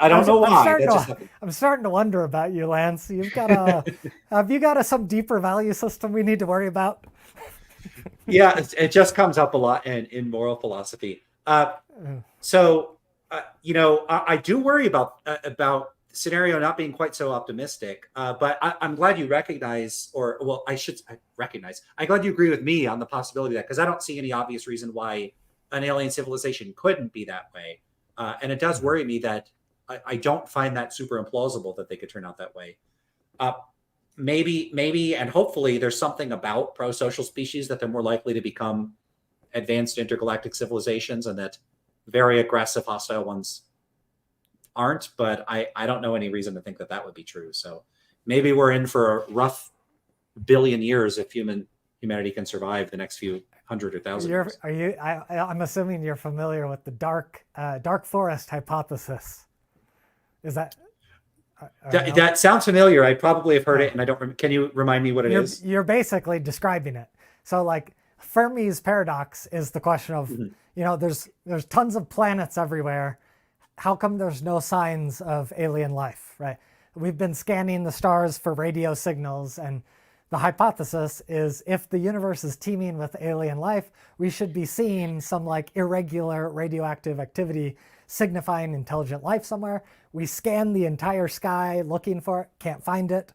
don't know why. I'm starting to wonder about you, Lance. Have you got some deeper value system we need to worry about? Yeah, it just comes up a lot in moral philosophy. I do worry about the scenario not being quite so optimistic, but I'm glad you recognize, I'm glad you agree with me on the possibility of that, because I don't see any obvious reason why an alien civilization couldn't be that way. And it does worry me that I don't find that super implausible that they could turn out that way. Uh, maybe, and hopefully there's something about pro-social species that they're more likely to become advanced intergalactic civilizations, and that very aggressive, hostile ones aren't. But I don't know any reason to think that that would be true. So maybe we're in for a rough billion years if humanity can survive the next few hundred or thousand years. I'm assuming you're familiar with the dark forest hypothesis. Is that? No? That sounds familiar. I probably have heard it, and I don't. Can you remind me what it is? You're basically describing it. So, like, Fermi's paradox is the question of, there's tons of planets everywhere. How come there's no signs of alien life, right? We've been scanning the stars for radio signals, and the hypothesis is if the universe is teeming with alien life, we should be seeing some like irregular radioactive activity signifying intelligent life somewhere. We scan the entire sky looking for it, can't find it.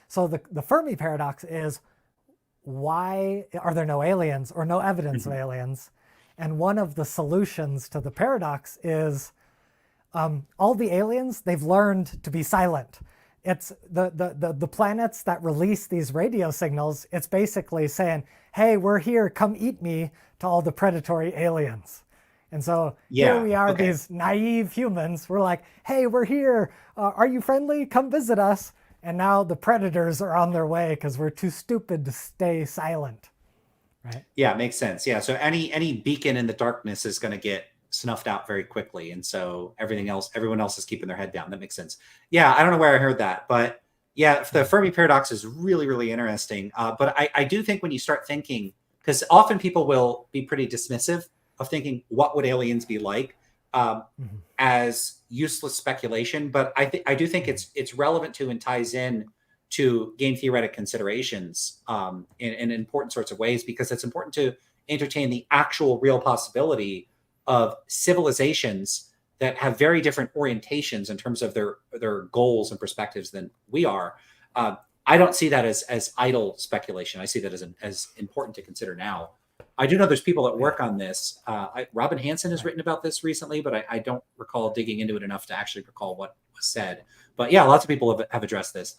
So the Fermi paradox is, why are there no aliens or no evidence of aliens? And one of the solutions to the paradox is all the aliens, they've learned to be silent. It's the planets that release these radio signals, it's basically saying, hey, we're here, come eat me, to all the predatory aliens. And so here we are, these naive humans, we're like, hey, we're here, are you friendly? Come visit us. And now the predators are on their way because we're too stupid to stay silent, right? Yeah, makes sense. Yeah, so any beacon in the darkness is going to get snuffed out very quickly, and so everyone else is keeping their head down. That makes sense. Yeah, I don't know where I heard that, but yeah, the Fermi paradox is really, really interesting. But I do think when you start thinking, because often people will be pretty dismissive of thinking, what would aliens be like, as useless speculation. But I do think it's relevant to and ties in to game theoretic considerations in important sorts of ways, because it's important to entertain the actual real possibility of civilizations that have very different orientations in terms of their goals and perspectives than we are. I don't see that as idle speculation. I see that as important to consider now. I do know there's people that work on this. Robin Hanson has written about this recently, but I don't recall digging into it enough to actually recall what was said. But yeah, lots of people have addressed this.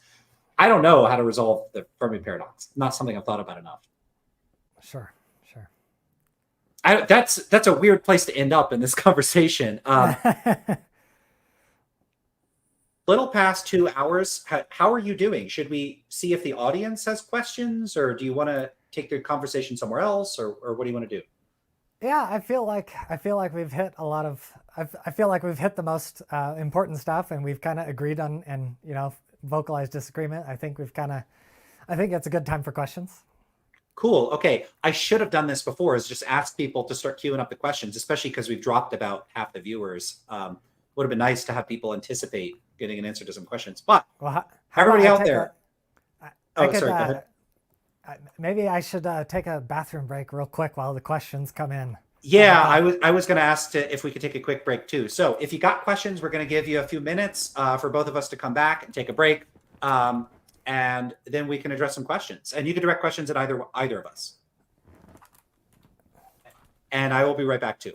I don't know how to resolve the Fermi paradox. Not something I've thought about enough. Sure. That's a weird place to end up in this conversation. Little past 2 hours. How are you doing? Should we see if the audience has questions, or do you want to take the conversation somewhere else, or what do you want to do? Yeah, I feel like we've hit a lot of. I feel like we've hit the most important stuff, and we've kind of agreed on and vocalized disagreement. I think it's a good time for questions. Cool. Okay. I should have done this before, is just ask people to start queuing up the questions, especially because we've dropped about half the viewers. Would have been nice to have people anticipate getting an answer to some questions. But everybody out there. Sorry, go ahead. Maybe I should take a bathroom break real quick while the questions come in. Yeah, I was going to ask if we could take a quick break too. So if you got questions, we're going to give you a few minutes for both of us to come back and take a break. And then we can address some questions, and you can direct questions at either of us. And I will be right back too.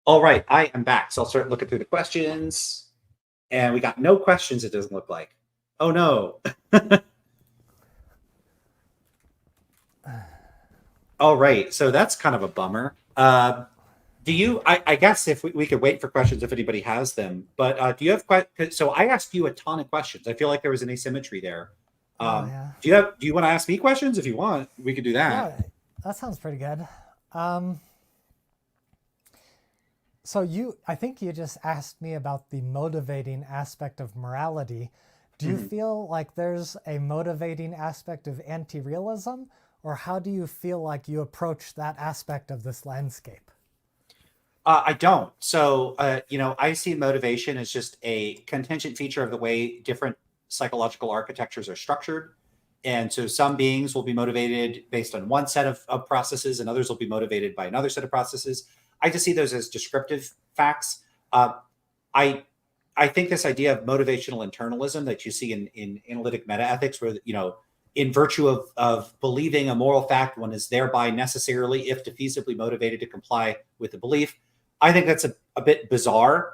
All right, I am back. So I'll start looking through the questions. And we got no questions, it doesn't look like. Oh no. All right, so that's kind of a bummer. Do you, I guess if we could wait for questions if anybody has them, but do you have questions? So I asked you a ton of questions. I feel like there was an asymmetry there. Oh yeah. Do you want to ask me questions? If you want, we could do that. Yeah, that sounds pretty good. Um, so I think you just asked me about the motivating aspect of morality. Do you Mhm. feel like there's a motivating aspect of anti-realism, or how do you feel like you approach that aspect of this landscape? I don't. So, I see motivation as just a contingent feature of the way different psychological architectures are structured. And so some beings will be motivated based on one set of processes, and others will be motivated by another set of processes. I just see those as descriptive facts. I I think this idea of motivational internalism that you see in analytic metaethics, where in virtue of believing a moral fact, one is thereby necessarily, if defeasibly motivated to comply with the belief. I think that's a bit bizarre.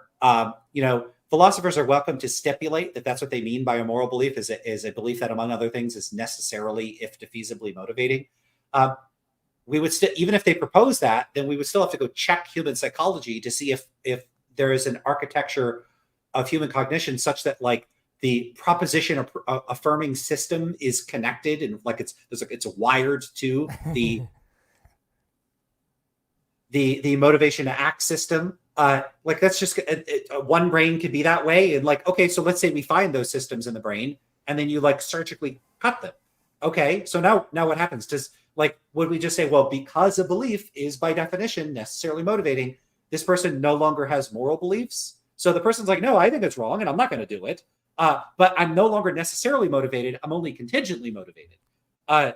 Philosophers are welcome to stipulate that that's what they mean by a moral belief, is a belief that, among other things, is necessarily, if defeasibly motivating. Uh, we would still, even if they propose that, then we would still have to go check human psychology to see if there is an architecture of human cognition such that, like, the proposition affirming system is connected, and like it's wired to the motivation to act system. Like, that's just one brain could be that way. And, like, okay, so let's say we find those systems in the brain, and then you, like, surgically cut them. Okay, so now what happens? Would we just say, well, because a belief is by definition necessarily motivating, this person no longer has moral beliefs? So the person's like, no, I think it's wrong, and I'm not going to do it. But I'm no longer necessarily motivated. I'm only contingently motivated. Uh,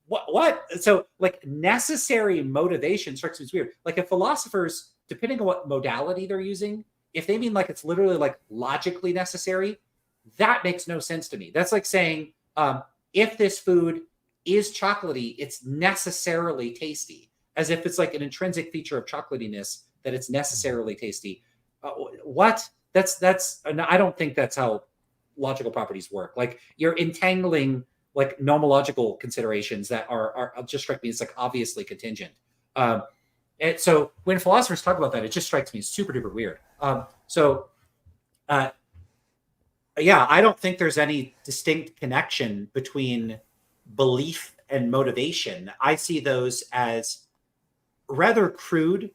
what? So, like, necessary motivation strikes me as weird. Like, if philosophers, depending on what modality they're using, if they mean like it's literally like logically necessary, that makes no sense to me. That's like saying, if this food is chocolatey, it's necessarily tasty, as if it's like an intrinsic feature of chocolatiness that it's necessarily tasty. What? I don't think that's how logical properties work. Like, you're entangling, like, nomological considerations that are just strike me as, like, obviously contingent. And so when philosophers talk about that, it just strikes me as super duper weird. Uh, yeah, I don't think there's any distinct connection between belief and motivation. I see those as rather crude,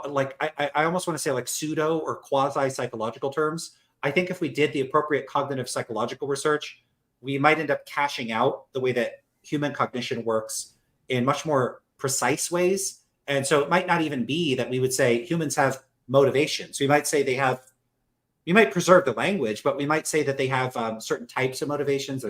like, I almost want to say, like, pseudo or quasi psychological terms. I think if we did the appropriate cognitive psychological research, we might end up cashing out the way that human cognition works in much more precise ways. And so it might not even be that we would say humans have motivation. So we might say we might preserve the language, but we might say that they have certain types of motivations.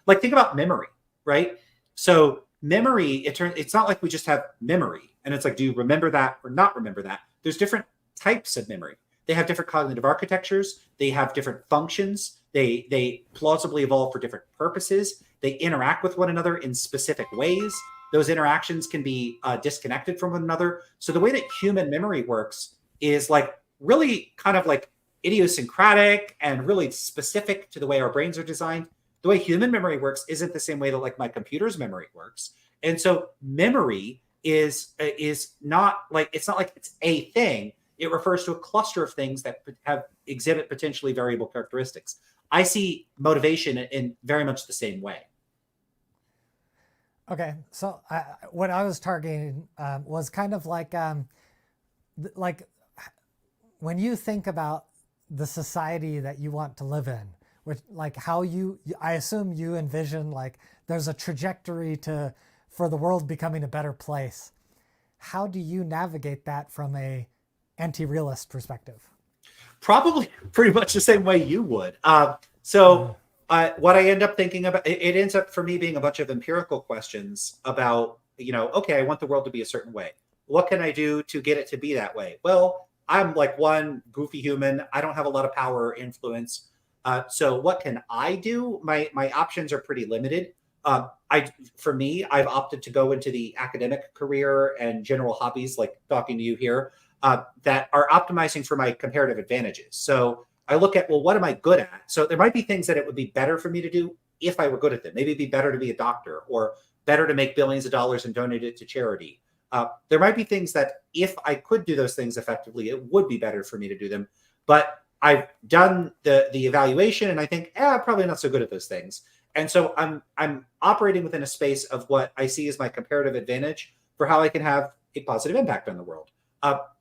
Like, think about memory, right? So memory, it's not like we just have memory and it's like, do you remember that or not remember that? There's different types of memory. They have different cognitive architectures. They have different functions. They plausibly evolve for different purposes. They interact with one another in specific ways. Those interactions can be disconnected from one another. So the way that human memory works is, like, really kind of like idiosyncratic and really specific to the way our brains are designed. The way human memory works isn't the same way that, like, my computer's memory works. And so memory is not like, it's not like it's a thing. It refers to a cluster of things that exhibit potentially variable characteristics. I see motivation in very much the same way. Okay, so what I was targeting was kind of like when you think about the society that you want to live in, which, like, how I assume you envision, like, there's a trajectory for the world becoming a better place. How do you navigate that from a anti-realist perspective? Probably pretty much the same way you would. What I end up thinking about, it ends up for me being a bunch of empirical questions about, okay, I want the world to be a certain way. What can I do to get it to be that way? Well, I'm like one goofy human. I don't have a lot of power or influence. So what can I do? My options are pretty limited. For me, I've opted to go into the academic career and general hobbies, like talking to you here. that are optimizing for my comparative advantages. So I look at, well, what am I good at? So there might be things that it would be better for me to do if I were good at them. Maybe it'd be better to be a doctor, or better to make billions of dollars and donate it to charity. There might be things that if I could do those things effectively, it would be better for me to do them. But I've done the evaluation and I think, probably not so good at those things. And so I'm operating within a space of what I see as my comparative advantage for how I can have a positive impact on the world.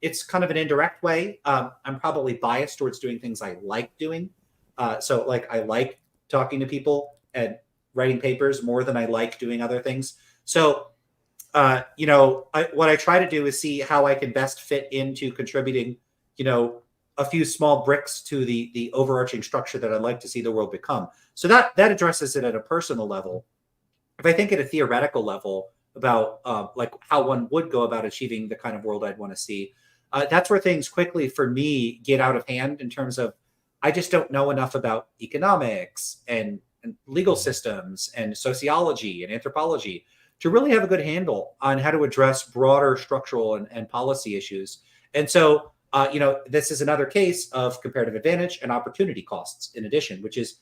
It's kind of an indirect way. I'm probably biased towards doing things I like doing. So like I like talking to people and writing papers more than I like doing other things. So, what I try to do is see how I can best fit into contributing, a few small bricks to the overarching structure that I'd like to see the world become. So that addresses it at a personal level. If I think at a theoretical level about like how one would go about achieving the kind of world I'd want to see, that's where things quickly for me get out of hand in terms of I just don't know enough about economics and legal systems and sociology and anthropology to really have a good handle on how to address broader structural and policy issues. And so, this is another case of comparative advantage and opportunity costs in addition, which is,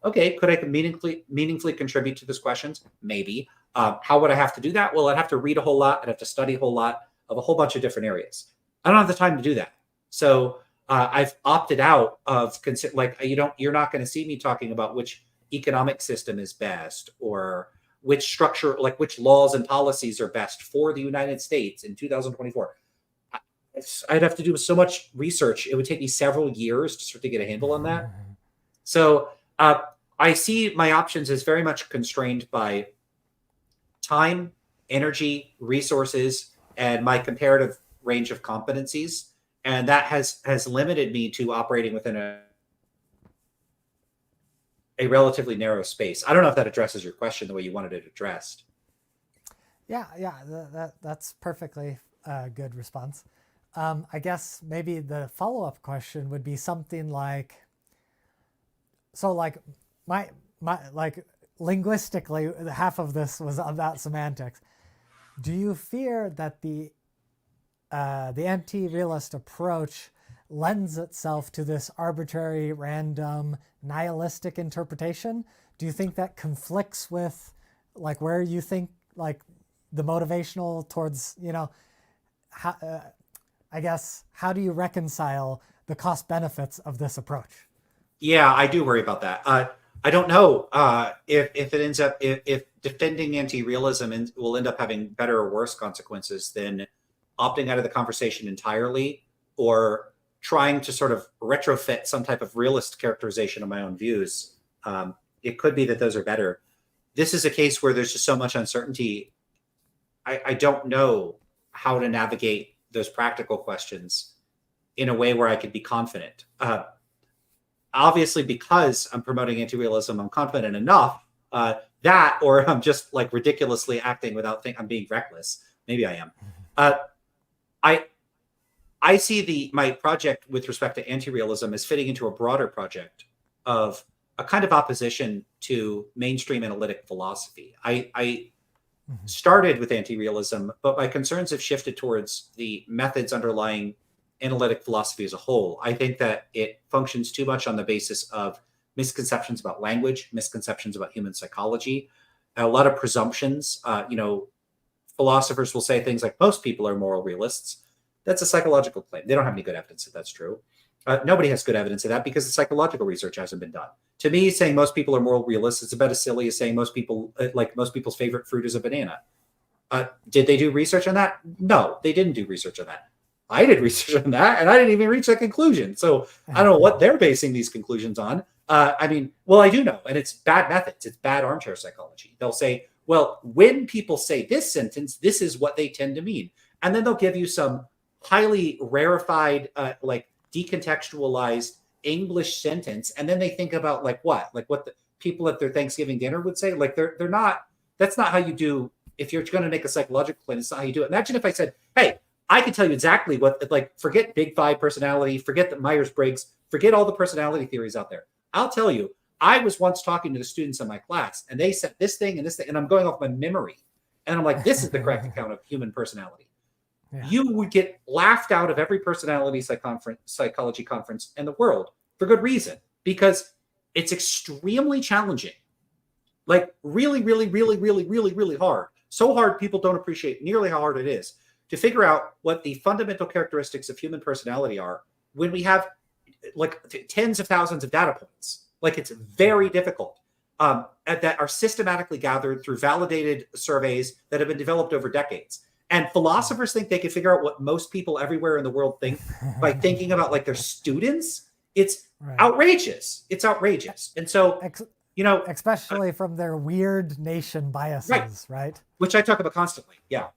okay, could I meaningfully contribute to these questions? Maybe. How would I have to do that? Well, I'd have to read a whole lot. I'd have to study a whole lot of a whole bunch of different areas. I don't have the time to do that. So I've opted out of you're not going to see me talking about which economic system is best or which structure, like which laws and policies are best for the United States in 2024. I'd have to do so much research. It would take me several years to start to get a handle on that. So I see my options as very much constrained by time, energy, resources, and my comparative range of competencies. And that has limited me to operating within a relatively narrow space. I don't know if that addresses your question the way you wanted it addressed. Yeah, that's perfectly good response. I guess maybe the follow-up question would be something like, so like my like linguistically, half of this was about semantics. Do you fear that the anti-realist approach lends itself to this arbitrary, random, nihilistic interpretation? Do you think that conflicts with like where you think like the motivational towards, I guess, how do you reconcile the cost benefits of this approach? Yeah, I do worry about that. I don't know if it ends up, if defending anti-realism will end up having better or worse consequences than opting out of the conversation entirely or trying to sort of retrofit some type of realist characterization of my own views. It could be that those are better. This is a case where there's just so much uncertainty. I don't know how to navigate those practical questions in a way where I could be confident. Obviously, because I'm promoting anti-realism, I'm confident enough that, or I'm just like ridiculously acting without I'm being reckless. Maybe I am. I see my project with respect to anti-realism as fitting into a broader project of a kind of opposition to mainstream analytic philosophy. I started with anti-realism, but my concerns have shifted towards the methods underlying analytic philosophy as a whole. I think that it functions too much on the basis of misconceptions about language, misconceptions about human psychology, a lot of presumptions. Philosophers will say things like most people are moral realists. That's a psychological claim. They don't have any good evidence that that's true. Nobody has good evidence of that because the psychological research hasn't been done. To me, saying most people are moral realists is about as silly as saying most people's favorite fruit is a banana. Did they do research on that? No, they didn't do research on that. I did research on that, and I didn't even reach that conclusion. So I don't know what they're basing these conclusions on. I do know, and it's bad methods. It's bad armchair psychology. They'll say, well, when people say this sentence, this is what they tend to mean. And then they'll give you some highly rarefied, decontextualized English sentence. And then they think about what the people at their Thanksgiving dinner would say. Like they're not, that's not how you do. If you're going to make a psychological claim, it's not how you do it. Imagine if I said, hey, I can tell you exactly forget Big Five personality, forget the Myers-Briggs, forget all the personality theories out there. I'll tell you, I was once talking to the students in my class and they said this thing and this thing, and I'm going off my memory. And I'm like, this is the correct account of human personality. Yeah. you would get laughed out of every personality psychology conference in the world for good reason, because it's extremely challenging. Like really, really, really, really, really, really hard. So hard people don't appreciate nearly how hard it is to figure out what the fundamental characteristics of human personality are when we have like tens of thousands of data points. Like it's very difficult, that are systematically gathered through validated surveys that have been developed over decades. And philosophers think they can figure out what most people everywhere in the world think by thinking about like their students. It's Right. outrageous. It's outrageous. And so, Especially from their weird nation biases, right? which I talk about constantly. Yeah.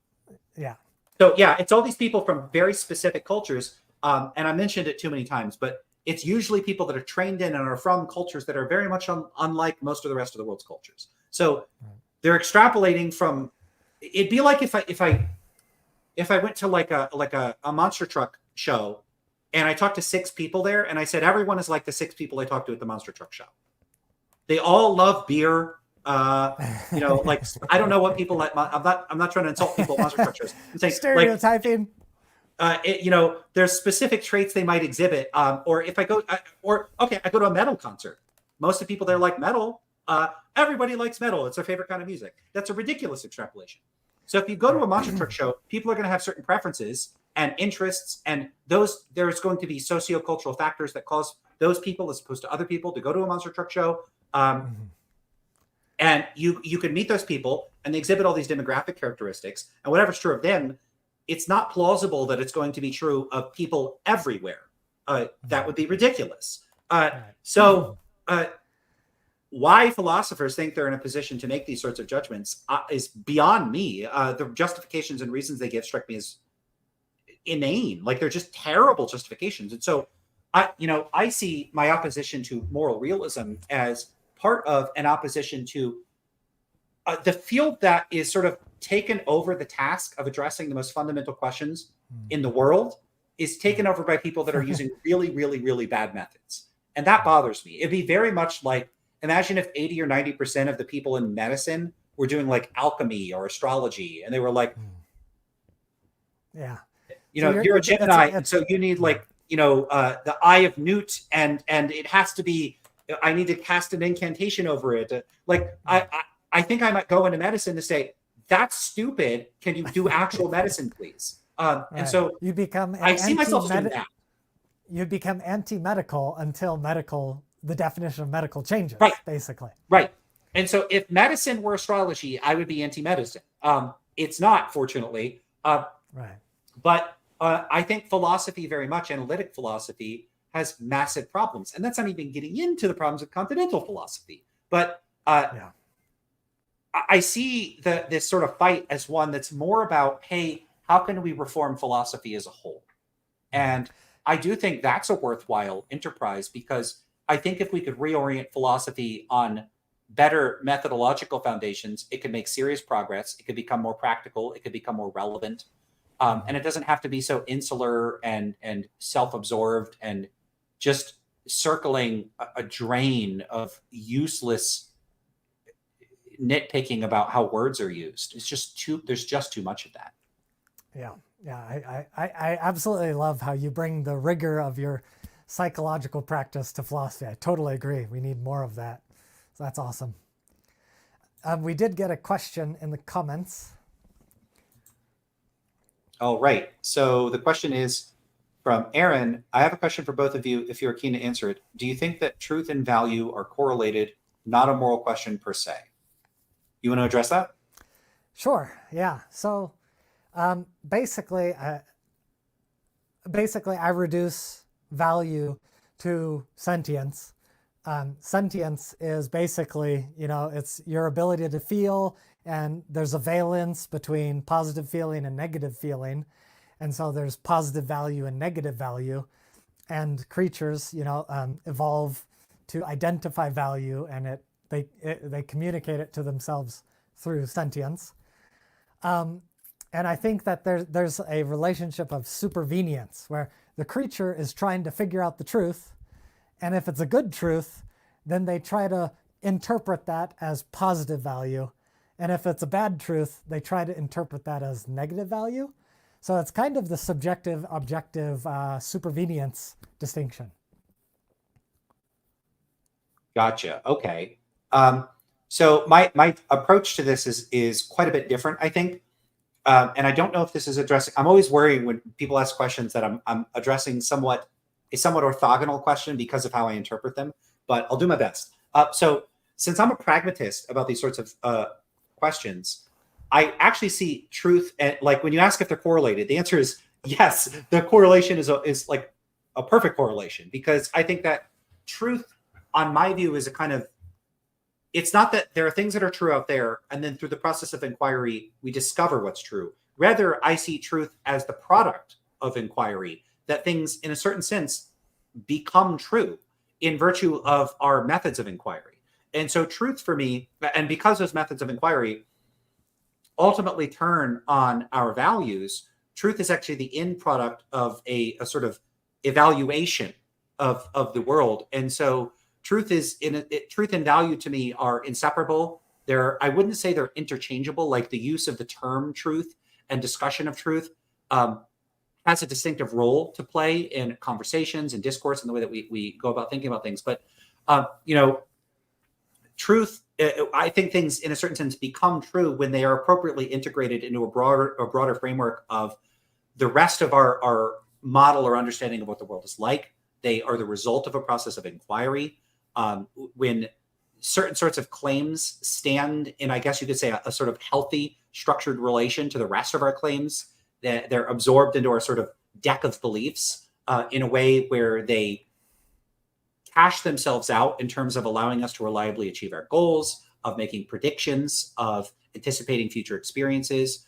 Yeah. So yeah, it's all these people from very specific cultures. And I mentioned it too many times, but it's usually people that are trained in and are from cultures that are very much unlike most of the rest of the world's cultures. So they're extrapolating from. It'd be like if I went to like a monster truck show, and I talked to 6 people there, and I said everyone is like the 6 people I talked to at the monster truck show. They all love beer. Like I don't know what people like. I'm not trying to insult people at monster truck shows. I'm saying, Stereotyping. There's specific traits they might exhibit. Or if I go, I go to a metal concert. Most of the people there like metal. Everybody likes metal. It's their favorite kind of music. That's a ridiculous extrapolation. So if you go to a monster truck show, people are going to have certain preferences and interests, and there's going to be sociocultural factors that cause those people, as opposed to other people, to go to a monster truck show. And you can meet those people, and they exhibit all these demographic characteristics, and whatever's true of them, it's not plausible that it's going to be true of people everywhere. That would be ridiculous. So why philosophers think they're in a position to make these sorts of judgments is beyond me. The justifications and reasons they give strike me as inane. Like they're just terrible justifications. And so I see my opposition to moral realism as part of an opposition to the field that is sort of taken over the task of addressing the most fundamental questions in the world, is taken over by people that are using really, really, really bad methods. And that bothers me. It'd be very much like, imagine if 80 or 90% of the people in medicine were doing like alchemy or astrology, and they were like, you're a Gemini, and so you need like, the Eye of Newt, and it has to be, I need to cast an incantation over it. Like, I think I might go into medicine to say, that's stupid. Can you do actual medicine, please? And so you become, I see myself doing that. You become anti-medical until the definition of medical changes, basically. Right. And so if medicine were astrology, I would be anti-medicine. It's not, fortunately. But I think philosophy, very much analytic philosophy, has massive problems. And that's not even getting into the problems of continental philosophy. But I see this sort of fight as one that's more about, hey, how can we reform philosophy as a whole? And I do think that's a worthwhile enterprise, because I think if we could reorient philosophy on better methodological foundations, it could make serious progress. It could become more practical. It could become more relevant. And it doesn't have to be so insular and self-absorbed and just circling a drain of useless nitpicking about how words are used. There's just too much of that. I absolutely love how you bring the rigor of your psychological practice to philosophy. I totally agree. We need more of that. So that's awesome. We did get a question in the comments. All right. So the question is from Aaron. I have a question for both of you, if you're keen to answer it. Do you think that truth and value are correlated, not a moral question per se? You want to address that? Sure. Yeah. So basically, I reduce value to sentience. Sentience is basically, it's your ability to feel, and there's a valence between positive feeling and negative feeling. And so there's positive value and negative value, and creatures, evolve to identify value, and they communicate it to themselves through sentience. And I think that there's a relationship of supervenience, where the creature is trying to figure out the truth. And if it's a good truth, then they try to interpret that as positive value. And if it's a bad truth, they try to interpret that as negative value. So it's kind of the subjective objective supervenience distinction. Gotcha. Okay. So my approach to this is quite a bit different, I think. And I don't know if this is addressing. I'm always worrying when people ask questions that I'm addressing a somewhat orthogonal question because of how I interpret them. But I'll do my best. So since I'm a pragmatist about these sorts of questions, I actually see truth. And like when you ask if they're correlated, the answer is yes. The correlation is like a perfect correlation, because I think that truth, on my view, is a kind of, it's not that there are things that are true out there, and then through the process of inquiry, we discover what's true. Rather, I see truth as the product of inquiry, that things, in a certain sense, become true in virtue of our methods of inquiry. And so truth for me, and because those methods of inquiry ultimately turn on our values, truth is actually the end product of a sort of evaluation of the world. And so truth and value to me are inseparable. I wouldn't say they're interchangeable, like the use of the term truth and discussion of truth has a distinctive role to play in conversations and discourse and the way that we go about thinking about things. But, truth, I think things in a certain sense become true when they are appropriately integrated into a broader framework of the rest of our model or understanding of what the world is like. They are the result of a process of inquiry. When certain sorts of claims stand in, I guess you could say, a sort of healthy, structured relation to the rest of our claims, that they're absorbed into our sort of deck of beliefs in a way where they cash themselves out in terms of allowing us to reliably achieve our goals, of making predictions, of anticipating future experiences.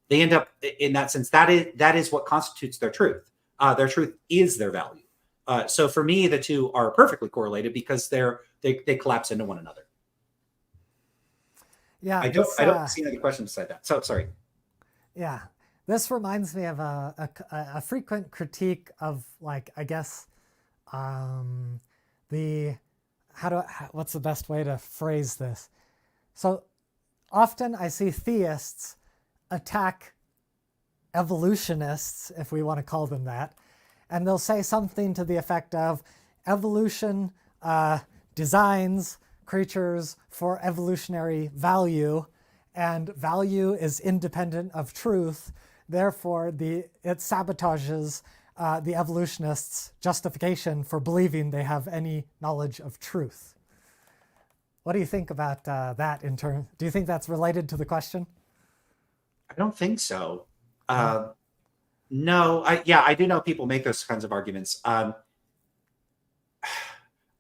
They end up, in that sense, that is what constitutes their truth. Their truth is their value. So for me, the two are perfectly correlated because they collapse into one another. Yeah, I don't see any questions beside that. So sorry. Yeah, this reminds me of a frequent critique of, like, I guess what's the best way to phrase this? So often I see theists attack evolutionists, if we want to call them that, and they'll say something to the effect of evolution designs creatures for evolutionary value, and value is independent of truth. Therefore, it sabotages the evolutionists' justification for believing they have any knowledge of truth. What do you think about that in turn? Do you think that's related to the question? I don't think so. No, I do know people make those kinds of arguments. Those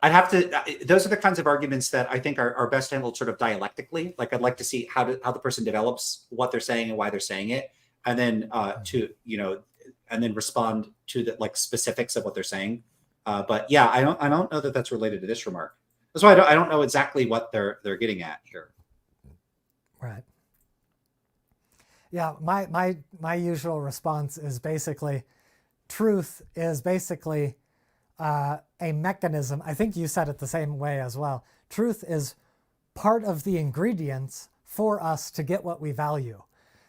are the kinds of arguments that I think are best handled sort of dialectically. Like, I'd like to see how the person develops what they're saying and why they're saying it, and then and then respond to the specifics of what they're saying. But yeah, I don't know that that's related to this remark. That's why I don't know exactly what they're getting at here. Right. Yeah, my usual response is basically, truth is basically a mechanism. I think you said it the same way as well. Truth is part of the ingredients for us to get what we value.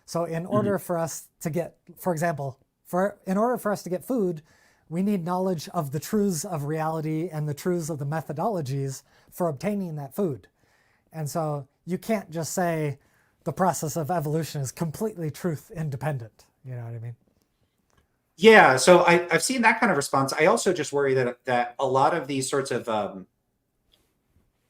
So in order for us to get, for example, in order for us to get food, we need knowledge of the truths of reality and the truths of the methodologies for obtaining that food. And so you can't just say the process of evolution is completely truth independent. You know what I mean? Yeah, so I've seen that kind of response. I also just worry that a lot of these sorts of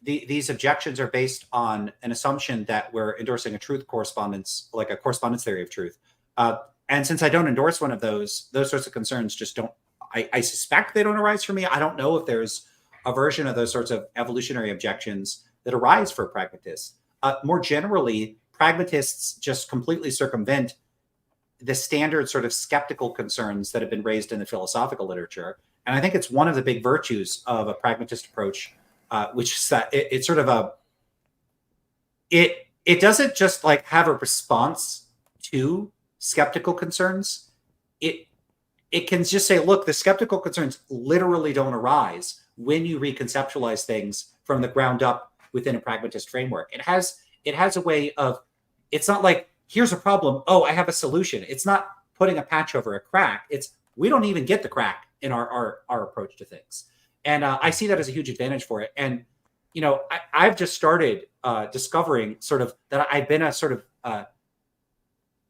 these objections are based on an assumption that we're endorsing a truth correspondence, like a correspondence theory of truth. And since I don't endorse one of those sorts of concerns just don't, I suspect they don't arise for me. I don't know if there's a version of those sorts of evolutionary objections that arise for pragmatists. More generally, pragmatists just completely circumvent the standard sort of skeptical concerns that have been raised in the philosophical literature. And I think it's one of the big virtues of a pragmatist approach, which is that it's sort of it doesn't just have a response to skeptical concerns. It can just say, look, the skeptical concerns literally don't arise when you reconceptualize things from the ground up within a pragmatist framework. It has a way of, it's not like, here's a problem, oh, I have a solution. It's not putting a patch over a crack. It's we don't even get the crack in our approach to things. And I see that as a huge advantage for it. And, I've just started discovering sort of that I've been a sort of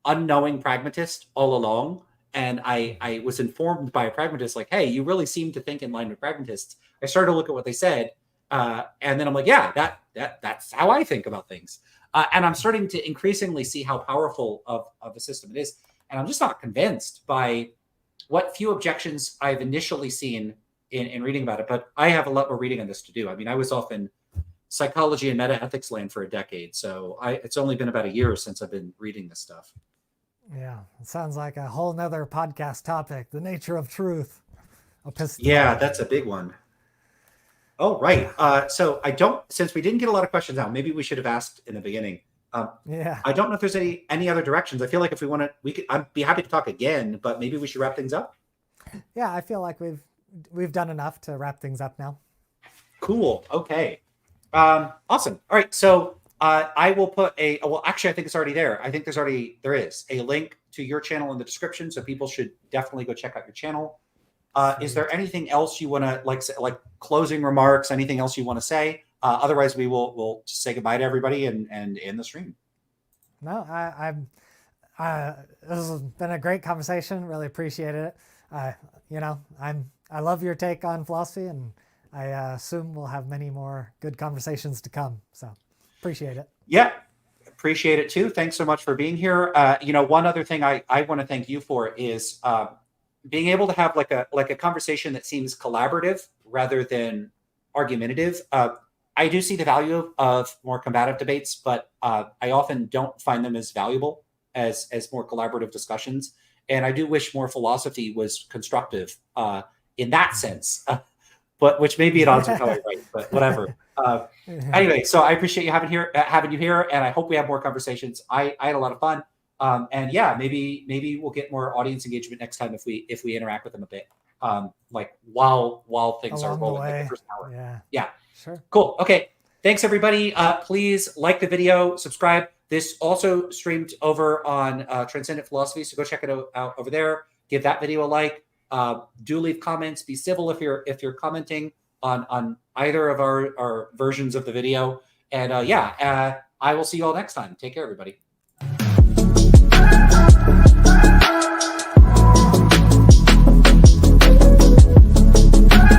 unknowing pragmatist all along. And I was informed by a pragmatist like, hey, you really seem to think in line with pragmatists. I started to look at what they said. And then I'm like, yeah, that's how I think about things. And I'm starting to increasingly see how powerful of a system it is. And I'm just not convinced by what few objections I've initially seen in reading about it. But I have a lot more reading on this to do. I mean, I was off in psychology and meta-ethics land for a decade. So it's only been about a year since I've been reading this stuff. Yeah, it sounds like a whole nother podcast topic, the nature of truth. Yeah, that's a big one. Oh, right. So since we didn't get a lot of questions out, maybe we should have asked in the beginning. Yeah. I don't know if there's any other directions. I feel like if we want to, I'd be happy to talk again, but maybe we should wrap things up. Yeah, I feel like we've done enough to wrap things up now. Cool. Okay. Awesome. All right. So I will put well, actually, I think it's already there. I think there is a link to your channel in the description. So people should definitely go check out your channel. Is there anything else you want to like closing remarks, anything else you want to say? Otherwise we'll just say goodbye to everybody and end the stream. No, this has been a great conversation. Really appreciate it. I love your take on philosophy, and I assume we'll have many more good conversations to come. So appreciate it. Yeah, appreciate it too. Thanks so much for being here. One other thing I want to thank you for is being able to have like a conversation that seems collaborative rather than argumentative. I do see the value of more combative debates, but I often don't find them as valuable as more collaborative discussions. And I do wish more philosophy was constructive in that sense, but which may be at odds with how I write, but whatever. Anyway, so I appreciate you having you here, and I hope we have more conversations. I had a lot of fun. And yeah, maybe we'll get more audience engagement next time if we interact with them a bit, like while things are rolling like the first hour. Yeah, sure. Cool. Okay, thanks everybody. Please like the video, subscribe. This also streamed over on Transcendent Philosophy, so go check it out over there. Give that video a like. Do leave comments. Be civil if you're commenting on either of our versions of the video. And I will see you all next time. Take care, everybody.